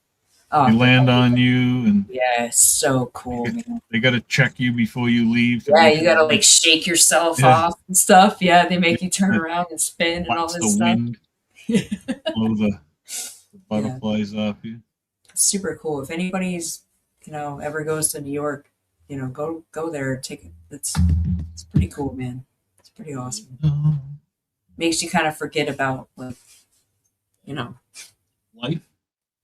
Oh, they land on you, and yeah, it's so cool, man. they got to check you before you leave. To Yeah, make you sure gotta like shake yourself Yeah. off and stuff. Yeah, they make you turn Yeah. around and spin and all watch this the stuff. wind blow the butterflies off you. It's super cool. If anybody's, you know, ever goes to New York, you know, go there, take it. It's pretty cool, man. It's pretty awesome. Makes you kind of forget about like, you know, Life.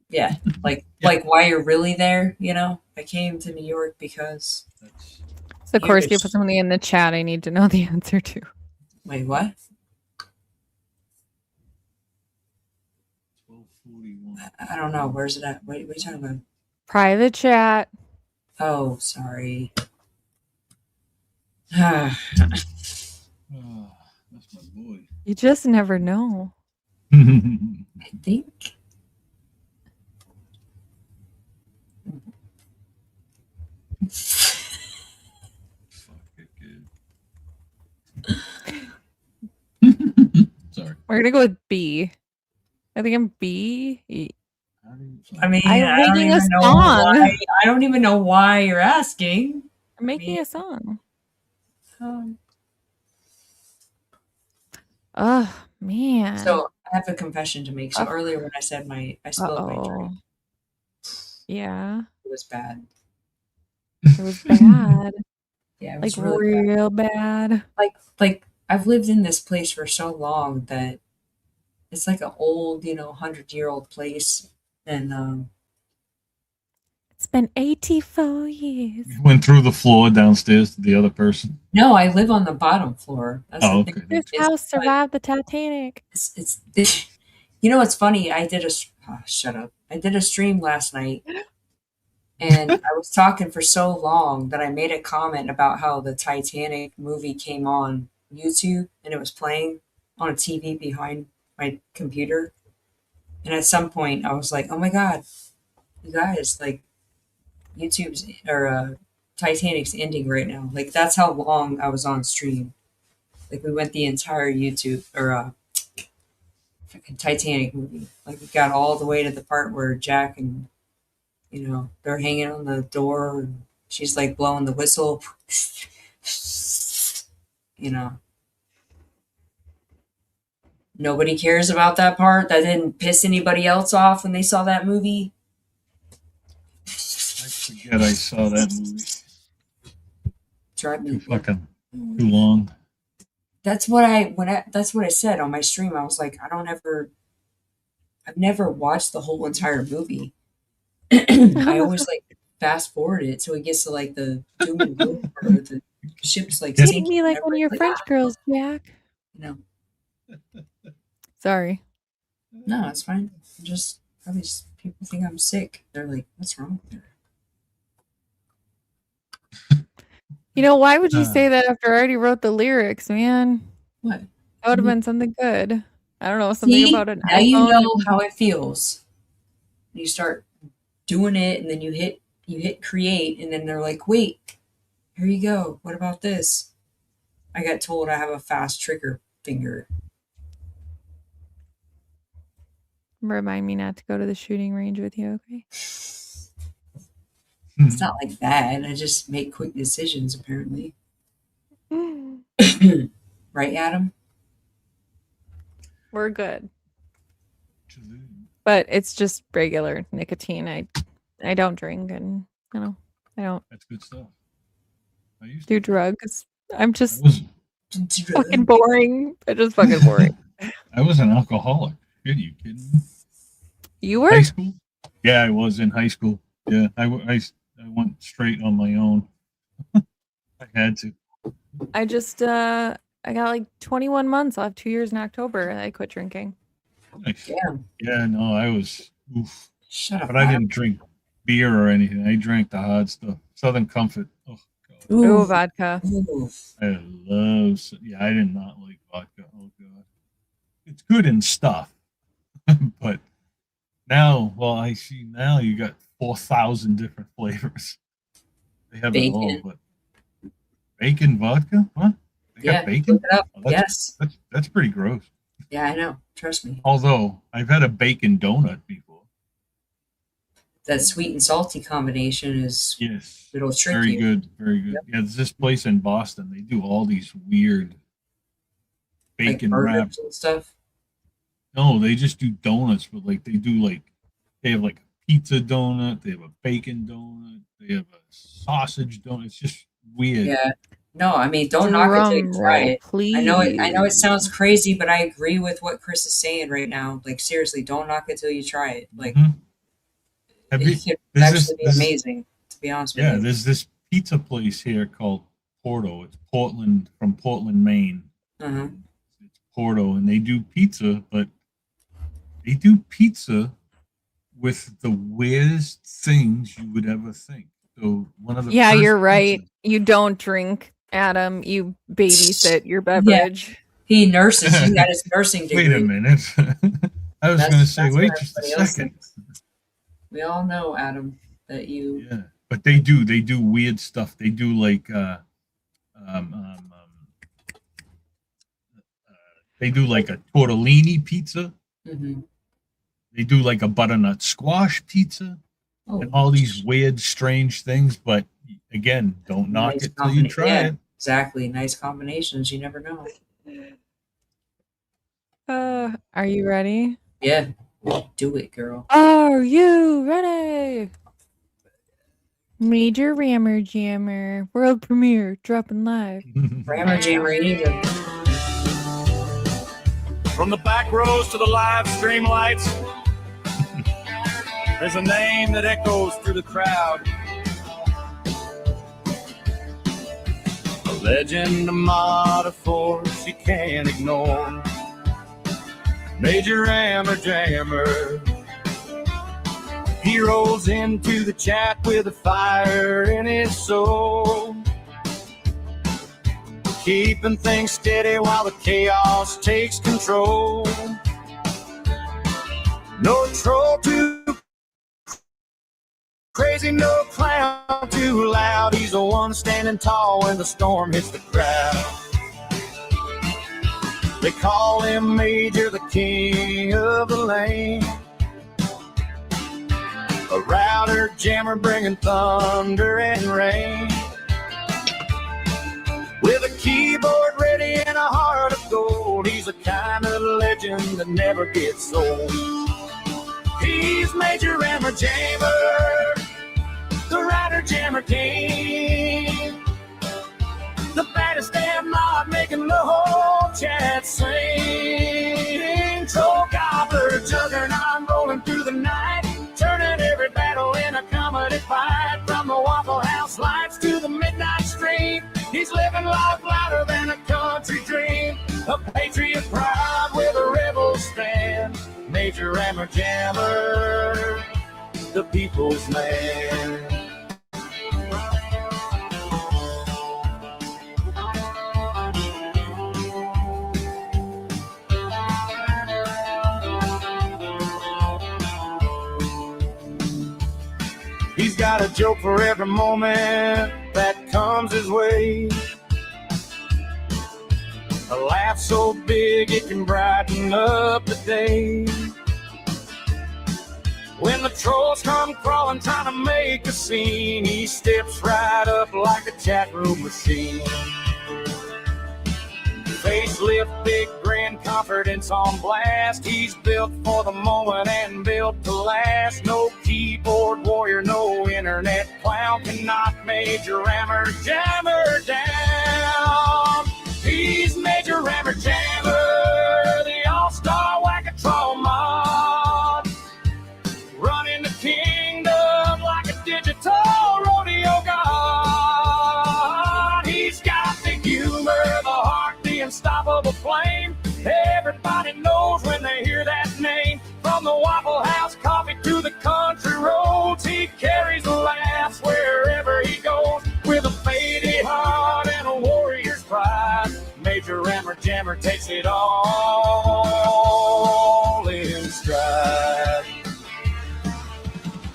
yeah, like why you're really there. You know, I came to New York because. So, of course, you put something in the chat I need to know the answer to. Wait, what? 12:41. I don't know. Where's it at? What are you talking about? Private chat. Oh, sorry. Oh, that's my boy. You just never know. I think. Sorry. We're gonna go with B. I think I'm B. I mean, I'm I don't making a even know song. why. I don't even know why you're asking. I'm making a song. Oh man. So I have a confession to make. So earlier when I said I spilled my drink. Yeah. It was bad. It was bad. Yeah, it like was really real bad. Like I've lived in this place for so long that it's like an old, 100-year-old place, and it's been 84 years. You went through the floor downstairs to the other person. No, I live on the bottom floor. That's the thing. This house survived the Titanic. It's what's funny? Shut up. I did a stream last night, and I was talking for so long that I made a comment about how the Titanic movie came on YouTube and it was playing on a TV behind my computer. And at some point, I was like, "Oh my God, you guys! Like, YouTube's or Titanic's ending right now." Like, that's how long I was on stream. Like, we went the entire YouTube or freaking Titanic movie. Like, we got all the way to the part where Jack and they're hanging on the door, and she's like blowing the whistle. Nobody cares about that part. That didn't piss anybody else off when they saw that movie. I forget I saw that movie. Too fucking too long. That's what I said on my stream. I was like, I've never watched the whole entire movie. I always like fast forward it so it gets to like the doom and gloom part where the ship's like Treat sinking. me like one of your French girls, Jack. No. Sorry. No, it's fine. Probably just people think I'm sick. They're like, what's wrong with her? Why would you say that after I already wrote the lyrics, man? What? That would have been something good. I don't know, something See? about an Now iPhone. you know how it feels. You start doing it and then you hit create and then they're like, wait, here you go. What about this? I got told I have a fast trigger finger. Remind me not to go to the shooting range with you, okay? It's not like that. I just make quick decisions, apparently. Right, Adam? We're good. But it's just regular nicotine. I don't drink, and I don't. That's good stuff. I used do drugs. I'm just was fucking boring. I'm just fucking boring. I was an alcoholic. Are you kidding me? You were? High school? Yeah, I was in high school. Yeah, I went straight on my own. I had to. I just I got like 21 months. I'll have 2 years in October. I quit drinking. Nice. Yeah, no, I was. Oof. Shut up. But I didn't drink beer or anything. I drank the hard stuff. Southern Comfort. Oh, God. Ooh, vodka. I love. Yeah, I did not like vodka. Oh, God. It's good and stuff. But now, well, I see now you got 4,000 different flavors. They have it all, but bacon vodka? What? They got bacon? Look it up. Oh, Yes. That's pretty gross. Yeah, I know. Trust me. Although I've had a bacon donut before. That sweet and salty combination is it'll trick very you. good, very good. Yep. Yeah, there's this place in Boston. They do all these weird bacon like wraps and stuff. No, they just do donuts, but like they have like a pizza donut, they have a bacon donut, they have a sausage donut. It's just weird. Yeah. No, I mean, don't knock it till you try it. Please. I know it sounds crazy, but I agree with what Chris is saying right now. Like seriously, don't knock it till you try it. Like it could actually be amazing, to be honest with you. Yeah, there's this pizza place here called Porto. It's from Portland, Maine. It's Porto, and they do pizza, but they do pizza with the weirdest things you would ever think. So one of the you're right. You don't drink, Adam. You babysit your beverage. Yeah. He nurses. He got his nursing degree. Wait a minute. I was going to say, wait just a second. We all know, Adam, that you. Yeah, but they do weird stuff. They do like they do like a tortellini pizza. They do like a butternut squash pizza, and all these weird, strange things. But again, don't knock it till you try it. Exactly, nice combinations. You never know. Are you ready? Yeah, do it, girl. Are you ready? Major Rammer Jammer world premiere dropping live. Rammer Jammer, you need to. From the back rows to the live stream lights, there's a name that echoes through the crowd. A legend, a mod, a force you can't ignore. Major Rammer Jammer. He rolls into the chat with a fire in his soul, keeping things steady while the chaos takes control. No troll too crazy, no clown too loud. He's the one standing tall when the storm hits the crowd. They call him Major, the king of the lane. A router jammer bringing thunder and rain. With a keyboard ready and a heart of gold, he's a kind of legend that never gets old. He's Major Rammer Jammer, the router jammer king. The baddest damn mod making the whole chat sing. Troll gobbler juggernaut rolling through the night, turning every battle in a comedy fight. From the Waffle House lights to the midnight stream, he's living life louder than a country dream. A patriot proud with a rebel stand. Major Rammer Jammer, the people's man. He's got a joke for every moment that comes his way. A laugh so big it can brighten up the day. When the trolls come crawling trying to make a scene, he steps right up like a chat room machine. Facelift, big grin, confidence on blast. He's built for the moment and built to last. No keyboard warrior, no internet clown can knock Major Rammer Jammer down. He's Major Rammer Jammer, the all-star whack-a-troll mod, running the kingdom like a digital rodeo god. He's got the humor, the heart, the unstoppable flame. Everybody knows when they hear that name. From the Waffle House coffee to the country Major Rammer Jammer takes it all in stride.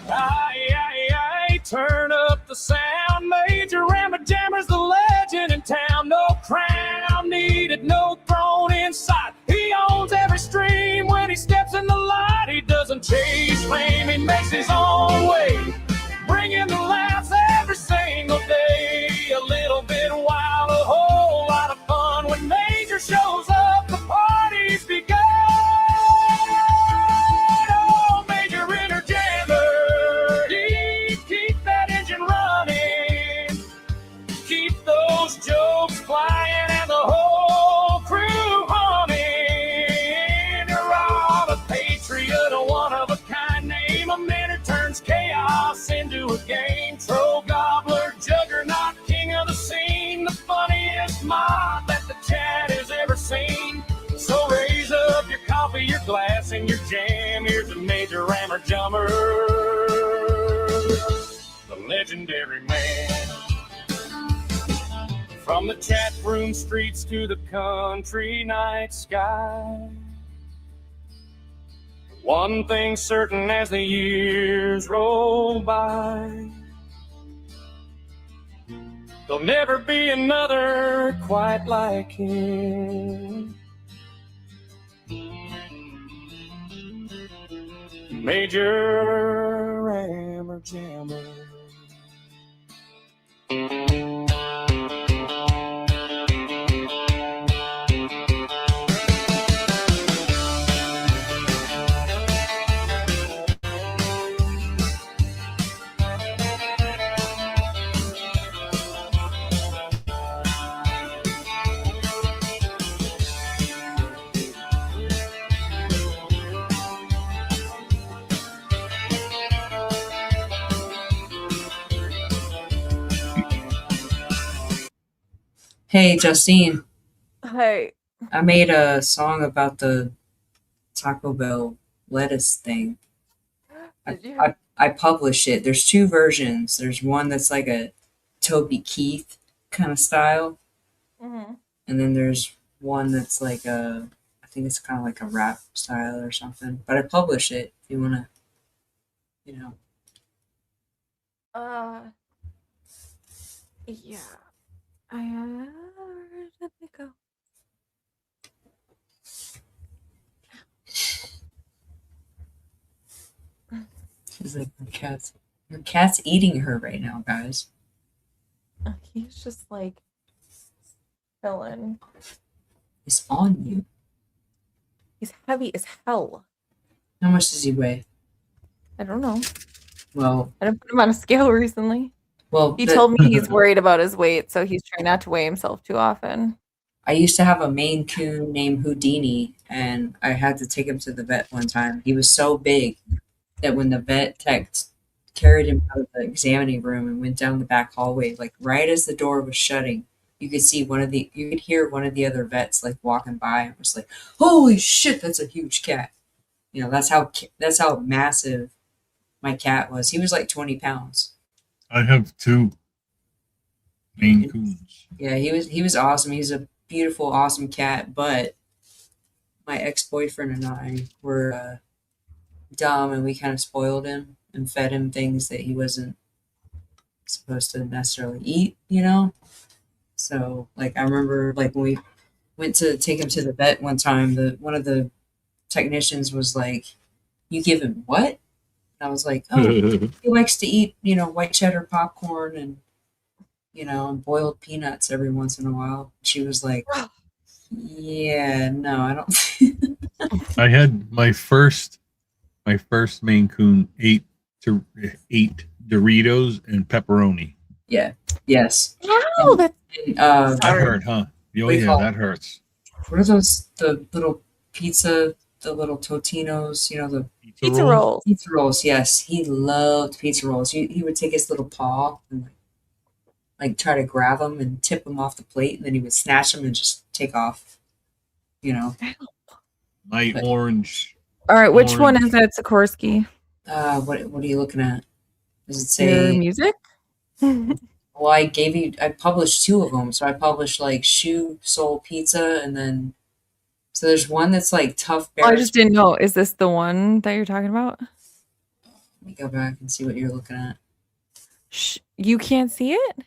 Aye, turn up the sound. Major Rammer Jammer's the legend in town. No crown needed, no throne inside. He owns every stream when he steps in the light. He doesn't chase fame, he makes his own way, bringing the laughs every single day. A little bit wild, a whole lot of fun. When Major shows up, the party's begun. Oh, Major Inner Jammer, keep that engine running, keep those jokes flying and the whole crew humming. You're all a patriot, a one of a kind name, a man who turns chaos into a game. Troll gobbler, juggernaut, king of the scene, the funniest mob that the chat has ever seen. So raise up your coffee, your glass, and your jam. Here's a Major Rammer Jammer, the legendary man. From the chat room streets to the country night sky, one thing's certain as the years roll by, there'll never be another quite like him. Major Rammer Jammer. Hey, Justine, Hey. I made a song about the Taco Bell lettuce thing. Did you? I published it. There's two versions. There's one that's like a Toby Keith kind of style, Mm-hmm. and then there's one that's like I think it's kind of like a rap style or something. But I published it if you want to, you know. Yeah. Where did it go? She's like, your cat's eating her right now, guys. He's just like chilling. It's on you. He's heavy as hell. How much does he weigh? I don't know. Well, I didn't put him on a scale recently. well, He told me he's worried about his weight, so he's trying not to weigh himself too often. I used to have a Maine Coon named Houdini, and I had to take him to the vet one time. He was so big that when the vet tech carried him out of the examining room and went down the back hallway, like right as the door was shutting, you could hear one of the other vets like walking by and was like, "Holy shit, that's a huge cat!" You know, that's how massive my cat was. He was like 20 pounds. I have two Maine Coons. Yeah, he was awesome. He's a beautiful, awesome cat, but my ex-boyfriend and I were dumb, and we kind of spoiled him and fed him things that he wasn't supposed to necessarily eat, you know? So, like, I remember, like, when we went to take him to the vet one time, one of the technicians was like, "You give him what?" And I was like, "Oh, he likes to eat, you know, white cheddar popcorn and, you know, and boiled peanuts every once in a while." She was like, "Yeah, no, I don't." I had my first Maine Coon ate Doritos and pepperoni. Yeah. Yes. Ow, that's That hurt, huh? Oh yeah, that hurts. What are those? The little pizza, the little Totinos, you know, the pizza rolls. Pizza rolls, yes. He loved pizza rolls. He would take his little paw and like try to grab them and tip them off the plate, and then he would snatch them and just take off. You know. Light orange. All right, which one is that, Sikorsky? What are you looking at? Does it Your say music? Hold Well, I published 2 of them. So I published like Shoe Soul Pizza, and then so there's one that's like Tough Oh, I Bears. just didn't know. Is this the one that you're talking about? Let me go back and see what you're looking at. You can't see it?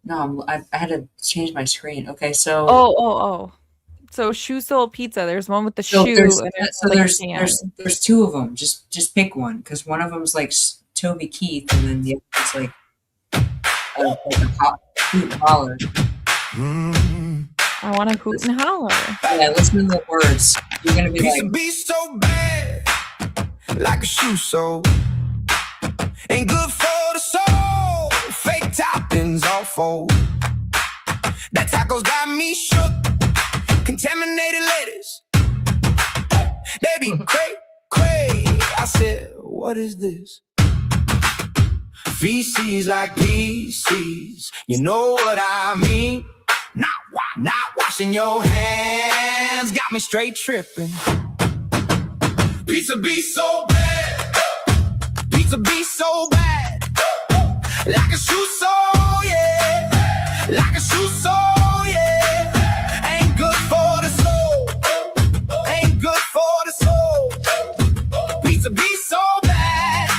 No, I had to change my screen. Okay, so Oh. So Shoe Soul Pizza. There's one with the so shoe there's and so like there's a can. there's 2 of them. Just pick one, because one of them's like Toby Keith, and then the other one's like a hoot and holler. I want to hoot and holler. Yeah, listen to the words. You're gonna be Piece like, of beef so bad, like a shoe sole. Ain't good for the soul. Fake toppings all fold. That taco's got me shook. Contaminated lettuce. They be cray. I said, what is this? Feces like PCs. You know what I mean? Not washing your hands. Got me straight tripping. Pizza be so bad. Pizza be so bad. Like a shoe sole, yeah. Like a shoe sole, yeah. Ain't good for the soul. Ain't good for the soul. Pizza be so bad.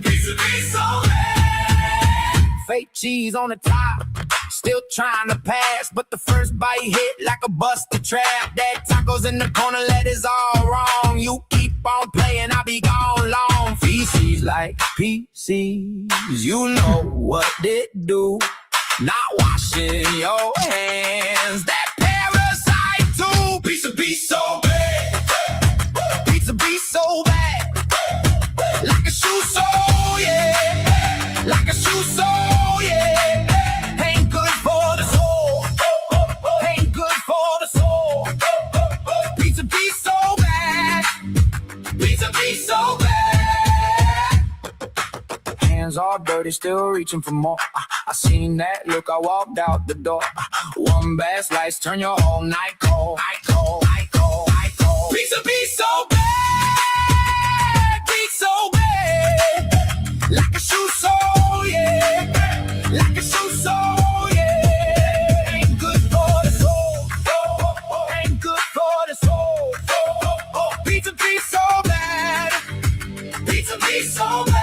Pizza be so bad. Fake cheese on the top. Still trying to pass, but the first bite hit like a busted trap. That tacos in the corner, lettuce all wrong. You keep on playing, I'll be gone long. Feces like PCs, you know what it do. Not washing your hands, that parasite too. Pizza be so bad. Pizza be so bad. Like a shoe sole, yeah. Like a shoe sole, yeah. Pizza be so bad. Pizza be so bad. Hands all dirty, still reaching for more. I seen that look, I walked out the door. One bad slice, turn your whole night cold. Pizza be so bad. Be so bad. Like a shoe sole, yeah. Like a shoe sole, yeah. Ain't good for the soul. Ain't good for the soul. Pizza be so bad. Pizza be so bad.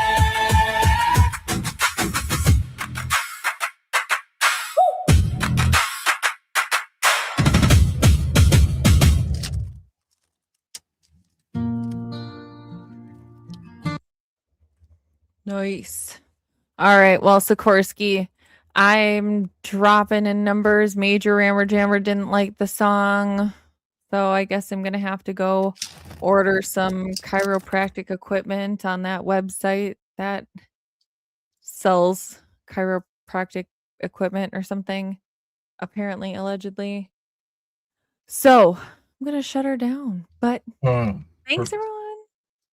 Nice. All right. Well, Sikorsky, I'm dropping in numbers. Major Rammer Jammer didn't like the song. So I guess I'm going to have to go order some chiropractic equipment on that website that sells chiropractic equipment or something, apparently, allegedly. So I'm going to shut her down. But thanks, everyone.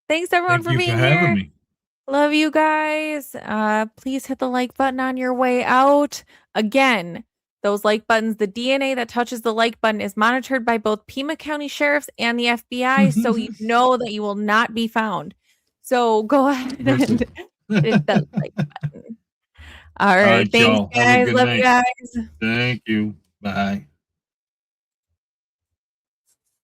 Thanks, everyone, Thank for you being for having here. me. Love you guys. Please hit the like button on your way out. Again, those like buttons, the DNA that touches the like button is monitored by both Pima County Sheriffs and the FBI, so you know that you will not be found. So go ahead and hit that like button. All right. Thanks, y'all. Have a guys. good Love night. you guys. Thank you. Bye.